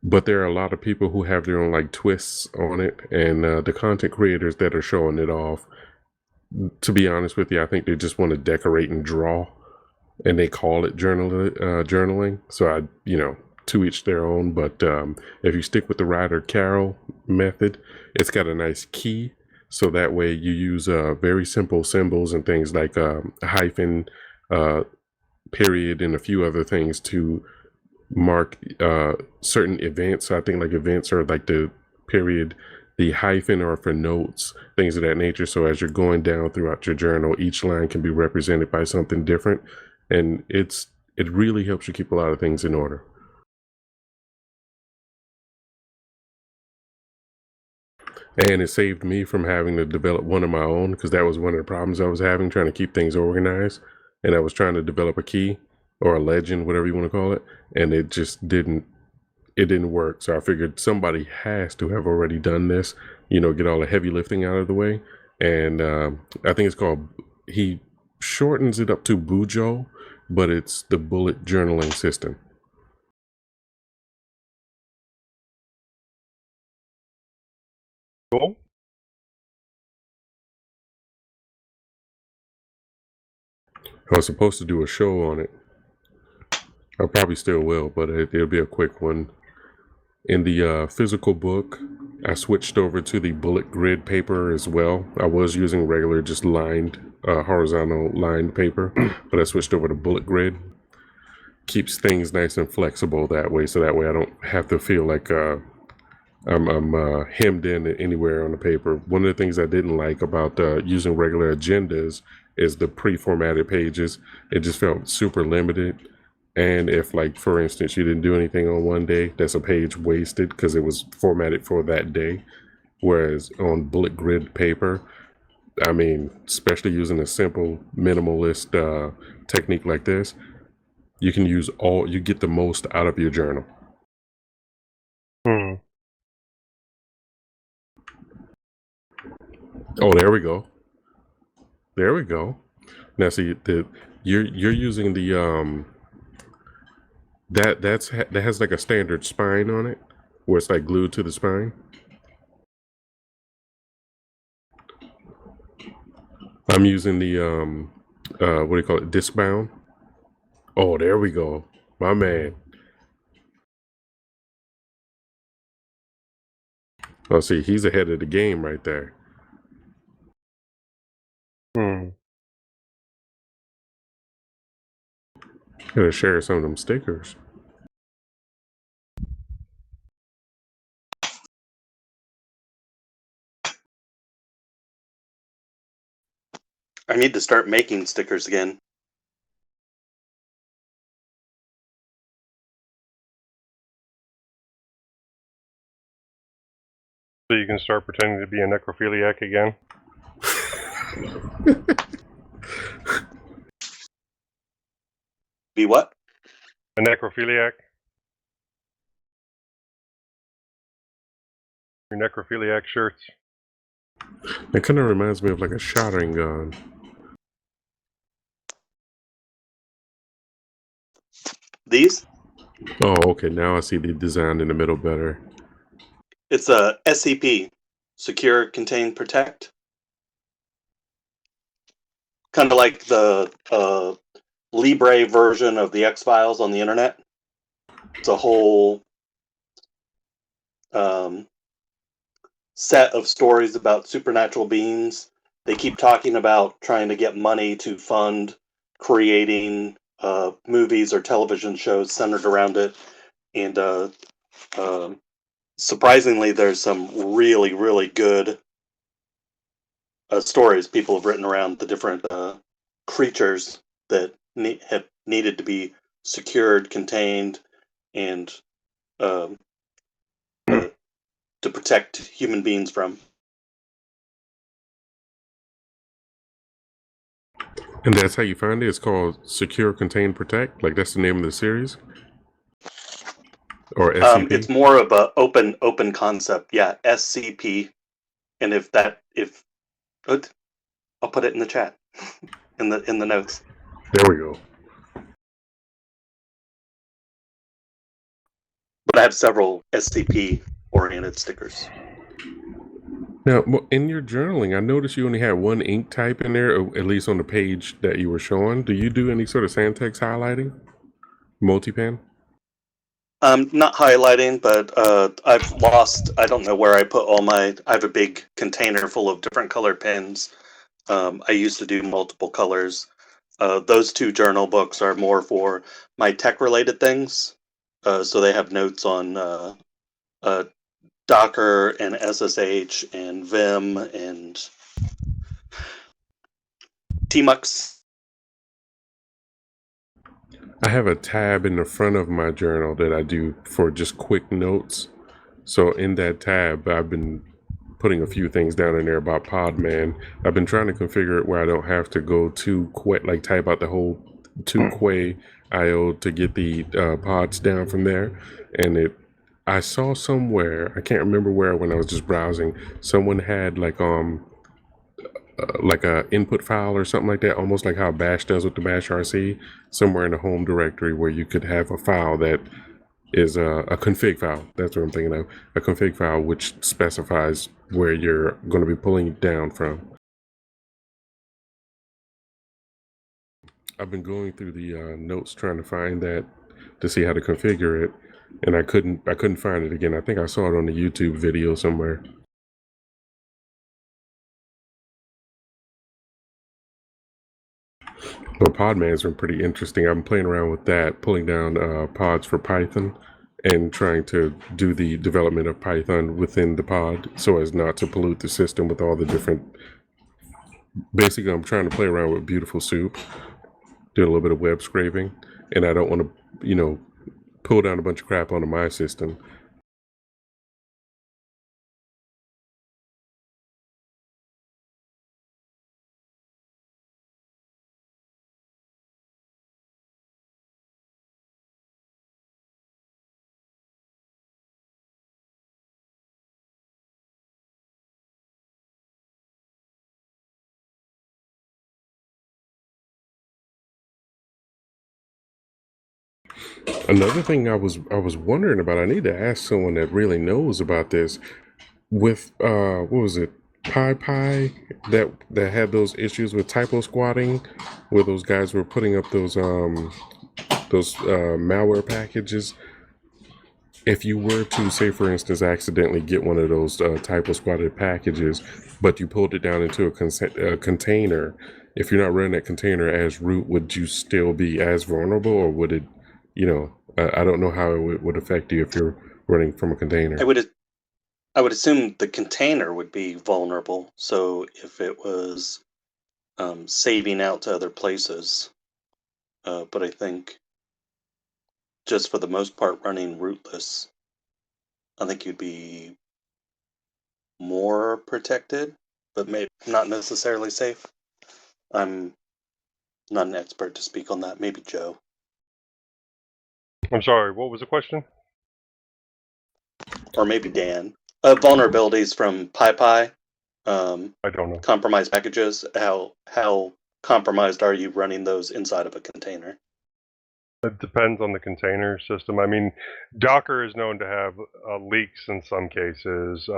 S6: but there are a lot of people who have their own like twists on it, and the content creators that are showing it off, to be honest with you, I think they just want to decorate and draw, and they call it journaling. So to each their own. But if you stick with the Ryder Carroll method, it's got a nice key, so that way you use very simple symbols and things like a hyphen, period, and a few other things to mark certain events. So I think like events are like the period, the hyphen are for notes, things of that nature. So as you're going down throughout your journal, each line can be represented by something different, and it really helps you keep a lot of things in order. And it saved me from having to develop one of my own, because that was one of the problems I was having, trying to keep things organized. And I was trying to develop a key or a legend, whatever you want to call it, and it just didn't work. So I figured somebody has to have already done this, get all the heavy lifting out of the way. And I think it's called, he shortens it up to Bujo, but it's the bullet journaling system.
S1: Cool.
S6: I was supposed to do a show on it. I probably still will, but it'll be a quick one. In the physical book, I switched over to the bullet grid paper as well. I was using regular, just lined, horizontal lined paper, but I switched over to bullet grid. Keeps things nice and flexible that way, so that way I don't have to feel like I'm hemmed in anywhere on the paper. One of the things I didn't like about using regular agendas is the pre-formatted pages. It just felt super limited. And if, like, for instance, you didn't do anything on one day, that's a page wasted because it was formatted for that day. Whereas on bullet grid paper, I mean, especially using a simple minimalist technique like this, you can you get the most out of your journal.
S1: Hmm.
S6: Oh, there we go. There we go. Now see, you're using the that has like a standard spine on it, where it's like glued to the spine. I'm using the what do you call it, disc bound. Oh, there we go, my man. Oh, see, he's ahead of the game right there.
S1: Hmm.
S6: Gonna share some of them stickers.
S4: I need to start making stickers again.
S1: So you can start pretending to be a necrophiliac again.
S4: Be what?
S1: A necrophiliac. Your necrophiliac shirts.
S6: It kind of reminds me of like a shotting gun.
S4: These?
S6: Oh, okay. Now I see the design in the middle better.
S4: It's a SCP, Secure, Contain, Protect. Kind of like the Libre version of the X-Files on the internet. It's a whole set of stories about supernatural beings. They keep talking about trying to get money to fund creating movies or television shows centered around it. And surprisingly, there's some really, really good stories people have written around the different creatures that have needed to be secured, contained, and to protect human beings from.
S6: And that's how you find it? It's called Secure, Contain, Protect? Like that's the name of the series? Or SCP?
S4: It's more of a open concept. Yeah, SCP. And I'll put it in the chat in the notes.
S6: There we go.
S4: But I have several SCP oriented stickers.
S6: Now, in your journaling, I noticed you only had one ink type in there, at least on the page that you were showing. Do you do any sort of Santex highlighting? Multi-pen?
S4: Not highlighting, but I've lost. I don't know where I put all my. I have a big container full of different color pens. I used to do multiple colors. Those two journal books are more for my tech-related things. So they have notes on Docker and SSH and Vim and Tmux.
S6: I have a tab in the front of my journal that I do for just quick notes. So in that tab, I've been putting a few things down in there about Podman. I've been trying to configure it where I don't have to go to like type out the whole to Quay IO to get the pods down from there. And I saw somewhere, I can't remember where when I was just browsing, someone had like a input file or something like that, almost like how Bash does with the Bash RC, somewhere in the home directory where you could have a file that is a config file. That's what I'm thinking of. A config file which specifies where you're going to be pulling it down from. I've been going through the notes trying to find that to see how to configure it, and I couldn't find it again. I think I saw it on the YouTube video somewhere. But Podman's been pretty interesting. I'm playing around with that, pulling down pods for Python and trying to do the development of Python within the pod so as not to pollute the system with all the different... Basically, I'm trying to play around with Beautiful Soup, do a little bit of web scraping, and I don't want to, pull down a bunch of crap onto my system. Another thing I was wondering about, I need to ask someone that really knows about this. With what was it, PyPy, that had those issues with typo squatting, where those guys were putting up those malware packages. If you were to, say for instance, accidentally get one of those typo squatted packages, but you pulled it down into a container, if you're not running that container as root, would you still be as vulnerable, or would it, I don't know how it would affect you if you're running from a container.
S4: I would assume the container would be vulnerable. So if it was saving out to other places, but I think just for the most part running rootless, I think you'd be more protected, but maybe not necessarily safe. I'm not an expert to speak on that. Maybe Joe.
S1: I'm sorry, what was the question?
S4: Or maybe Dan. Vulnerabilities from PyPy.
S1: I don't know.
S4: Compromised packages. How compromised are you running those inside of a container?
S1: It depends on the container system. I mean, Docker is known to have leaks in some cases.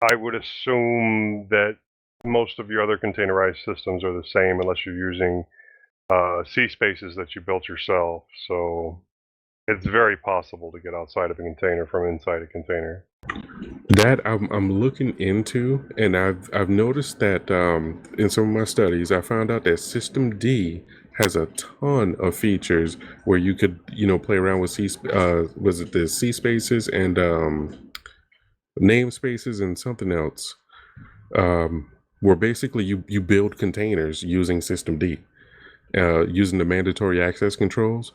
S1: I would assume that most of your other containerized systems are the same unless you're using C spaces that you built yourself. So It's very possible to get outside of a container from inside a container.
S6: That I'm looking into, and I've noticed that in some of my studies, I found out that System D has a ton of features where you could play around with was it the C spaces and namespaces and something else, where basically you build containers using System D, using the mandatory access controls.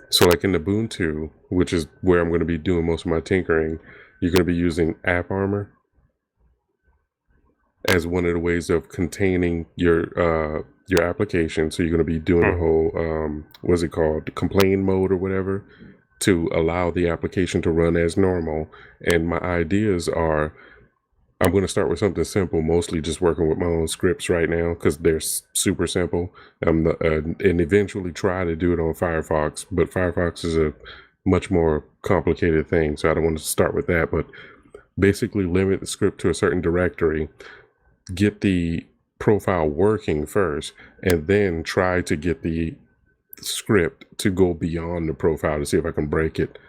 S6: So like in Ubuntu, which is where I'm going to be doing most of my tinkering, you're going to be using AppArmor as one of the ways of containing your application. So you're going to be doing the whole what's it called, complain mode or whatever, to allow the application to run as normal. And my ideas are, I'm going to start with something simple, mostly just working with my own scripts right now because they're super simple. And eventually try to do it on Firefox, but Firefox is a much more complicated thing, so I don't want to start with that. But basically limit the script to a certain directory, get the profile working first, and then try to get the script to go beyond the profile to see if I can break it.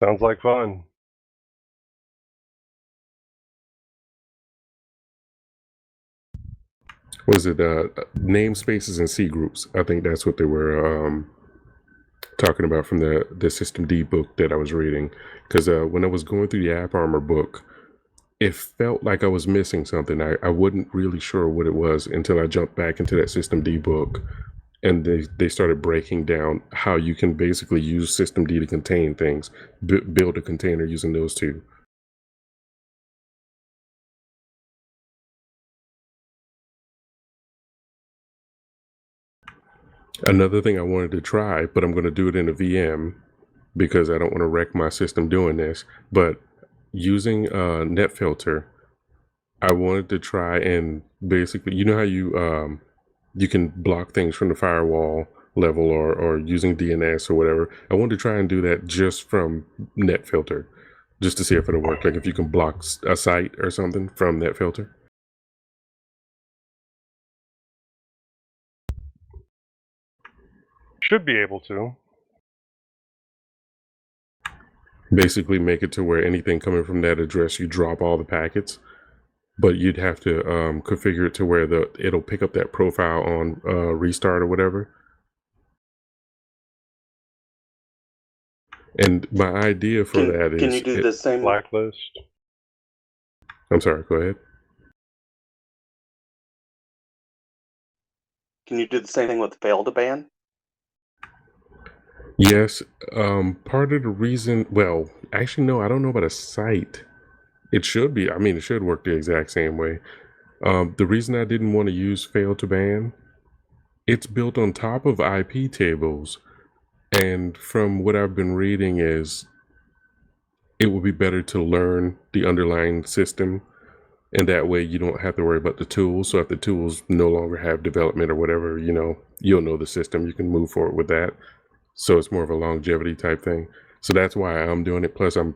S1: Sounds like fun.
S6: Was it namespaces and C groups? I think that's what they were talking about from the System D book that I was reading. Because when I was going through the AppArmor book, it felt like I was missing something. I wasn't really sure what it was until I jumped back into that System D book, and they started breaking down how you can basically use System D to contain things, build a container using those two. Another thing I wanted to try, but I'm going to do it in a VM because I don't want to wreck my system doing this, but using NetFilter, I wanted to try and basically, you know how you can block things from the firewall level or using DNS or whatever. I wanted to try and do that just from NetFilter, just to see if it'll work. Like if you can block a site or something from NetFilter.
S1: Should be able to.
S6: Basically make it to where anything coming from that address, you drop all the packets, but you'd have to configure it to where it'll pick up that profile on restart or whatever. And my idea for that is...
S4: Can you do the same?
S1: Blacklist.
S6: I'm sorry, go ahead.
S4: Can you do the same thing with fail to ban?
S6: Yes, part of the reason, well, actually, no, I don't know about a site. It should be, I mean, it should work the exact same way. The reason I didn't want to use fail to ban, it's built on top of IP tables. And from what I've been reading is it would be better to learn the underlying system. And that way you don't have to worry about the tools. So if the tools no longer have development or whatever, you'll know the system, you can move forward with that. So it's more of a longevity type thing. So that's why I'm doing it. Plus I'm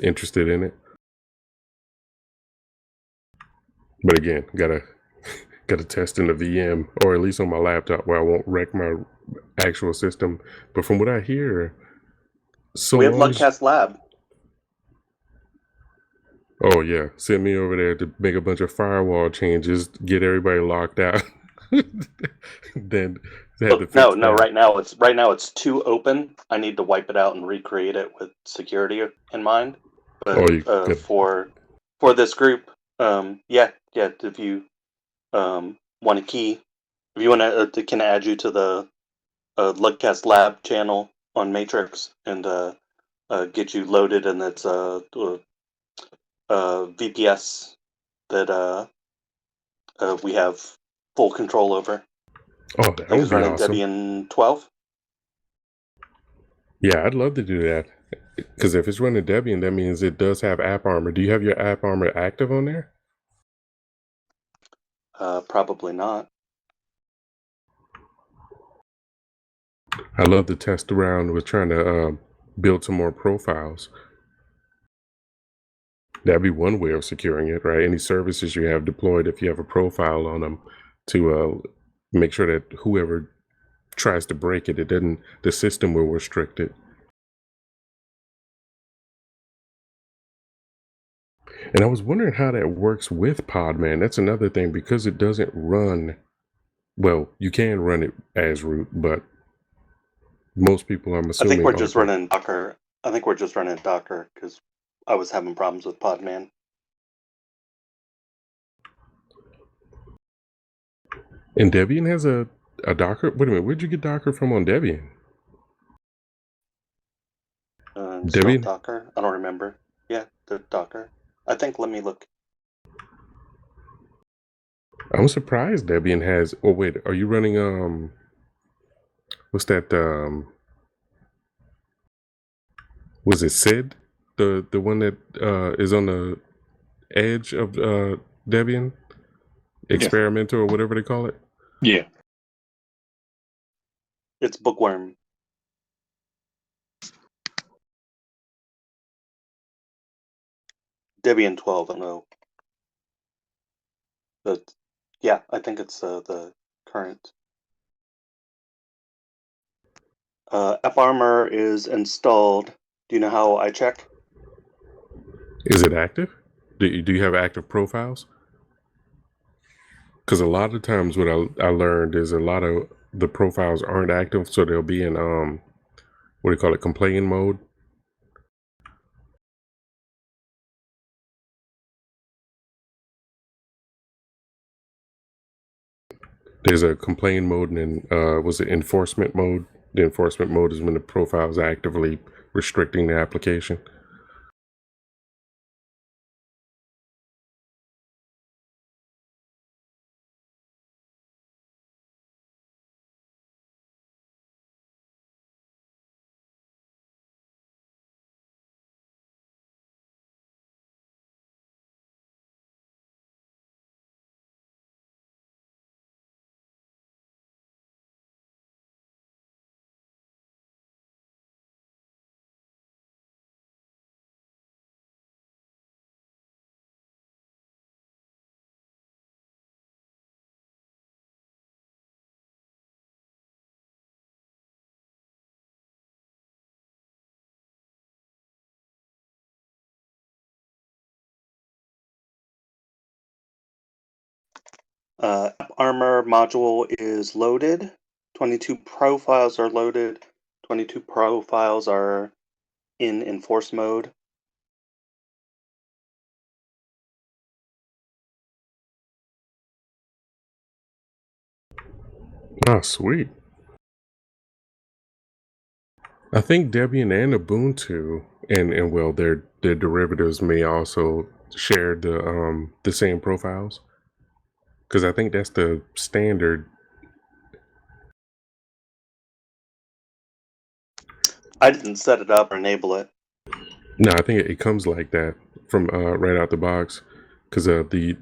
S6: interested in it. But again, gotta test in the VM, or at least on my laptop where I won't wreck my actual system. But from what I hear,
S4: We have Lugcast Lab.
S6: Oh yeah, send me over there to make a bunch of firewall changes, get everybody locked out. Then they have to fix
S4: No,
S6: that.
S4: right now it's too open. I need to wipe it out and recreate it with security in mind. But for this group, if you want a key, if you want to, can add you to the Lugcast Lab channel on Matrix and get you loaded, and it's VPS that we have full control over.
S6: Oh, that would be
S4: running
S6: awesome.
S4: Debian 12.
S6: Yeah, I'd love to do that. Because if it's running Debian, that means it does have AppArmor. Do you have your AppArmor active on there?
S4: Probably not.
S6: I love to test around with trying to build some more profiles. That'd be one way of securing it, right? Any services you have deployed, if you have a profile on them, to make sure that whoever tries to break it, the system will restrict it. And I was wondering how that works with Podman. That's another thing, because it doesn't run. Well, you can run it as root, but most people, I'm
S4: I
S6: assuming,
S4: think we're just running Docker. I think we're just running Docker because I was having problems with Podman.
S6: And Debian has a Docker. Wait a minute, where'd you get Docker from on Debian?
S4: Install Docker. I don't remember. Yeah, the Docker. I think. Let me look.
S6: I'm surprised Debian has. Oh wait, are you running what's that? Was it Sid? The one that is on the edge of Debian? Experimenter or whatever they call it?
S3: Yeah.
S4: It's Bookworm. Debian 12, I know. But yeah, I think it's the current. AppArmor is installed. Do you know how I check?
S6: Is it active? Do you have active profiles? Because a lot of times what I learned is a lot of the profiles aren't active, so they'll be in what do you call it, complain mode. There's a complain mode and then was it enforcement mode? The enforcement mode is when the profile is actively restricting the application.
S4: AppArmor module is loaded. 22 profiles are loaded. 22 profiles are in enforce mode.
S6: Ah, sweet. I think Debian and Ubuntu and well, their derivatives may also share the same profiles, because I think that's the standard.
S4: I didn't set it up or enable it.
S6: No, I think it comes like that from right out the box. Because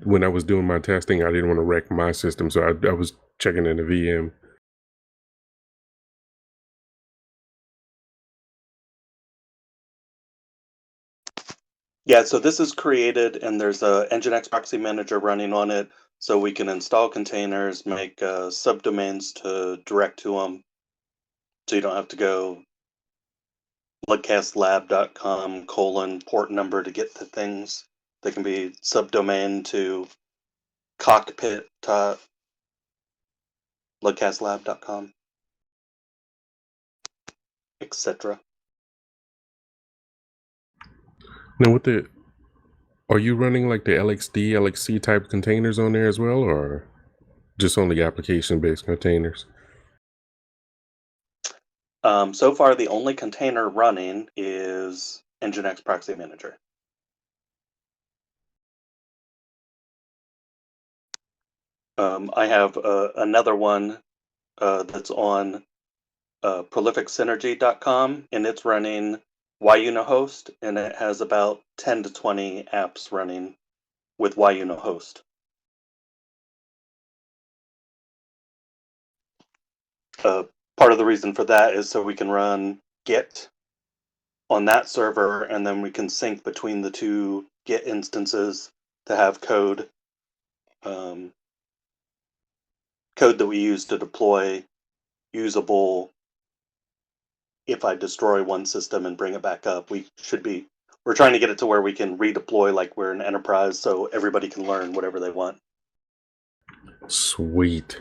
S6: when I was doing my testing, I didn't want to wreck my system, so I was checking in the VM.
S4: Yeah, so this is created and there's a Nginx proxy manager running on it, so we can install containers, make subdomains to direct to them, so you don't have to go lugcastlab.com port number to get to things. They can be subdomain to cockpit.lugcastlab.com, etc.
S6: Now, are you running like the LXD, LXC type containers on there as well, or just only application-based containers?
S4: So far, the only container running is Nginx Proxy Manager. I have another one that's on prolificsynergy.com, and it's running YUnohost, and it has about 10 to 20 apps running with YUnohost. Part of the reason for that is so we can run Git on that server, and then we can sync between the two get instances to have code, code that we use to deploy usable. If I destroy one system and bring it back up, we're trying to get it to where we can redeploy like we're an enterprise, so everybody can learn whatever they want.
S6: Sweet.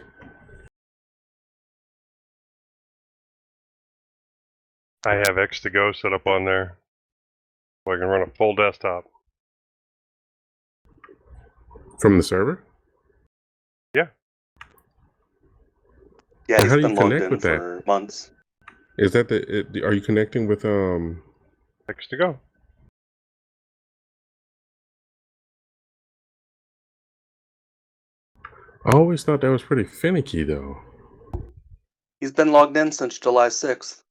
S1: I have X2Go set up on there, so I can run a full desktop.
S6: From the server?
S4: Yeah,
S6: How
S4: he's
S6: do you
S4: been logged
S6: connect
S4: in
S6: with that?
S4: for months.
S6: Is that are you connecting with
S1: X2Go.
S6: I always thought that was pretty finicky though.
S4: He's been logged in since July 6th.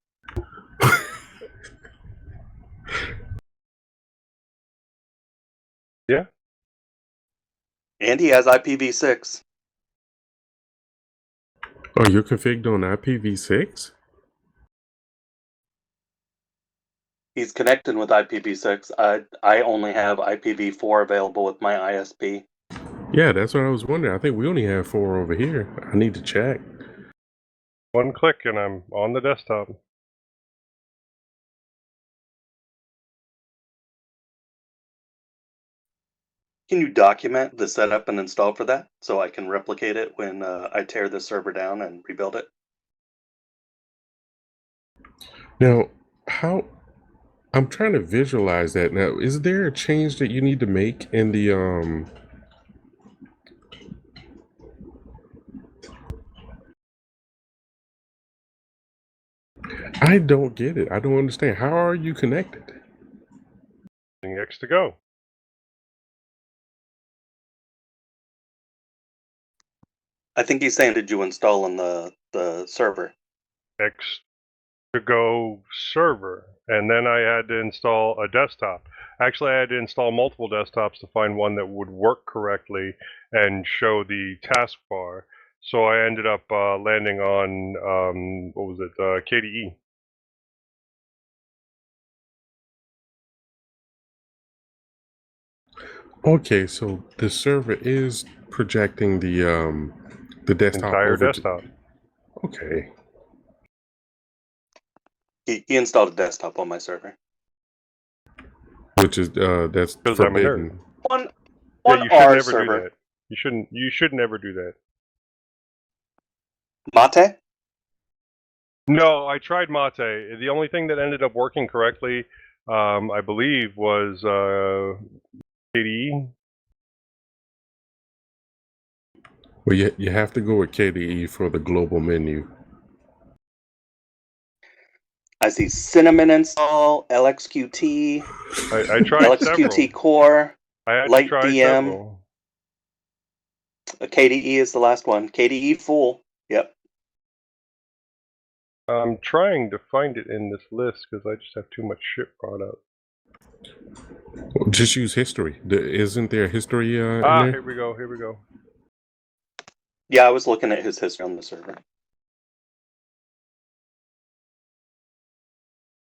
S1: Yeah.
S4: And he has IPv6.
S6: Oh, you're configured on IPv6?
S4: He's connected with IPv6. I only have IPv4 available with my ISP.
S6: Yeah, that's what I was wondering. I think we only have 4 over here. I need to check.
S1: One click and I'm on the desktop.
S4: Can you document the setup and install for that so I can replicate it when I tear the server down and rebuild it?
S6: Now, I'm trying to visualize that. Now, is there a change that you need to make in the I don't get it. I don't understand. How are you connected?
S1: X2Go.
S4: I think he's saying, did you install on the server?
S1: X2Go server. And then I had to install a desktop. Actually, I had to install multiple desktops to find one that would work correctly and show the taskbar. So I ended up landing on, what was it, KDE.
S6: Okay, so the server is projecting the desktop
S1: Entire
S6: over
S1: desktop.
S6: Okay.
S4: He installed a desktop on my server.
S6: Which is that's
S1: Because I'm a nerd.
S6: forbidden.
S4: On
S1: Yeah, you should
S4: our
S1: never
S4: server.
S1: do that. You should never do that.
S4: Mate?
S1: No, I tried Mate. The only thing that ended up working correctly, I believe, was KDE.
S6: Well, you have to go with KDE for the global menu.
S4: I see Cinnamon install, LXQT,
S1: I tried
S4: LXQT
S1: several.
S4: Core,
S1: I had
S4: Light
S1: to try
S4: DM.
S1: several.
S4: KDE is the last one. KDE full. Yep.
S1: I'm trying to find it in this list because I just have too much shit brought up.
S6: Well, just use history. Isn't there history in there?
S1: Here we go. Here we go.
S4: Yeah, I was looking at his history on the server.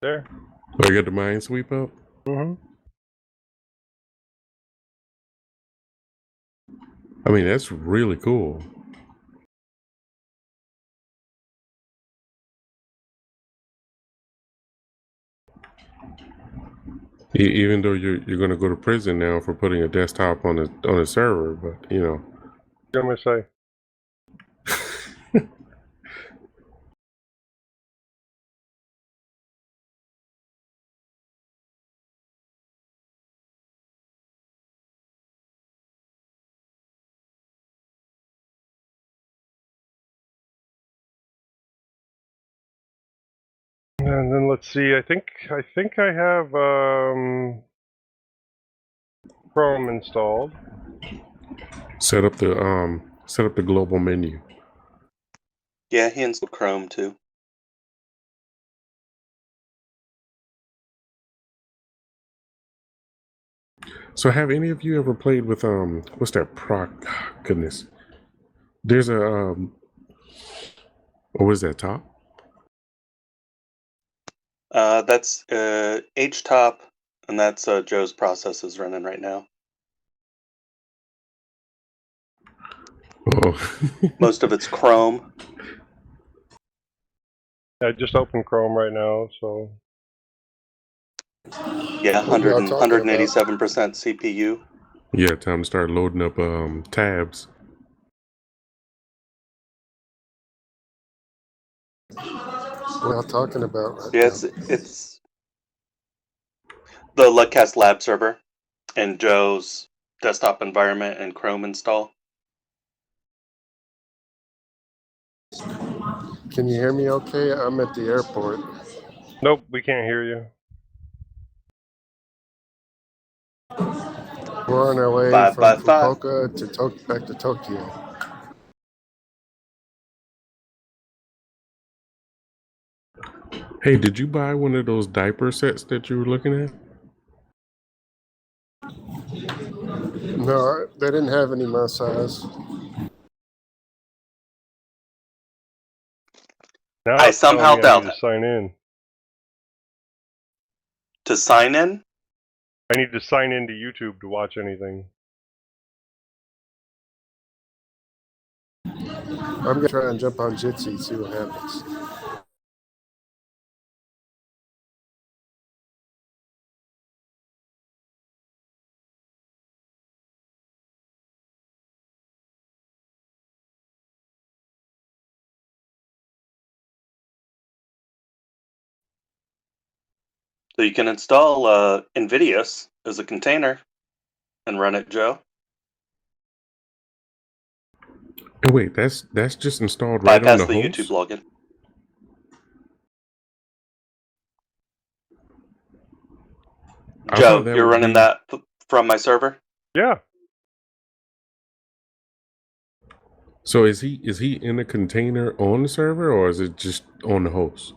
S1: There.
S6: Oh, you got the Minesweep up?
S1: Mm-hmm.
S6: I mean, that's really cool. Even though you're going to go to prison now for putting a desktop on a server, but you know.
S1: What am I say? And then let's see. I think I have Chrome installed.
S6: Set up the global menu.
S4: Yeah, he installed Chrome too.
S6: So have any of you ever played with what's that proc? Goodness, there's a what was that top?
S4: That's HTOP and that's Joe's process is running right now.
S6: Oh.
S4: Most of it's Chrome.
S1: I just opened Chrome right now, so
S4: Yeah,
S10: What y'all talking about?
S4: 187% CPU.
S6: Yeah, time to start loading up tabs.
S10: What y'all talking about right
S4: Yeah,
S10: now?
S4: it's the Lugcast lab server and Joe's desktop environment and Chrome install.
S10: Can you hear me okay? I'm at the airport.
S1: nope, we can't hear you.
S10: We're on our way
S4: 5
S10: from
S4: by 5.
S10: Fukuoka to back to Tokyo.
S6: Hey, did you buy one of those diaper sets that you were looking at?
S10: No, they didn't have any my size.
S1: Now
S4: I
S1: it's telling
S4: somehow
S1: me I
S4: doubt
S1: need to
S4: it.
S1: sign in.
S4: To sign in,
S1: I need to sign into YouTube to watch anything.
S10: I'm gonna try and jump on Jitsi, see what happens.
S4: so you can install Invidious as a container and run it, Joe.
S6: Oh, wait, that's just installed right on
S4: Bypass
S6: the
S4: the
S6: host?
S4: YouTube login.
S6: I
S4: Joe,
S6: thought that
S4: you're
S6: would
S4: running
S6: be...
S4: that from my server?
S1: Yeah.
S6: So is he in a container on the server, or is it just on the host?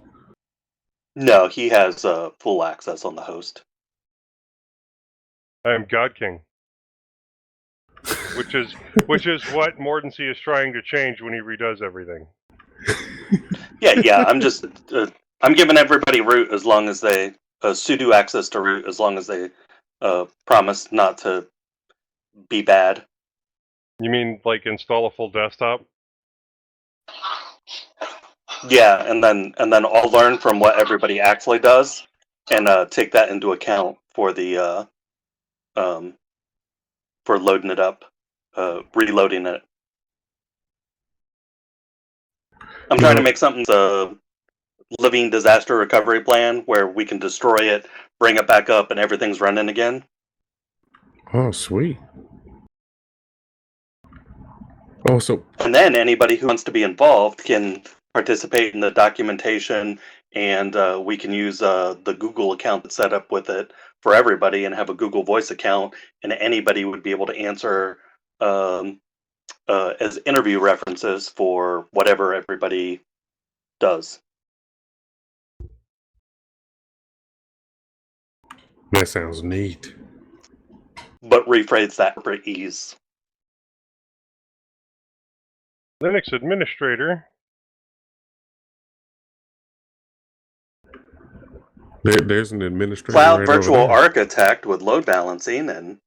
S4: No, he has full access on the host.
S1: I am God King. Which is what Mortency is trying to change when he redoes everything.
S4: Yeah. I'm giving everybody root as long as they sudo access to root as long as they promise not to be bad.
S1: You mean like install a full desktop?
S4: Yeah, and then I'll learn from what everybody actually does and take that into account for the for loading it up, reloading it. I'm trying to make something a living disaster recovery plan where we can destroy it, bring it back up, and everything's running again.
S6: Oh, sweet. Oh, so...
S4: And then anybody who wants to be involved can participate in the documentation, and we can use the Google account that's set up with it for everybody and have a Google Voice account, and anybody would be able to answer as interview references for whatever everybody does.
S6: That sounds neat.
S4: But rephrase that for ease.
S1: Linux administrator.
S6: There's an administrator
S4: Cloud
S6: right
S4: Virtual
S6: over there.
S4: Architect with load balancing and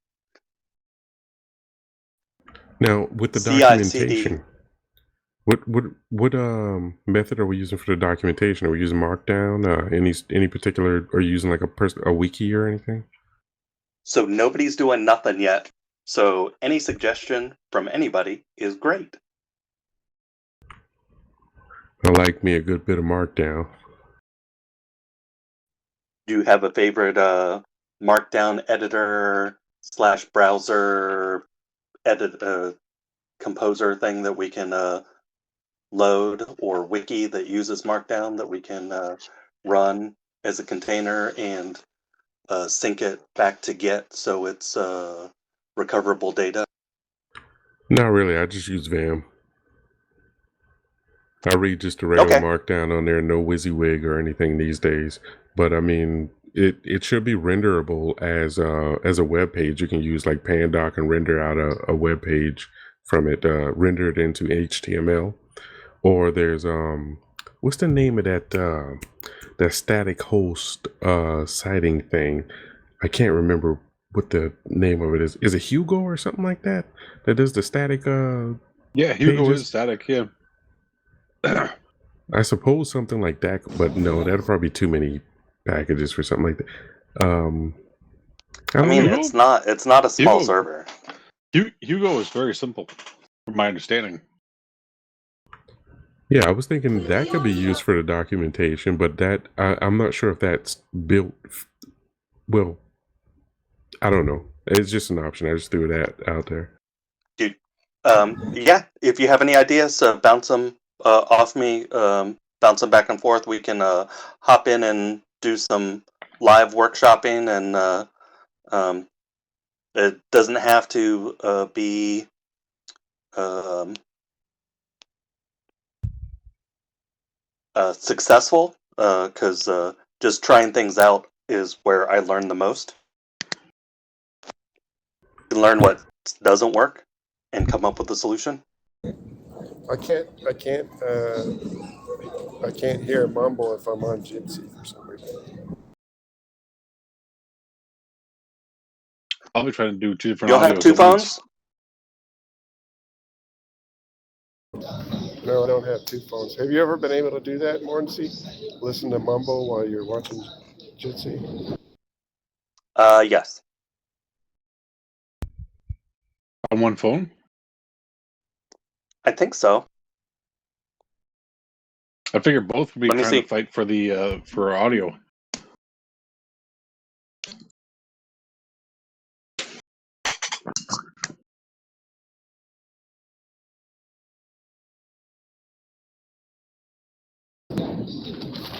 S6: Now, with the
S4: CI/CD.
S6: documentation, what method are we using for the documentation? Are we using Markdown? Any particular? Are you using like a wiki or anything?
S4: So nobody's doing nothing yet. So any suggestion from anybody is great.
S6: I like me a good bit of Markdown.
S4: Do you have a favorite Markdown editor / browser edit composer thing that we can load, or wiki that uses Markdown that we can run as a container and sync it back to Git so it's recoverable data?
S6: Not really. I just use VAM. I read just the regular Markdown on there, no WYSIWYG or anything these days. But I mean, it should be renderable as a web page. You can use like Pandoc and render out a web page from it, render it into HTML. Or there's what's the name of that static host citing thing? I can't remember what the name of it is. Is it Hugo or something like that? That does the static
S3: Yeah, Hugo
S6: pages?
S3: is static, yeah.
S6: I suppose something like that, but no, that'd probably be too many packages for something like that.
S4: I mean,
S3: Hugo?
S4: it's not a small
S3: Hugo.
S4: server.
S3: Hugo is very simple, from my understanding.
S6: Yeah, I was thinking that could be used for the documentation, but that I'm not sure if that's built. Well, I don't know. It's just an option. I just threw that out there.
S4: Dude, yeah. If you have any ideas, bounce them off me. Bounce them back and forth. We can hop in and do some live workshopping, and it doesn't have to be successful, because just trying things out is where I learn the most. You can learn what doesn't work and come up with a solution.
S10: I can't hear mumble if I'm on Jitsi for some reason.
S3: I'll be trying to do 2 different
S4: You'll have
S3: audios
S4: 2
S3: at once.
S10: phones? No, I don't have 2 phones. Have you ever been able to do that, Mornsey? Listen to mumble while you're watching Jitsi?
S4: Yes.
S3: On one phone?
S4: I think so.
S3: I figure both would be
S4: Let me
S3: trying
S4: see.
S3: to fight for the for audio.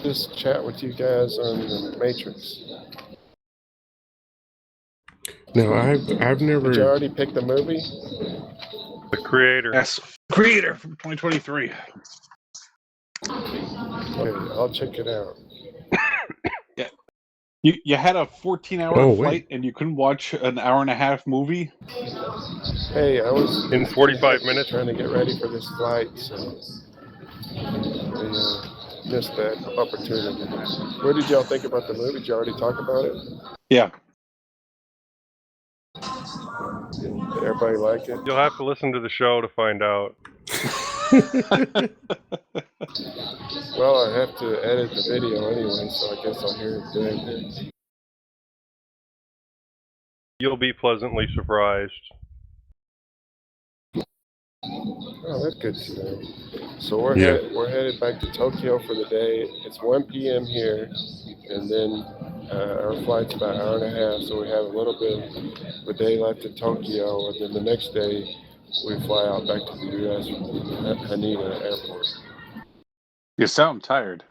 S10: Just chat with you guys on the Matrix.
S6: No, I've
S10: Did you
S6: never.
S10: already pick the movie?
S1: The creator.
S3: Yes, creator from 2023.
S10: Okay, I'll check it out.
S3: Yeah, you had a 14-hour
S6: Oh,
S3: flight and you couldn't watch an hour-and-a-half movie.
S10: Hey, I was
S1: In 45 minutes.
S10: trying to get ready for this flight, so I missed that opportunity. What did y'all think about the movie? Did you already talk about it?
S3: Yeah,
S10: Did everybody like it?
S1: You'll have to listen to the show to find out.
S10: Well, I have to edit the video anyway, so I guess I'll hear it then.
S1: You'll be pleasantly surprised.
S10: Oh, that's good to know. So we're
S6: Yeah.
S10: we're headed back to Tokyo for the day. It's 1 p.m. here, and then our flight's about an hour and a half, so we have a little bit of a day left in Tokyo, and then the next day we fly out back to the U.S. from Haneda Airport.
S3: you sound tired.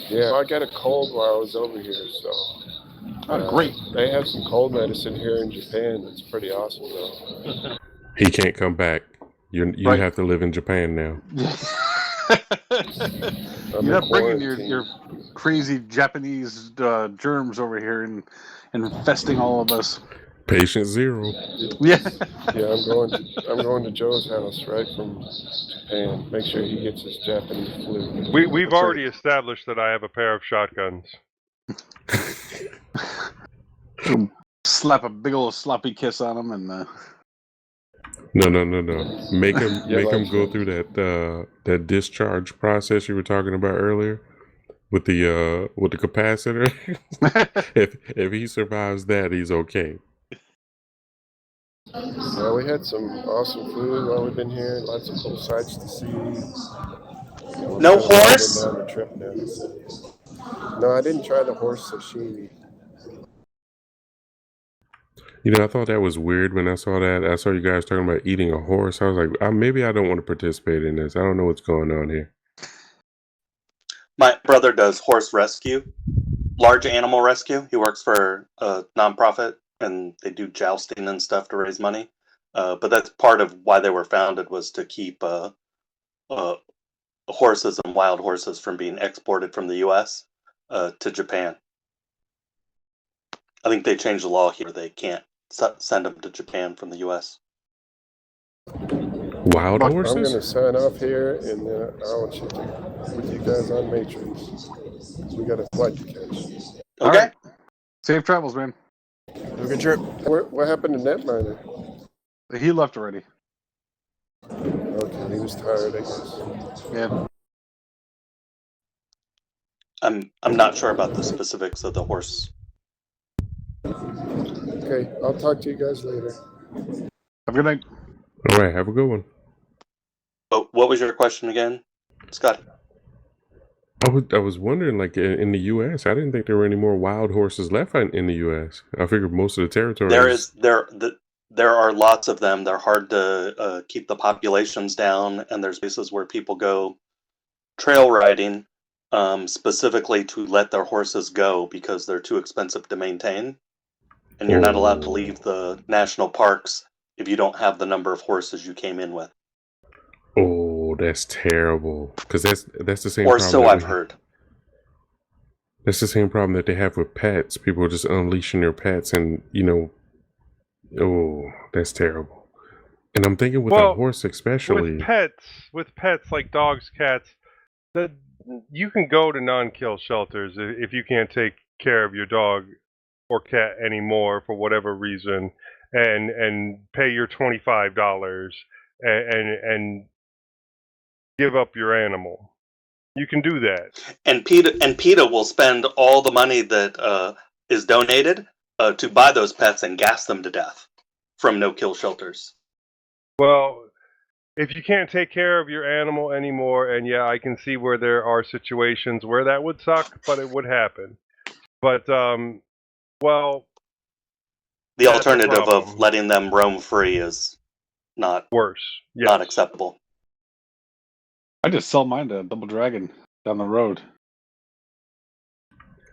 S10: Yeah, I got a cold while I was over here, so.
S3: Oh, great.
S10: They have some cold medicine here in Japan that's pretty awesome, though.
S6: He can't come back. You
S3: Right.
S6: have to live in Japan now.
S10: I'm
S3: You're
S10: in
S3: not bringing
S10: quarantine.
S3: your crazy Japanese germs over here and infesting all of us.
S6: Patient 0.
S3: Yeah.
S10: Yeah, I'm going to Joe's house right from Japan. Make sure he gets his Japanese flu.
S1: We've already established that I have a pair of shotguns.
S3: Slap a big old sloppy kiss on him and
S6: No. Make him
S10: Yeah,
S6: make him
S10: like
S6: go
S10: that.
S6: through that discharge process you were talking about earlier with the capacitor. if he survives that, he's okay.
S10: Yeah, we had some awesome food while we've been here. Lots of cool sights to see. We're
S4: No
S10: kind of winding
S4: horse?
S10: down the trip now. No, I didn't try the horse sashimi.
S6: You know, I thought that was weird when I saw that. I saw you guys talking about eating a horse. I was like, maybe I don't want to participate in this. I don't know what's going on here.
S4: My brother does horse rescue, large animal rescue. He works for a nonprofit, and they do jousting and stuff to raise money. But that's part of why they were founded, was to keep horses and wild horses from being exported from the U.S. To Japan. I think they changed the law here. They can't send them to Japan from the U.S.
S6: Wild
S10: I'm going to
S6: horses?
S10: sign off here, and I'll check with you guys on Matrix. We got a flight to catch.
S3: All
S4: Okay.
S3: right. Safe travels, man.
S7: Have a good trip.
S10: What happened to Netminer?
S3: He left already.
S10: Okay, he was tired, I guess.
S3: Yeah.
S4: I'm not sure about the specifics of the horse.
S10: Okay, I'll talk to you guys later.
S3: Have a good night.
S6: All right, have a good one.
S4: But what was your question again, Scott?
S6: I was wondering, like in the U.S., I didn't think there were any more wild horses left in the U.S. I figured most of the territories.
S4: There are lots of them. They're hard to keep the populations down, and there's places where people go trail riding specifically to let their horses go because they're too expensive to maintain, and you're not allowed to leave the national parks if you don't have the number of horses you came in with.
S6: Oh, that's terrible. Because that's the same.
S4: Or
S6: problem
S4: so
S6: that
S4: I've heard.
S6: That's the same problem that they have with pets. People are just unleashing their pets, and oh, that's terrible. And I'm thinking with a horse, especially
S1: with pets like dogs, cats, that you can go to non-kill shelters if you can't take care of your dog or cat anymore for whatever reason, and pay your $25 and give up your animal. You can do that.
S4: And PETA will spend all the money that is donated to buy those pets and gas them to death from no-kill shelters.
S1: Well, if you can't take care of your animal anymore, and yeah, I can see where there are situations where that would suck, but it would happen. But, well...
S4: The alternative of letting them roam free is not
S1: worse. Yes.
S4: Not acceptable.
S3: I just sell mine to Double Dragon down the road.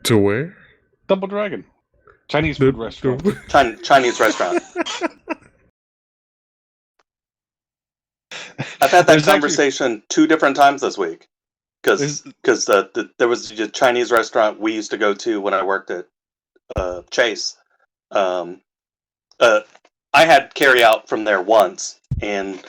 S6: To where?
S3: Double Dragon. Chinese food restaurant.
S4: Chinese restaurant. I've had that conversation 2 different times this week. Because there was a Chinese restaurant we used to go to when I worked at Chase. I had carry out from there once, and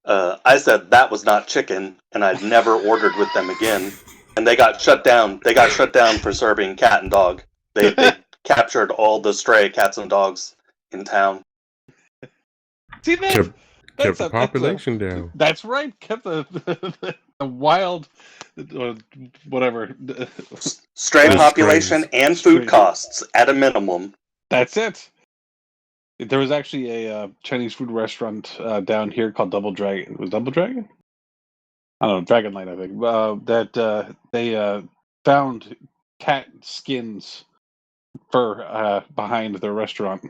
S4: I said that was not chicken, and I'd never ordered with them again. And they got shut down. They got shut down for serving cat and dog. They captured all the stray cats and dogs in town.
S3: See that?
S6: Kept the population down.
S3: That's right. Kept the wild, whatever.
S4: Stray population and food costs at a minimum.
S3: That's it. There was actually a Chinese food restaurant down here called Double Dragon. Was Double Dragon? I don't know, Dragonlight, I think. That they found cat skins fur behind their restaurant.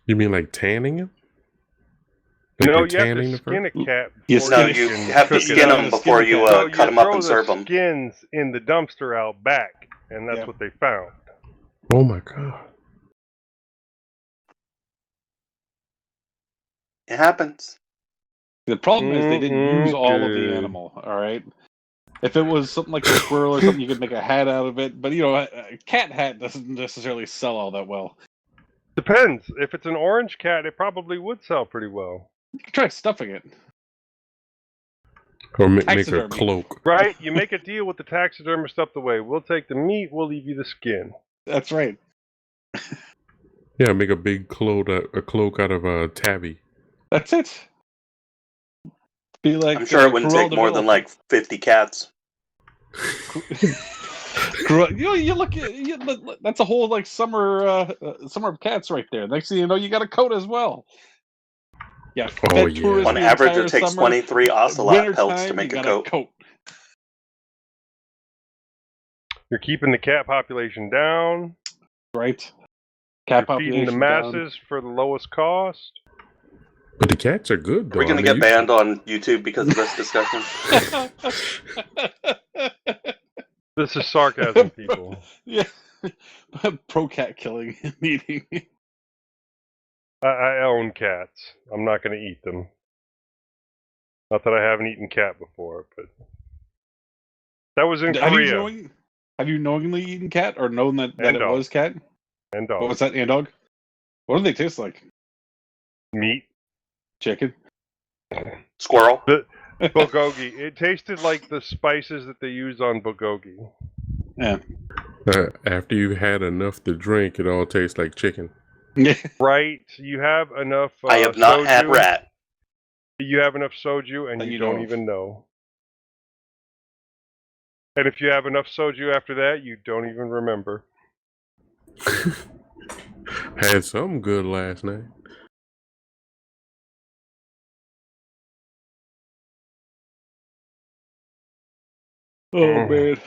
S1: You mean like tanning him? Like no, you have to skin a cat.
S4: You have to skin them before you cut them up and serve them.
S1: Skins in the dumpster out back, and that's what they found.
S6: Oh my god!
S4: It happens.
S3: The problem is they didn't use all of the animal. All right. If it was something like a squirrel or something, you could make a hat out of it. But a cat hat doesn't necessarily sell all that well.
S1: Depends. If it's an orange cat, it probably would sell pretty well.
S3: You could try stuffing it.
S6: Or make a cloak.
S1: Right? You make a deal with the taxidermist up the way. We'll take the meat, we'll leave you the skin.
S3: That's right.
S6: Yeah, make a big cloak out of tabby.
S3: That's it. Be like,
S4: I'm sure it wouldn't take more than like 50 cats.
S3: You look at that's a whole like summer of cats right there. Next thing you know, you got a coat as well. Yeah.
S4: On average, it takes 23 ocelot pelts to make a coat.
S1: You're keeping the cat population down.
S3: Right.
S1: Cat population feeding the masses down for the lowest cost.
S6: But the cats are good, though.
S4: We're going to get banned on YouTube because of this discussion.
S1: This is sarcasm, people.
S3: Yeah. Pro cat killing meeting.
S1: I own cats. I'm not going to eat them. Not that I haven't eaten cat before, but that was in Korea.
S3: Have you knowingly eaten cat or known that it was cat?
S1: And dog.
S3: What's that? And dog? What do they taste like?
S1: Meat.
S3: Chicken.
S4: Squirrel.
S1: Bulgogi. It tasted like the spices that they use on bulgogi.
S3: Yeah.
S6: After you've had enough to drink, it all tastes like chicken.
S1: Right? You have enough
S4: I have not
S1: soju.
S4: had rat.
S1: You have enough soju, and
S3: That
S1: you
S3: you
S1: don't
S3: know of.
S1: even know. And if you have enough soju after that, you don't even remember.
S6: Had something good last night.
S3: Oh man.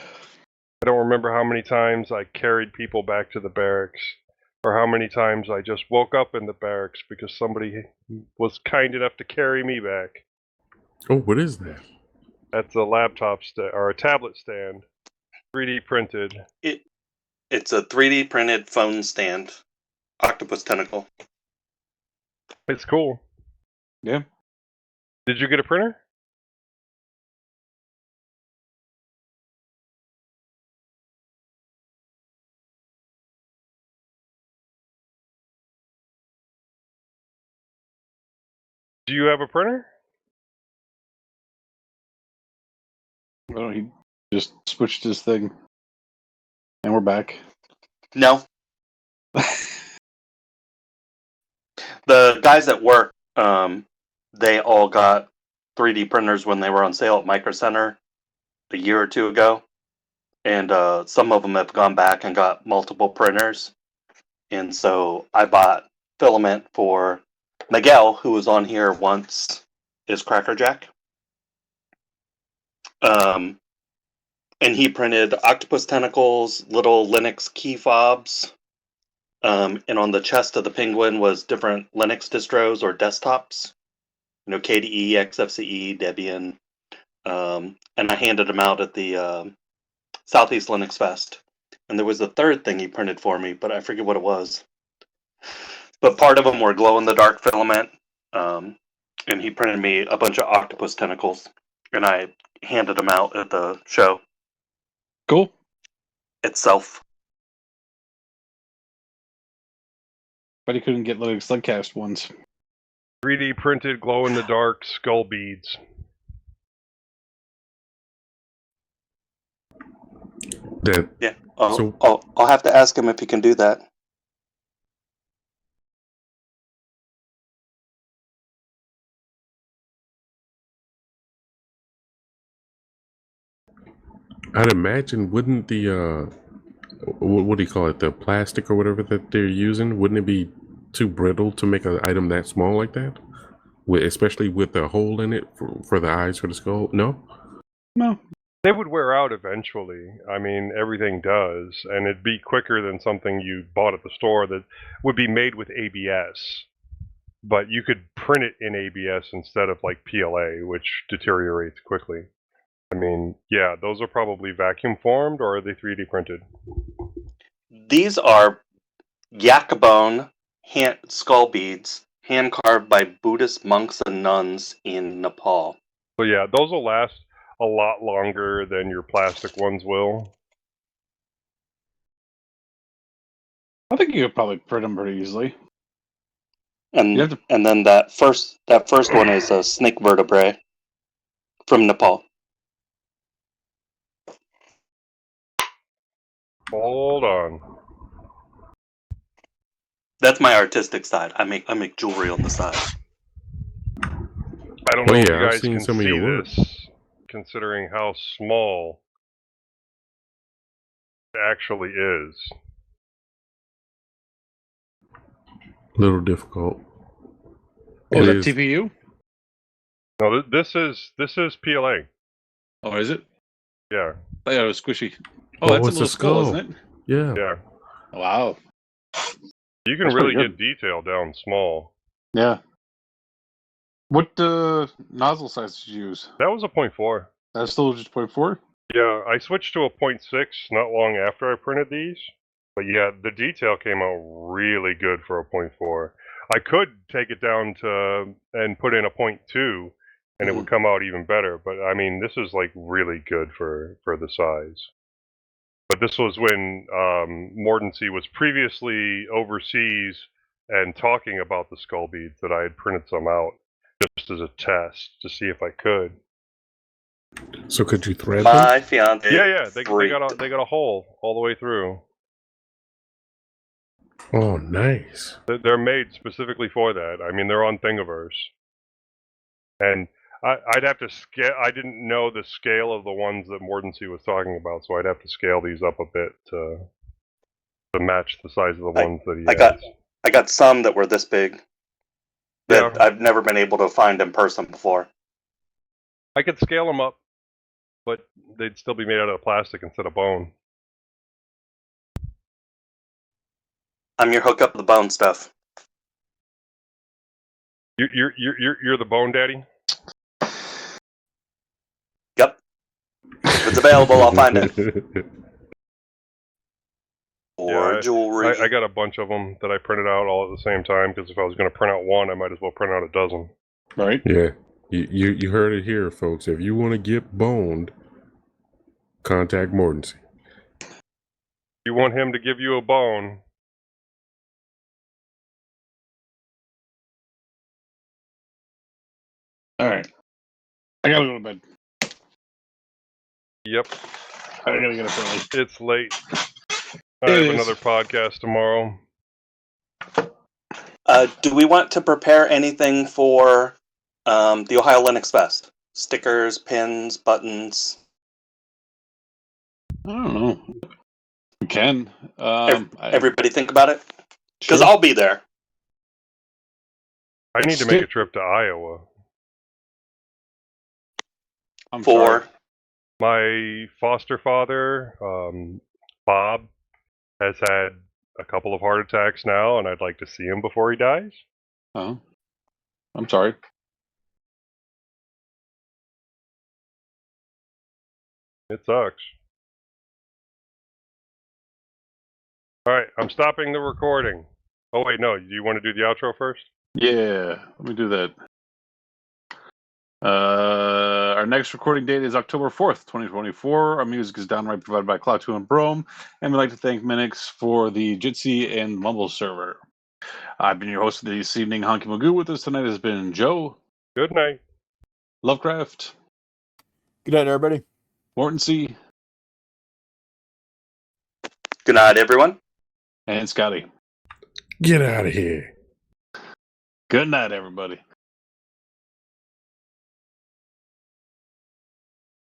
S1: I don't remember how many times I carried people back to the barracks, or how many times I just woke up in the barracks because somebody was kind enough to carry me back.
S6: Oh, what is that?
S1: That's a laptop or a tablet stand, 3D printed.
S4: It's a 3D printed phone stand, octopus tentacle.
S1: It's cool.
S3: Yeah.
S1: Did you get a printer? Do you have a printer?
S3: Well, he just switched his thing, and we're back.
S4: No. The guys at work, they all got 3D printers when they were on sale at Micro Center a year or two ago. And some of them have gone back and got multiple printers. And so I bought filament for Miguel, who was on here once, is Crackerjack. And he printed octopus tentacles, little Linux key fobs. And on the chest of the penguin was different Linux distros or desktops. You know, KDE, XFCE, Debian. And I handed them out at the Southeast Linux Fest. And there was a third thing he printed for me, but I forget what it was. But part of them were glow-in-the-dark filament. And he printed me a bunch of octopus tentacles. And I handed them out at the show
S3: Cool.
S4: itself.
S3: But he couldn't get LinuxLUGcast ones.
S1: 3D printed glow-in-the-dark skull beads.
S6: That
S4: Yeah.
S6: So-
S4: I'll have to ask him if he can do that.
S6: I'd imagine, wouldn't the what do you call it, the plastic or whatever that they're using, wouldn't it be too brittle to make an item that small like that? Especially with a hole in it for the eyes for the skull? No?
S3: No.
S1: They would wear out eventually. I mean, everything does, and it'd be quicker than something you bought at the store that would be made with ABS. But you could print it in ABS instead of like PLA, which deteriorates quickly. I mean, yeah, those are probably vacuum formed, or are they 3D printed?
S4: These are yak bone skull beads, hand carved by Buddhist monks and nuns in Nepal.
S1: So yeah, those will last a lot longer than your plastic ones will.
S3: I think you could probably print them pretty easily.
S4: And
S3: You have to-
S4: and then that first one is a snake vertebrae from Nepal.
S1: Hold on.
S4: That's my artistic side. I make jewelry on the side.
S1: I don't know if you
S6: I've
S1: guys
S6: seen
S1: can
S6: some of
S1: see
S6: your work.
S1: this, considering how small it actually is.
S6: A little difficult.
S3: Oh,
S6: It
S3: is that
S6: is.
S3: TPU?
S1: No, this is PLA.
S3: Oh, is it?
S1: Yeah,
S3: I thought it was squishy. Oh,
S6: Oh,
S3: that's a
S6: it's a
S3: little skull,
S6: skull.
S3: isn't it?
S6: Yeah.
S1: yeah.
S3: Wow.
S1: You can
S3: That's
S1: really
S3: pretty
S1: get detail down small.
S3: Yeah. What nozzle size did you use?
S1: That was a 0.4.
S3: That's still just 0.4?
S1: Yeah, I switched to a 0.6 not long after I printed these. But yeah, the detail came out really good for a 0.4. I could take it down to and put in a 0.2 and it would come out even better. But I mean, this is like really good for the size. But this was when Mordency was previously overseas and talking about the skull beads that I had printed some out just as a test to see if I could.
S6: So could you thread them?
S4: My fiance.
S1: Yeah. They got a hole all the way through.
S6: Oh, nice.
S1: They're made specifically for that. I mean, they're on Thingiverse, and I'd have to scale. I didn't know the scale of the ones that Mordency was talking about, so I'd have to scale these up a bit to match the size of the ones that he has.
S4: I got some that were this big that
S1: Yeah.
S4: I've never been able to find in person before.
S1: I could scale them up, but they'd still be made out of plastic instead of bone.
S4: I'm your hookup of the bone stuff.
S1: You're the bone daddy.
S4: Yep. If it's available, I'll find it. Or
S1: Yeah,
S4: jewelry.
S1: I got a bunch of them that I printed out all at the same time because if I was going to print out one, I might as well print out a dozen.
S3: Right?
S6: Yeah. You heard it here, folks. If you want to get boned, contact Mordency.
S1: You want him to give you a bone?
S3: All right. I gotta go to bed.
S1: Yep.
S3: I gotta get up early.
S1: It's late. I have another podcast tomorrow.
S4: Do we want to prepare anything for the Ohio Linux Fest? Stickers, pins, buttons?
S3: I don't know. We can.
S4: Everybody think about it? Because
S3: Sure.
S4: I'll be there.
S1: I need to make a trip to Iowa.
S3: I'm
S4: For
S3: sorry.
S1: My foster father, Bob, has had a couple of heart attacks now, and I'd like to see him before he dies.
S3: Oh. I'm sorry.
S1: It sucks. All right, I'm stopping the recording. Oh, wait, no. Do you want to do the outro first?
S3: Yeah, let me do that. Our next recording date is October 4th, 2024. Our music is downright provided by Cloud2 and Brome, and we'd like to thank Minix for the Jitsi and Mumble server. I've been your host this evening, Honky Magoo. With us tonight has been Joe.
S1: Good night.
S3: Lovecraft.
S7: Good night, everybody.
S3: Morton C.
S4: Good night, everyone.
S3: And Scotty.
S6: Get out of here.
S3: Good night, everybody.